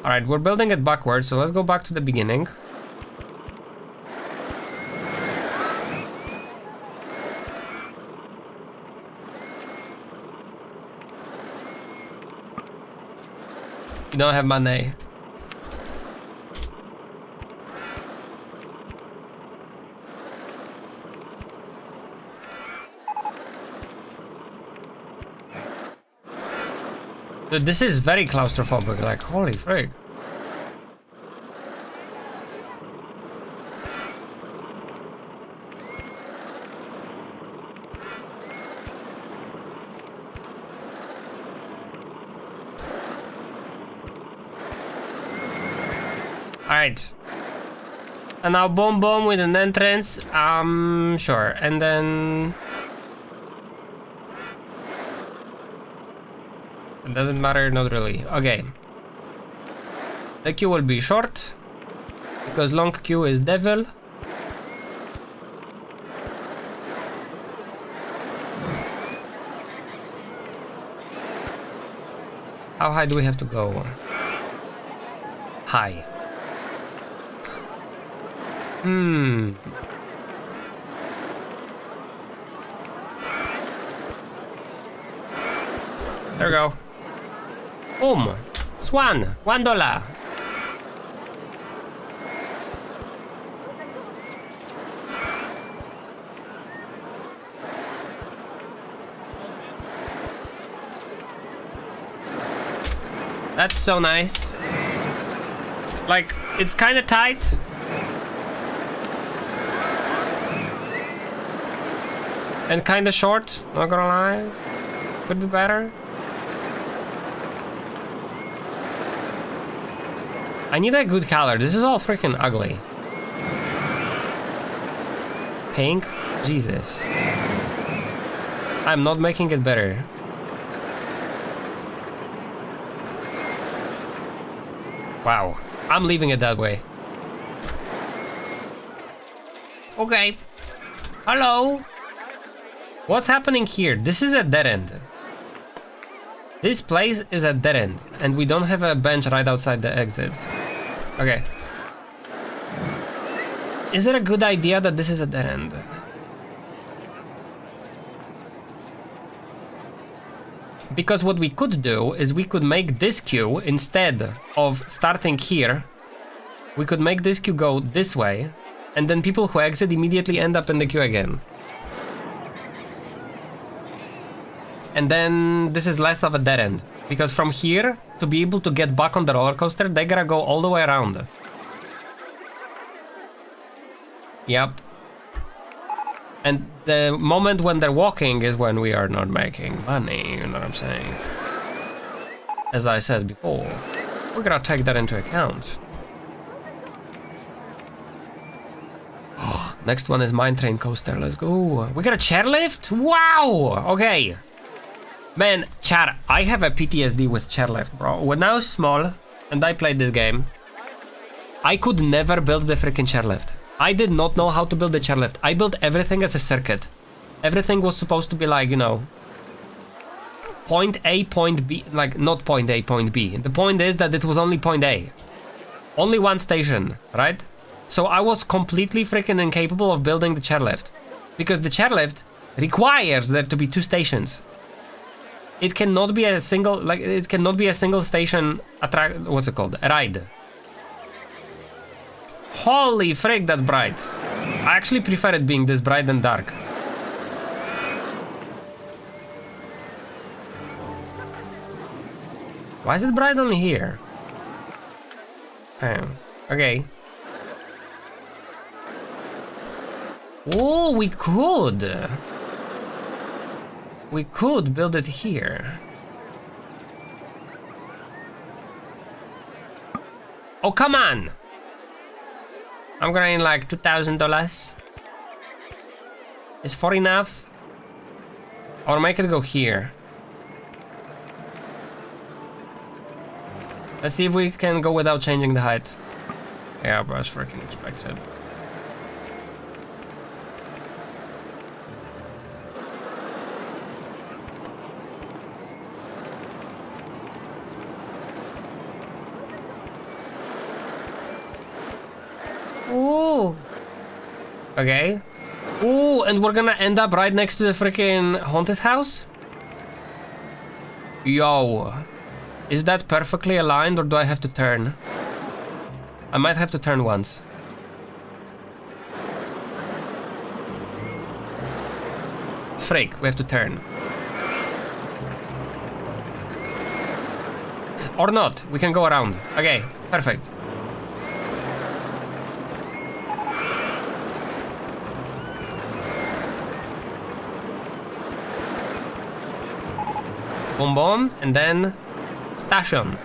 Alright, we're building it backwards, so let's go back to the beginning. You don't have money. Dude, this is very claustrophobic, like, holy frig. Alright. And now boom boom with an entrance. Sure. And then... It doesn't matter, not really. Okay. The queue will be short, because long queue is devil. How high do we have to go? High. There we go. Boom. Swan. $1. That's so nice. Like, it's kind of tight. And kind of short, not gonna lie. Could be better. I need a good color. This is all freaking ugly. Pink? Jesus. I'm not making it better. Wow. I'm leaving it that way. Okay. Hello. What's happening here? This is a dead end. This place is a dead end, and we don't have a bench right outside the exit. Okay. Is it a good idea that this is a dead end? Because what we could do is we could make this queue, instead of starting here, we could make this queue go this way, and then people who exit immediately end up in the queue again. And then this is less of a dead end. Because from here, to be able to get back on the roller coaster, they gotta go all the way around. Yep. And the moment when they're walking is when we are not making money, you know what I'm saying? As I said before, we're gonna take that into account. Next one is Mine Train Coaster, let's go. We got a chairlift? Wow! Okay. Man, chat, I have a PTSD with chairlift, bro. When I was small and I played this game, I could never build the freaking chairlift. I did not know how to build the chairlift. I built everything as a circuit. Everything was supposed to be like, you know, point A, point B, like not point A, point B. The point is that it was only point A. Only one station, right? So I was completely freaking incapable of building the chairlift. Because the chairlift requires there to be two stations. It cannot be a single, like, it cannot be a single station what's it called? A ride. Holy frick, that's bright. I actually prefer it being this bright than dark. Why is it bright only here? Okay. Oh, we could. We could build it here. Oh, come on! I'm gonna need like $2,000. Is 4 enough? Or make it go here. Let's see if we can go without changing the height. Yeah, but it's freaking expected. Ooh. Okay. Ooh, and we're gonna end up right next to the freaking haunted house? Yo. Is that perfectly aligned or do I have to turn? I might have to turn once. Freak, we have to turn. Or not, we can go around. Okay, perfect. Boom boom, and then station.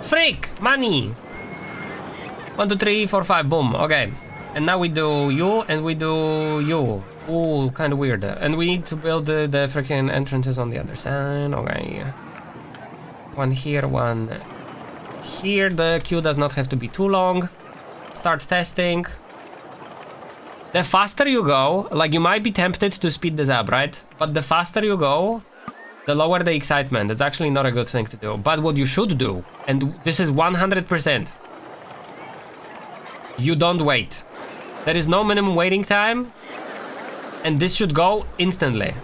Freak! Money! 1, 2, 3, 4, 5, boom, okay. And now we do you, and we do you. Ooh, kind of weird. And we need to build the freaking entrances on the other side, okay. One here, one here. The queue does not have to be too long. Start testing. The faster you go, like you might be tempted to speed this up, right? But the faster you go, the lower the excitement. It's actually not a good thing to do. But what you should do, and this is 100%, you don't wait. There is no minimum waiting time, and this should go instantly.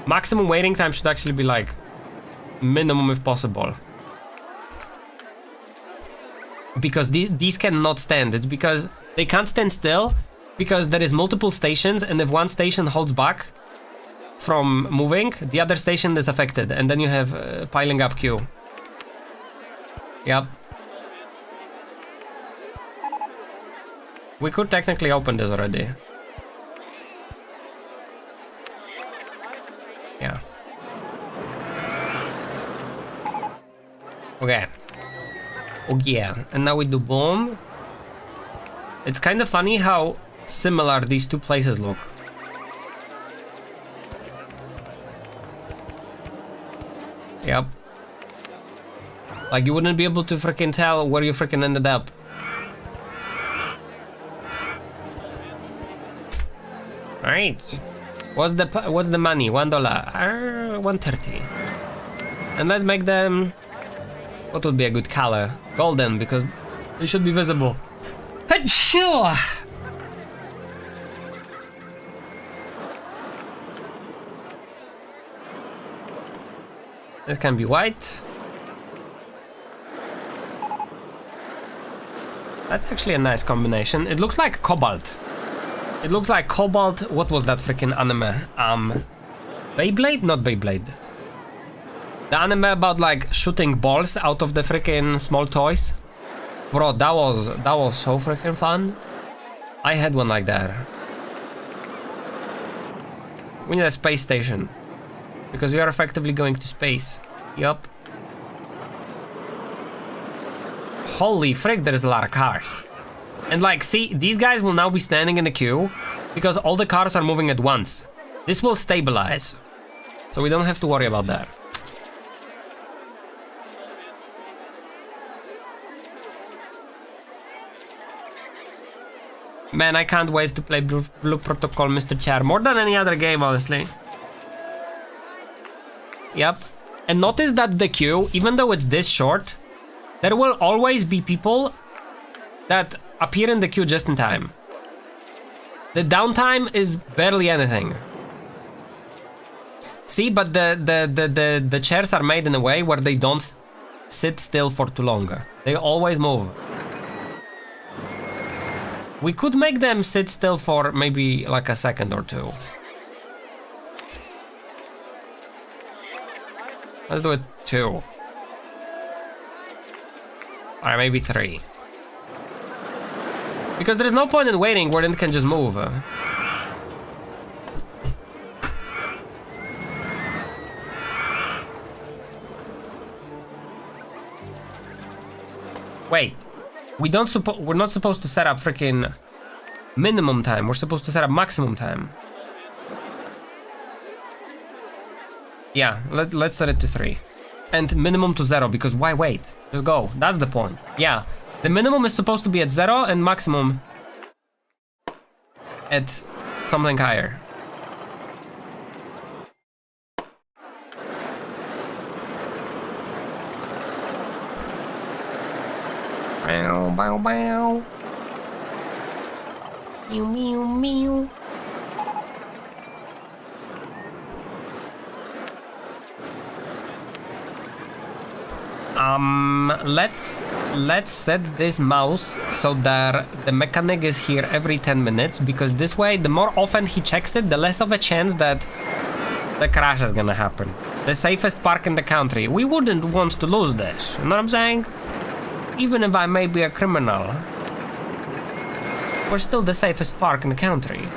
Maximum waiting time should actually be like minimum if possible. Because these cannot stand. It's because they can't stand still because there is multiple stations, and if one station holds back, from moving, the other station is affected, and then you have piling up queue. Yep. We could technically open this already. Yeah. Okay. Oh yeah, and now we do boom. It's kind of funny how similar these two places look. Yep. Like you wouldn't be able to freaking tell where you freaking ended up. Alright. What's the money? $1. 130. And let's make them. What would be a good color? Golden, because they should be visible. Sure. This can be white. That's actually a nice combination. It looks like cobalt. It looks like cobalt. What was that freaking anime? Beyblade? Not Beyblade. The anime about like shooting balls out of the freaking small toys. Bro, that was so freaking fun. I had one like that. We need a space station. Because we are effectively going to space. Yup. Holy frick, there's a lot of cars. And like, see, these guys will now be standing in the queue because all the cars are moving at once. This will stabilize. So we don't have to worry about that. Man, I can't wait to play Blue Protocol, Mr. Chair. More than any other game, honestly. Yep. And notice that the queue, even though it's this short, there will always be people that appear in the queue just in time. The downtime is barely anything. See, but the chairs are made in a way where they don't sit still for too long. They always move. We could make them sit still for maybe like a second or two. Let's do it 2. Or maybe 3. Because there's no point in waiting where it can just move. Wait. We're not supposed to set up freaking minimum time. We're supposed to set up maximum time. Yeah, let's set it to 3. And minimum to 0, because why wait? Just go. That's the point. Yeah. The minimum is supposed to be at 0 and maximum at something higher. Bow, bow, bow. Meow, meow, meow. Let's set this mouse so that the mechanic is here every 10 minutes, because this way, the more often he checks it, the less of a chance that the crash is gonna happen. The safest park in the country. We wouldn't want to lose this, you know what I'm saying? Even if I may be a criminal, we're still the safest park in the country.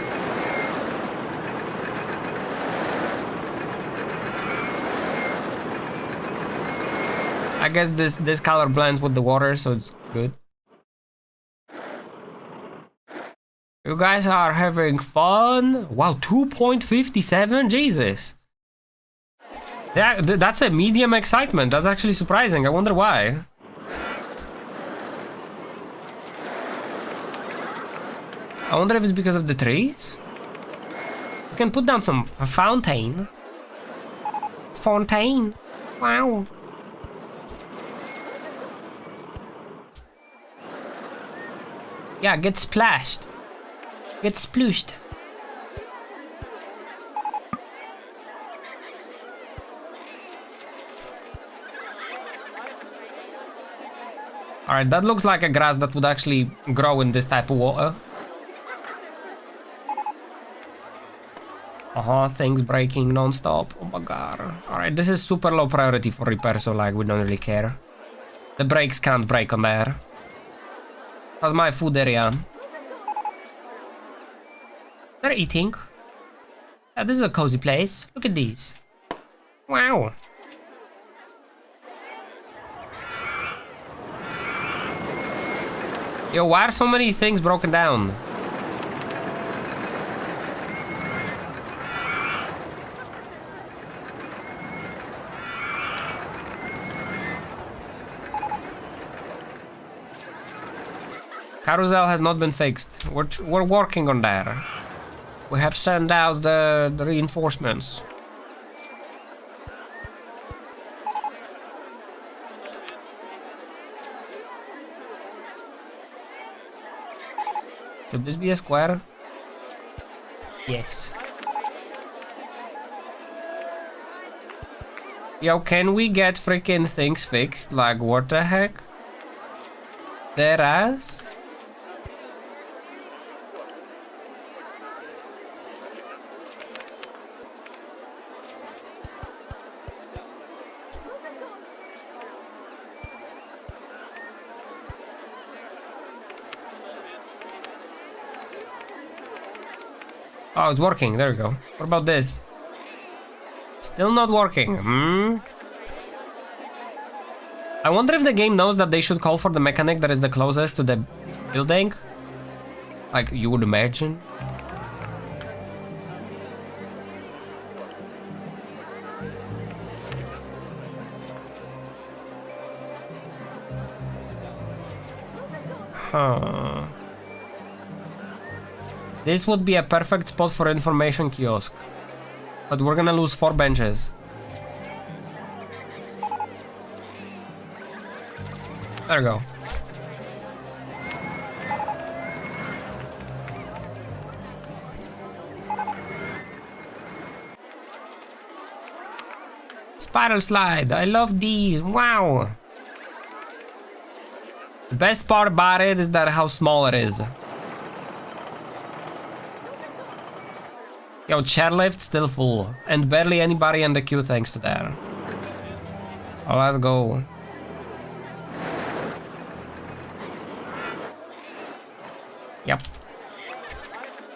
I guess this color blends with the water, so it's good. You guys are having fun? Wow, 2.57? Jesus. That's a medium excitement. That's actually surprising. I wonder why. I wonder if it's because of the trees? We can put down some fountain. Fontaine. Wow. Yeah, get splashed. Get splooshed. Alright, that looks like a grass that would actually grow in this type of water. Things breaking non-stop. Oh my god. Alright, this is super low priority for repair, so like we don't really care. The brakes can't break on there. How's my food area? They're eating. Yeah, this is a cozy place. Look at these. Wow. Yo, why are so many things broken down? Carousel has not been fixed. We're working on that. We have sent out the reinforcements. Should this be a square? Yes. Yo, can we get freaking things fixed? Like, what the heck? Their ass? Oh, it's working. There we go. What about this? Still not working. I wonder if the game knows that they should call for the mechanic that is the closest to the building. Like you would imagine. Huh. This would be a perfect spot for information kiosk. But we're gonna lose 4 benches. There we go. Spiral slide. I love these. Wow. The best part about it is that how small it is. Yo, chairlift still full. And barely anybody in the queue thanks to that. Oh, let's go. Yep.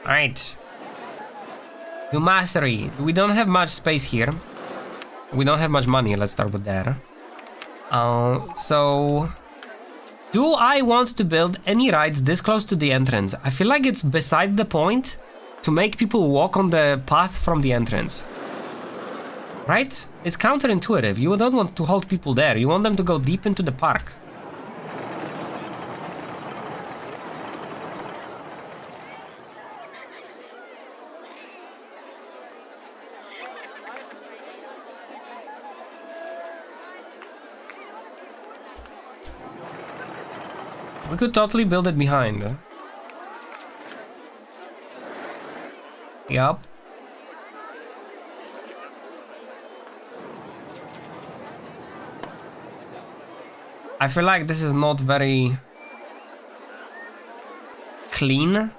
Alright. New mastery. We don't have much space here. We don't have much money. Let's start with that. So... do I want to build any rides this close to the entrance? I feel like it's beside the point to make people walk on the path from the entrance. Right? It's counterintuitive. You don't want to hold people there. You want them to go deep into the park. We could totally build it behind. Yup. I feel like this is not very clean.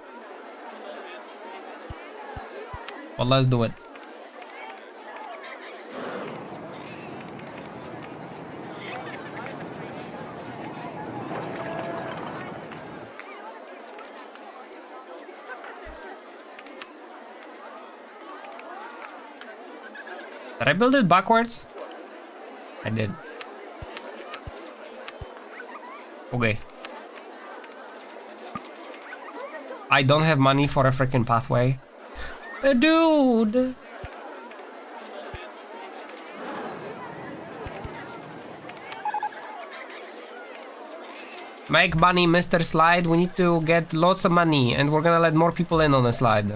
But let's do it. Did I build it backwards? I did. Okay. I don't have money for a freaking pathway. Dude! Make money, Mr. Slide. We need to get lots of money and we're gonna let more people in on the slide.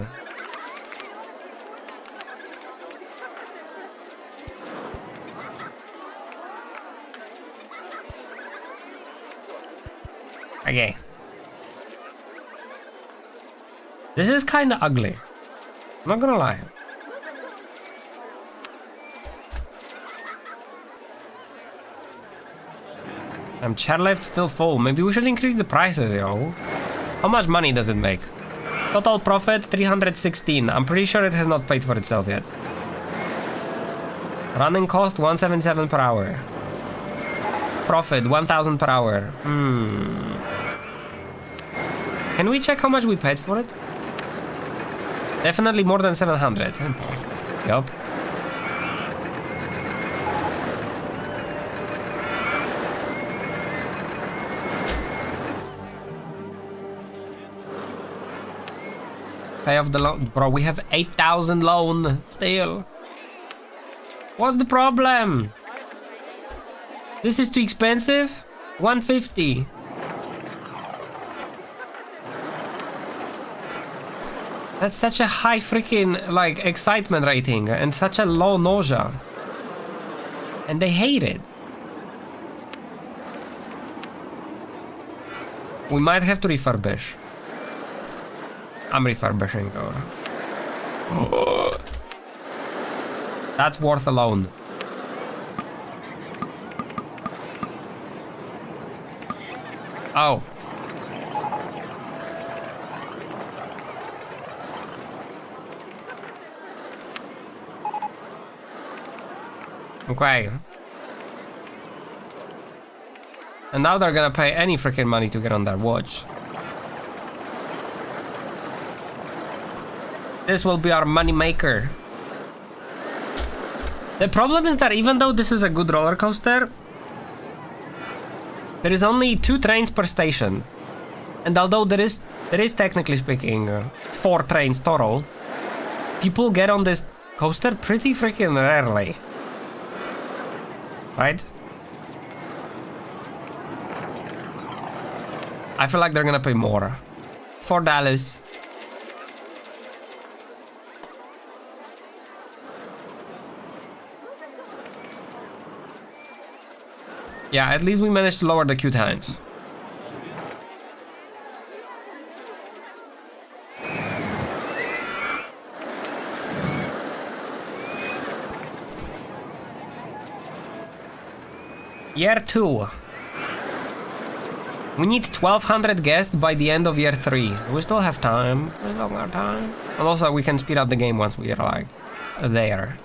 Okay. This is kinda ugly. I'm not gonna lie. Chairlift still full. Maybe we should increase the prices, yo. How much money does it make? Total profit 316. I'm pretty sure it has not paid for itself yet. Running cost 177 per hour. Profit 1000 per hour. Can we check how much we paid for it? Definitely more than 700. Yup. Pay off the loan. Bro, we have 8,000 loan still. What's the problem? This is too expensive? 150. That's such a high freaking, like, excitement rating and such a low nausea. And they hate it. We might have to refurbish. I'm refurbishing, though. That's worth a loan. Oh. Okay. And now they're gonna pay any freaking money to get on that watch. This will be our money maker. The problem is that even though this is a good roller coaster, there is only 2 trains per station. And although there is technically speaking 4 trains total, people get on this coaster pretty freaking rarely. Right? I feel like they're gonna pay more. $4. Yeah, at least we managed to lower the queue times. Year 2. We need 1,200 guests by the end of year 3. We still have time. We still got time. And also we can speed up the game once we are like there.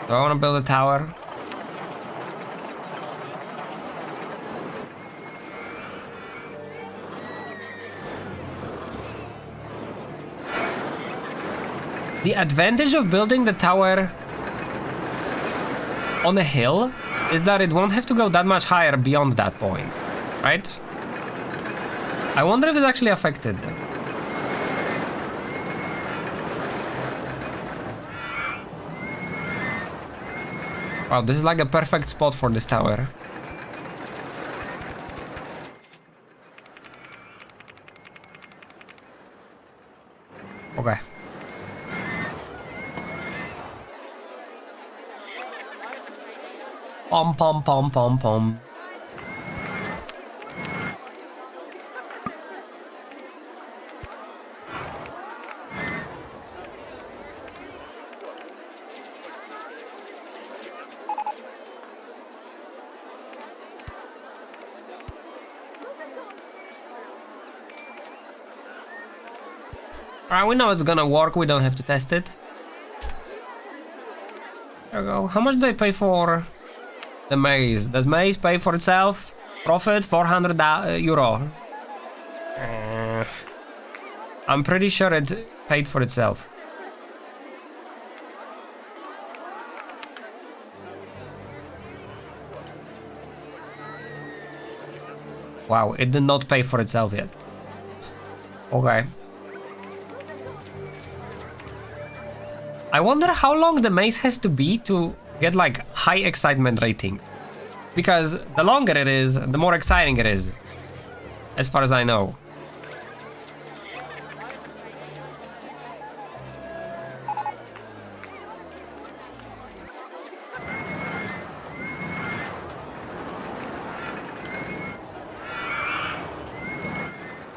Do I want to build a tower? The advantage of building the tower on a hill is that it won't have to go that much higher beyond that point, right? I wonder if it's actually affected. Wow, this is like a perfect spot for this tower. Okay. Pom pom pom pom pom. Alright, we know it's gonna work, we don't have to test it. There we go. How much do I pay for the maze? Does maze pay for itself? Profit 400 euro. I'm pretty sure it paid for itself. Wow, it did not pay for itself yet. Okay. I wonder how long the maze has to be to get like high excitement rating. Because the longer it is, the more exciting it is. As far as I know.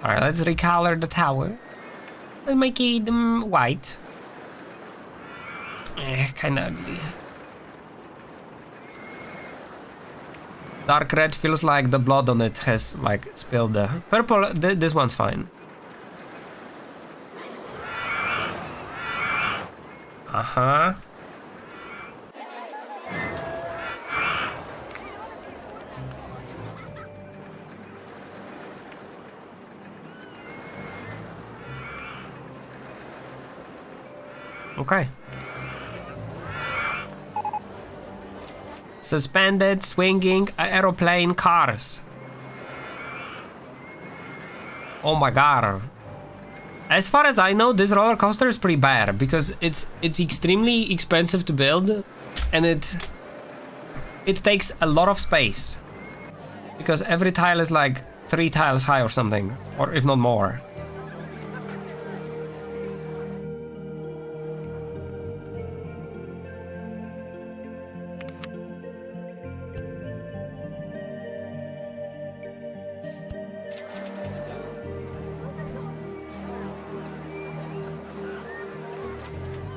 Alright, let's recolor the tower. Let's make it white. Kinda ugly. Dark red feels like the blood on it has like spilled. Purple, this one's fine. Uh-huh. Okay. Suspended, swinging, aeroplane, cars. Oh my god. As far as I know, this roller coaster is pretty bad because it's extremely expensive to build, and it takes a lot of space because every tile is like 3 tiles high or something, or if not more.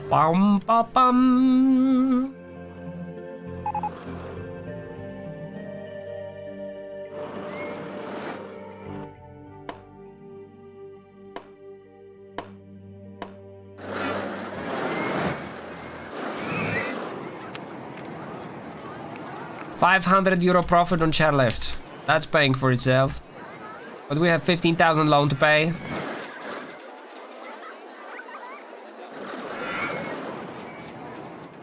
Bum, ba, bum. €500 profit on chairlift. That's paying for itself. But we have 15,000 loan to pay.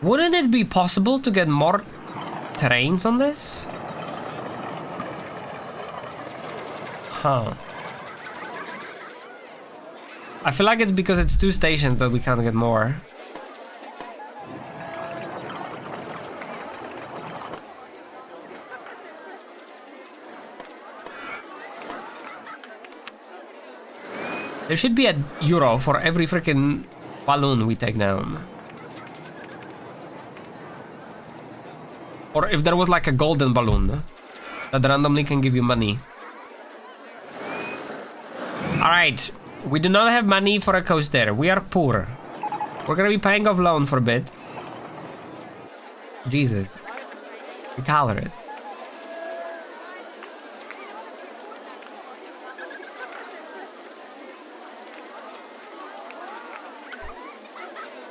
Wouldn't it be possible to get more trains on this? Huh. I feel like it's because it's 2 stations that we can't get more. There should be €1 for every freaking balloon we take down. Or if there was like a golden balloon that randomly can give you money. Alright, we do not have money for a coaster. We are poor. We're gonna be paying off loan for a bit. Jesus. We color it.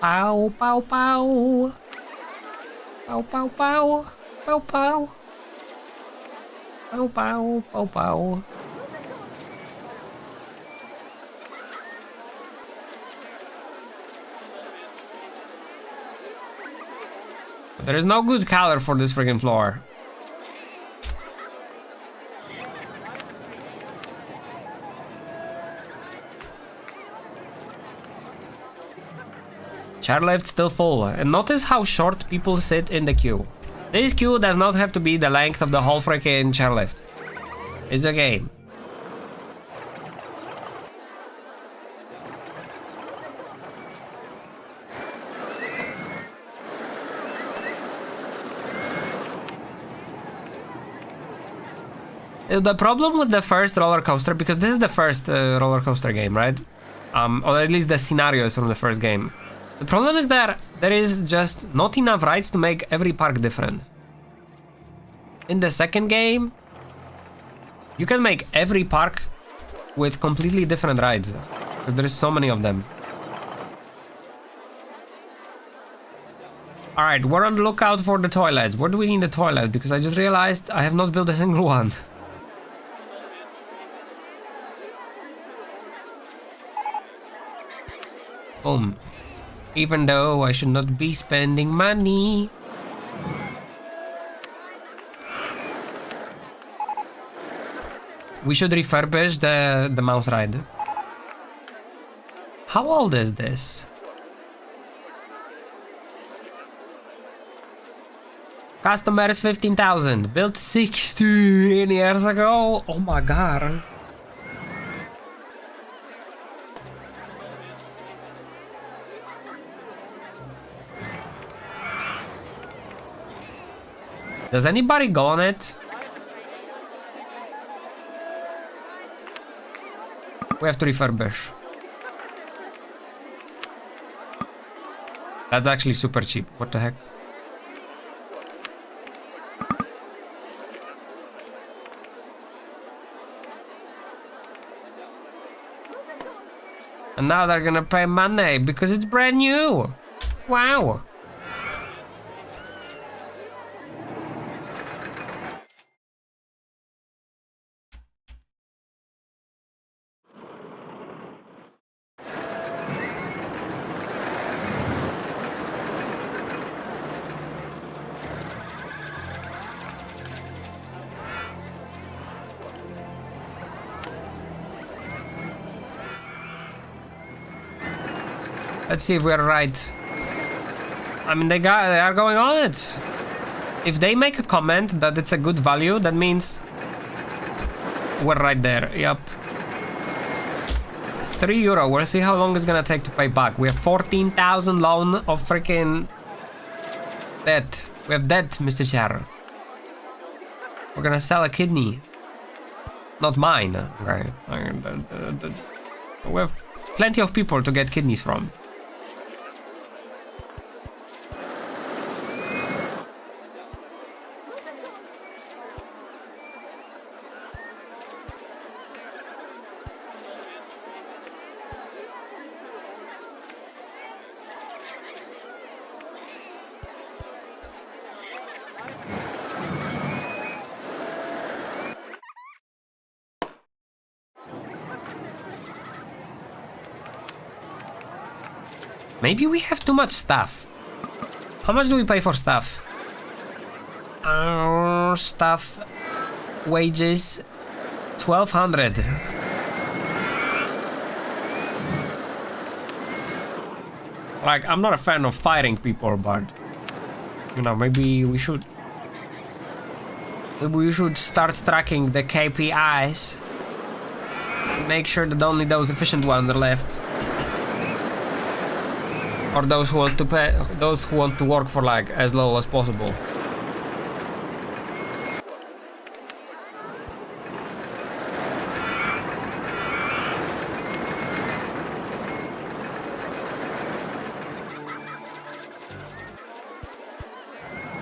Pow, pow, pow. Pow, pow, pow. Pow, pow. Pow, pow, pow, pow. There is no good color for this freaking floor. Chairlift still full, and notice how short people sit in the queue. This queue does not have to be the length of the whole freaking chairlift. It's okay. The problem with the first roller coaster, because this is the first roller coaster game, right? Or at least the scenarios from the first game. The problem is that there is just not enough rides to make every park different. In the second game, you can make every park with completely different rides, because there is so many of them. Alright, we're on the lookout for the toilets. Where do we need the toilet? Because I just realized I have not built a single one. Boom. Even though I should not be spending money. We should refurbish the mouse ride. How old is this? Customers 15,000. Built 16 years ago. Oh my god. Does anybody go on it? We have to refurbish. That's actually super cheap. What the heck? And now they're gonna pay money because it's brand new. Wow. Let's see if we're right. I mean, they are going on it. If they make a comment that it's a good value, that means we're right there. Yep. €3. We'll see how long it's gonna take to pay back. We have 14,000 loan of freaking debt. We have debt, Mr. Chair. We're gonna sell a kidney. Not mine. Okay. We have plenty of people to get kidneys from. Maybe we have too much stuff. How much do we pay for stuff? Stuff wages 1,200. Like, I'm not a fan of firing people, but you know, maybe we should start tracking the KPIs. Make sure that only those efficient ones are left. Or those who want to pay, those who want to work for like as low as possible.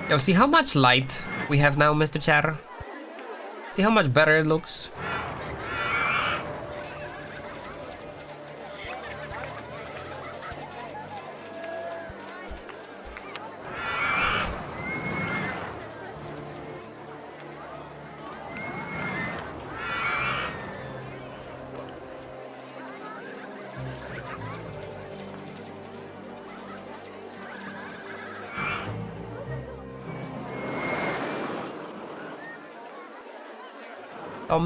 Yo, see how much light we have now, Mr. Chair? See how much better it looks?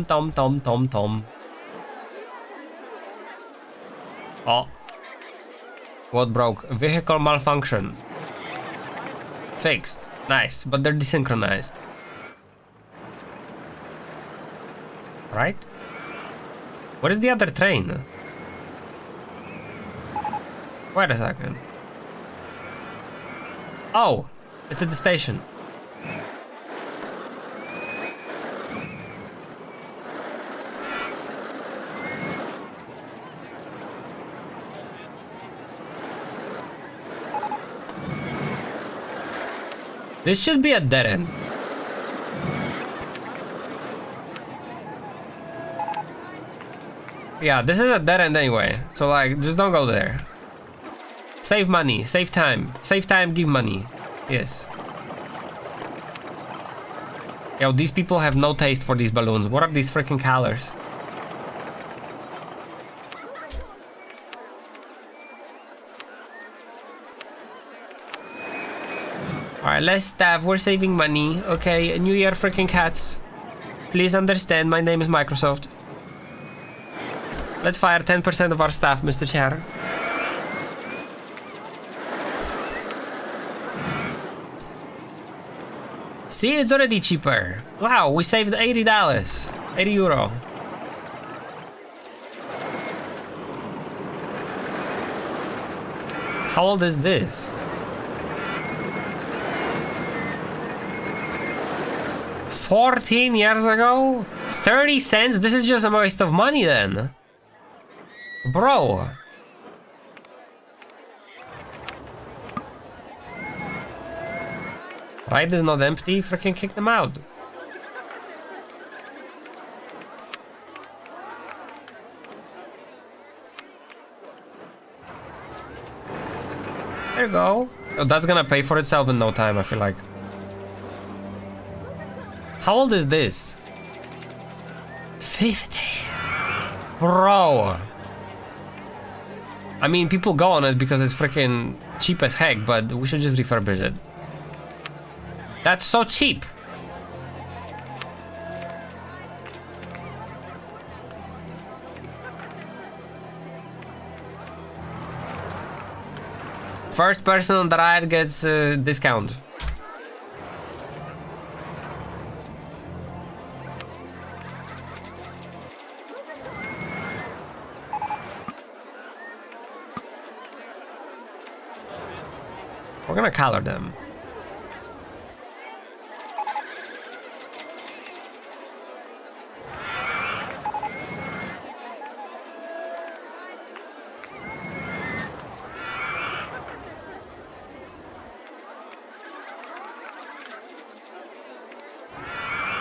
Tom. Oh. What broke? Vehicle malfunction. Fixed. Nice, but they're desynchronized. Right? What is the other train? Wait a second. Oh, it's at the station. This should be a dead end. Yeah, this is a dead end anyway. So like, just don't go there. Save money, save time. Save time, give money. Yes. Yo, these people have no taste for these balloons. What are these freaking colors? Alright, less staff, we're saving money. Okay, New Year freaking cats. Please understand, my name is Microsoft. Let's fire 10% of our staff, Mr. Chair. See, it's already cheaper. Wow, we saved $80. €80. How old is this? 14 years ago? 30 cents? This is just a waste of money then. Bro. Ride is not empty, freaking kick them out. There you go. Oh, that's gonna pay for itself in no time, I feel like. How old is this? 50. Bro. I mean, people go on it because it's freaking cheap as heck, but we should just refurbish it. That's so cheap. First person on the ride gets a discount. We're gonna color them.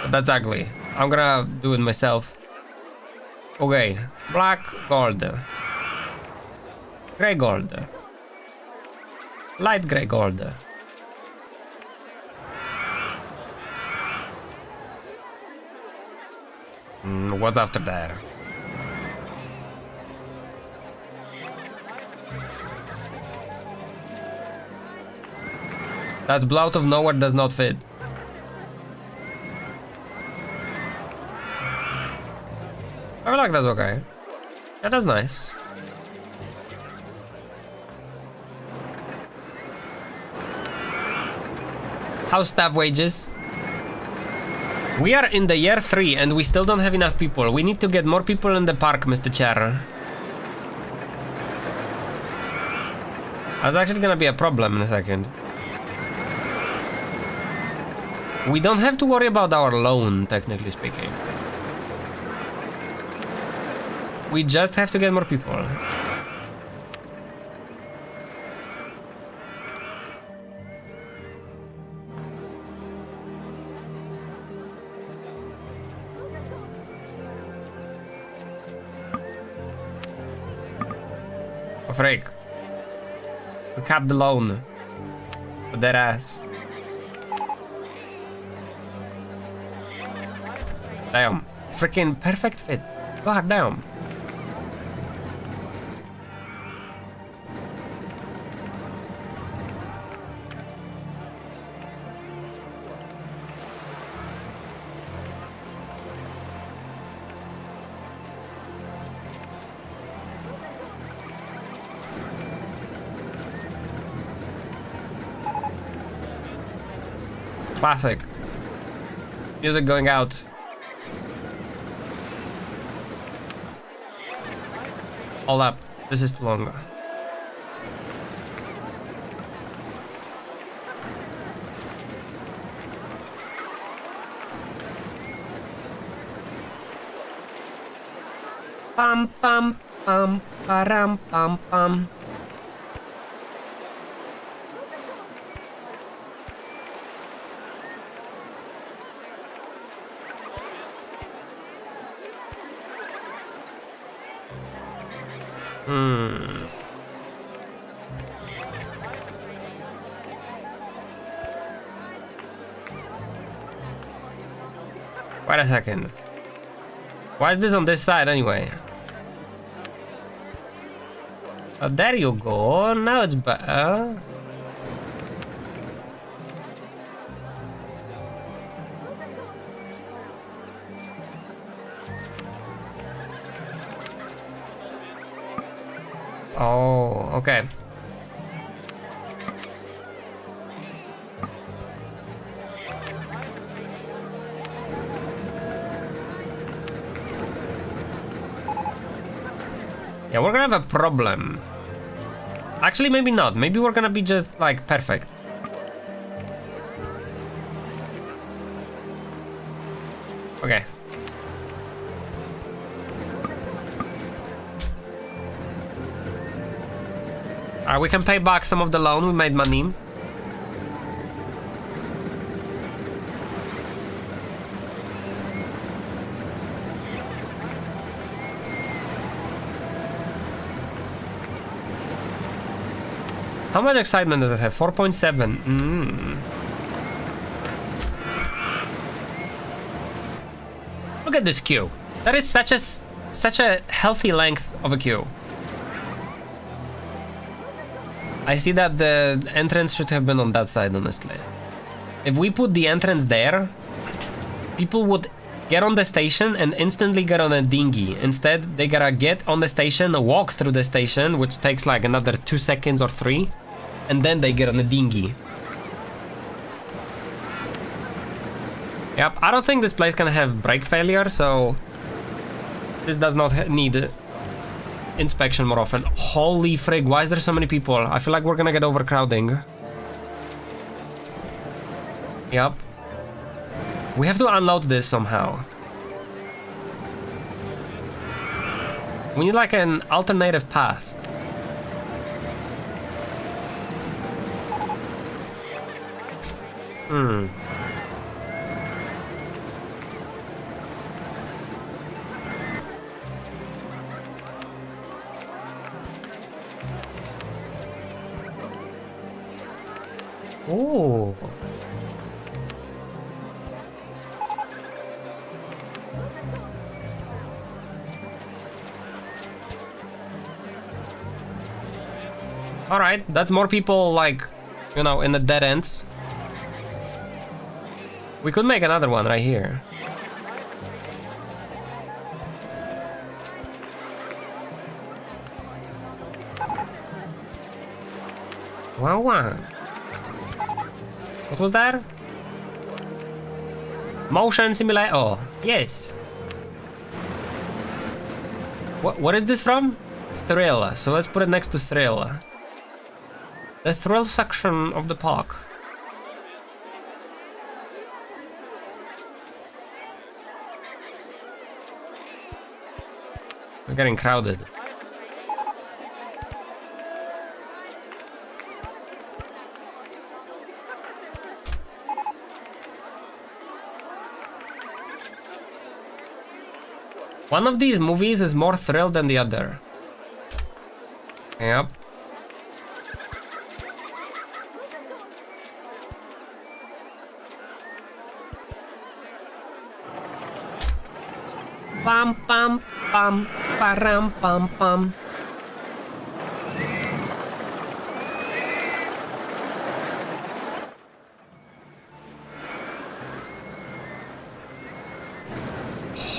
That's ugly. I'm gonna do it myself. Okay, black gold, gray gold, light gray gold. What's after that? That blue out of nowhere does not fit. I feel like that's okay. Yeah, that's nice. How's staff wages? We are in the year 3 and we still don't have enough people. We need to get more people in the park, Mr. Chair. That's actually gonna be a problem in a second. We don't have to worry about our loan, technically speaking. We just have to get more people. Oh, freak. We capped the loan. For their ass. Damn. Freaking perfect fit. God damn. Classic. Music going out. Hold up. This is too long. Pam pam pam param pam pam. Wait a second. Why is this on this side anyway? Oh, there you go. Now it's better. Oh, okay. Yeah, we're gonna have a problem. Actually, maybe not. Maybe we're gonna be just, like, perfect. Okay. Alright, we can pay back some of the loan. We made money. How much excitement does it have? 4.7. Look at this queue. That is such a healthy length of a queue. I see that the entrance should have been on that side, honestly. If we put the entrance there, people would get on the station and instantly get on a dinghy. Instead, they gotta get on the station, walk through the station, which takes like another 2 seconds or 3, and then they get on a dinghy. Yep, I don't think this place can have brake failure, so this does not need inspection more often. Holy frig, why is there so many people? I feel like we're gonna get overcrowding. Yep. We have to unload this somehow. We need like an alternative path. Ooh. Alright, that's more people, like, you know, in the dead ends. We could make another one right here. Wow, wow. What was that? Motion simulator. Oh, yes. What is this from? Thrill. So let's put it next to Thrill. The thrill section of the park. It's getting crowded. One of these movies is more thrill than the other. Yep. Pam pam pam param pam pam.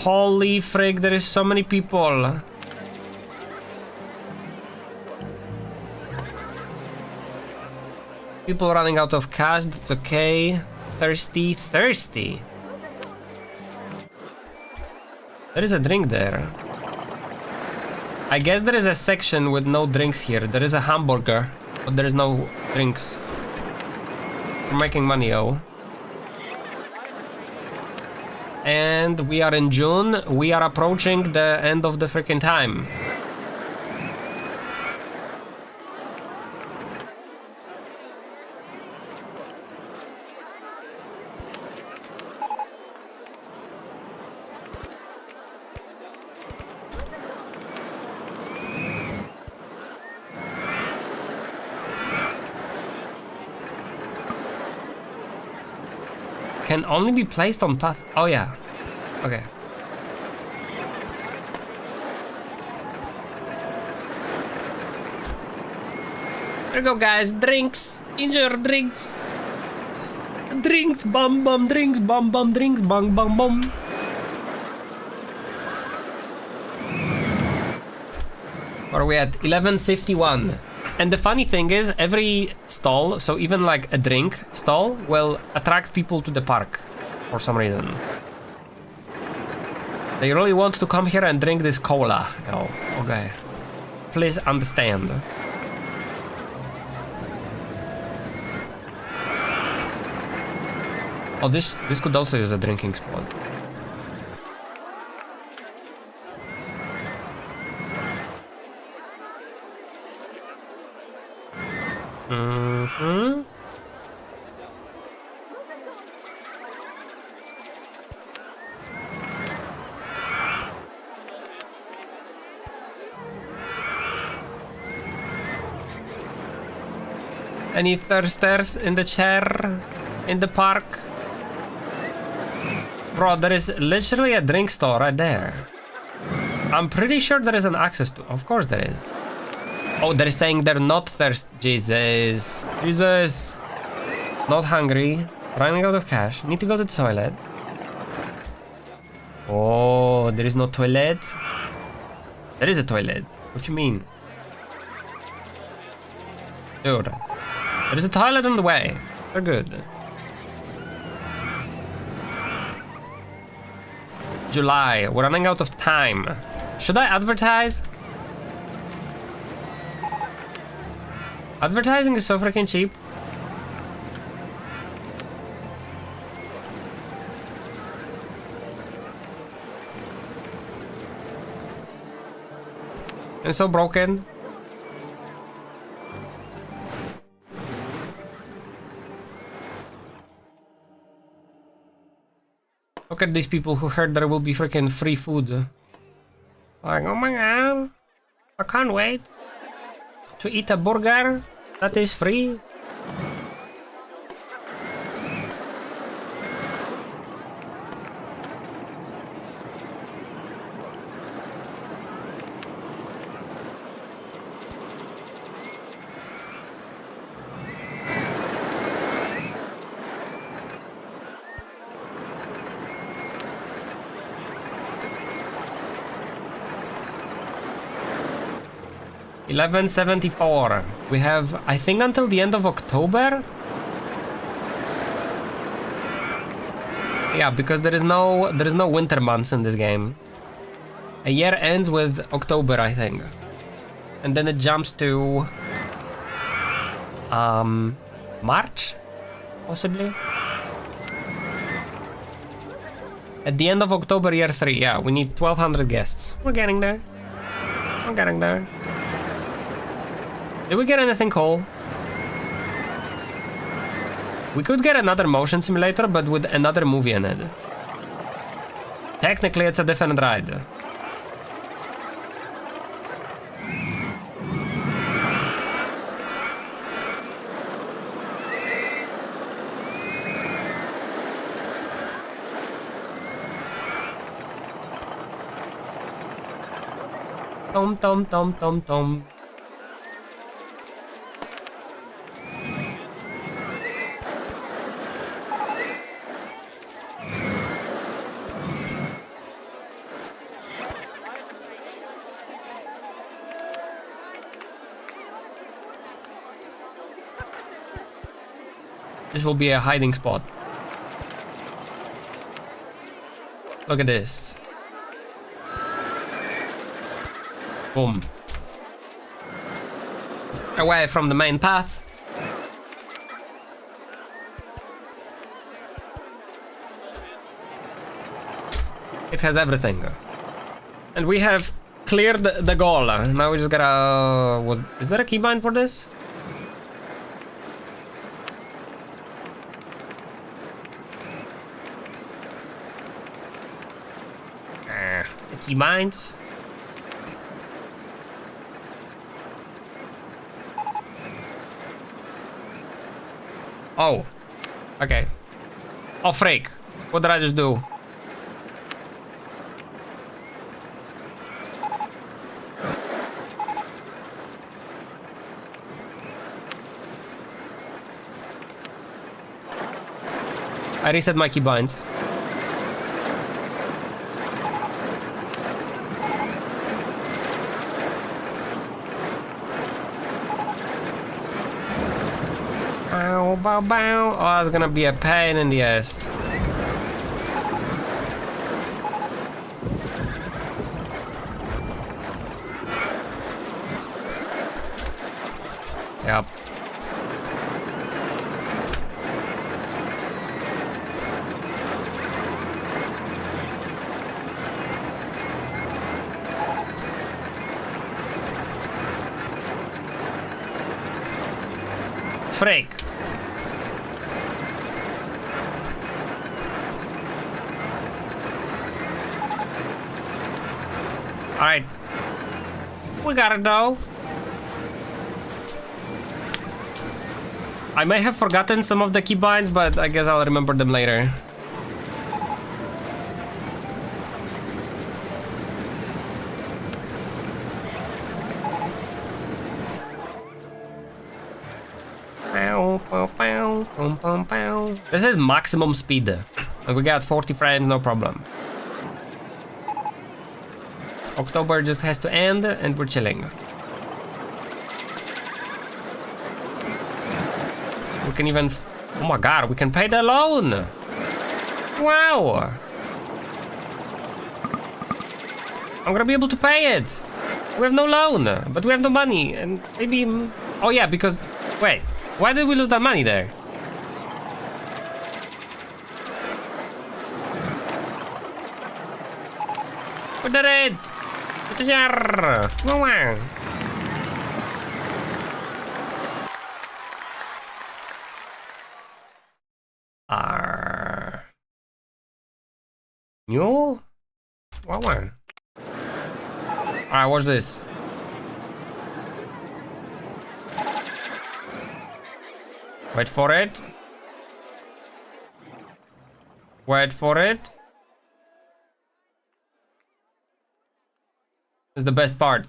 Holy frig, there is so many people. People running out of cash, that's okay. Thirsty, thirsty. There is a drink there. I guess there is a section with no drinks here. There is a hamburger, but there is no drinks. We're making money, oh. And we are in June. We are approaching the end of the freaking time. Can only be placed on path. Oh yeah. Okay. There you go, guys. Drinks. Enjoy your drinks. Drinks, bum bum, drinks, bum bum, drinks, bum bum bum. Where are we at? 11:51. And the funny thing is, every stall, so even like a drink stall, will attract people to the park for some reason. They really want to come here and drink this cola. Oh, okay. Please understand. Oh, this could also use a drinking spot. Mm-hmm. Any thirsters in the chair? In the park? Bro, there is literally a drink store right there. I'm pretty sure there is an access to. Of course there is. Oh, they're saying they're not thirsty. Jesus. Jesus. Not hungry. Running out of cash. Need to go to the toilet. Oh, there is no toilet. There is a toilet. What you mean? Dude. There is a toilet on the way. They're good. July. We're running out of time. Should I advertise? Advertising is so freaking cheap. And so broken. Look at these people who heard there will be freaking free food. Like, oh my god, I can't wait to eat a burger that is free. $11.74. We have, I think, until the end of October. Yeah, because there is no winter months in this game. A year ends with October, I think, and then it jumps to March, possibly. At the end of October, year 3. Yeah, we need 1,200 guests. We're getting there. We're getting there. Did we get anything cool? We could get another motion simulator, but with another movie in it. Technically, it's a different ride. Tom tom tom tom tom. This will be a hiding spot. Look at this. Boom. Away from the main path. It has everything. And we have cleared the goal. Now we just gotta... Is there a keybind for this? The keybinds. Oh. Okay. Oh, freak. What did I just do? I reset my keybinds. Bow, bow. Oh, that's gonna be a pain in the ass. Yep. Freak. Alright. We gotta go. I may have forgotten some of the keybinds, but I guess I'll remember them later. This is maximum speed. And we got 40 frames, no problem. October just has to end and we're chilling. We can even... Oh my god, we can pay the loan! Wow! I'm gonna be able to pay it! We have no loan, but we have no money, and maybe... Oh yeah, because... Wait, why did we lose that money there? We did it! Wow! New? Wow. Alright, watch this. Wait for it. Wait for it. This is the best part.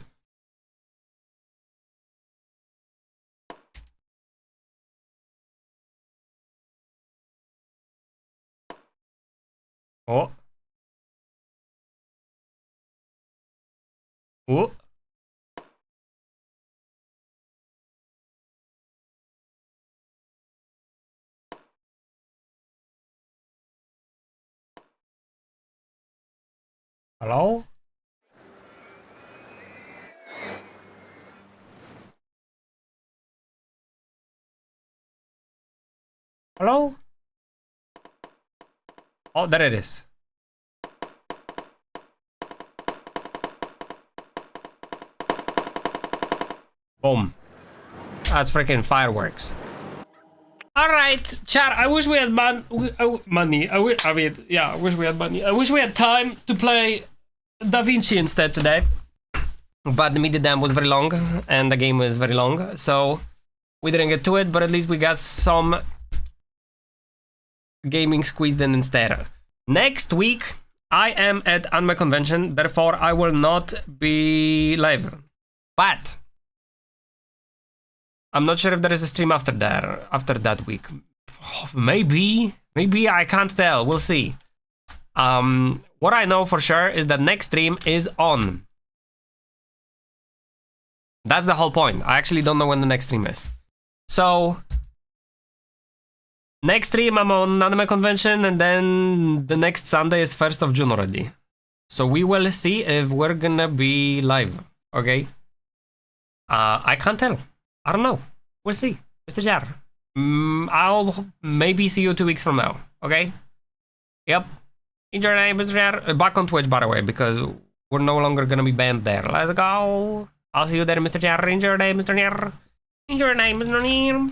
Oh. Oh. Hello? Hello? Oh, there it is. Boom. That's freaking fireworks. Alright, chat, I wish we had money. I wish we had money. I wish we had time to play Da Vinci instead today. But the media dam was very long, and the game was very long, so we didn't get to it, but at least we got some gaming squeezed in instead. Next week, I am at Anime Convention, therefore I will not be live. But I'm not sure if there is a stream after that week. Maybe, I can't tell. We'll see. What I know for sure is that next stream is on. That's the whole point. I actually don't know when the next stream is. So next stream I'm on Anime Convention, and then the next Sunday is 1st of June already. So we will see if we're gonna be live. Okay. I can't tell. I don't know. We'll see. Mr. Jar. I'll maybe see you 2 weeks from now. Okay? Yep. Enjoy your day, Mr. Jar. Back on Twitch, by the way, because we're no longer gonna be banned there. Let's go. I'll see you there, Mr. Jar. Enjoy your day, Mr. Jar. Enjoy your day, Mr. Jar.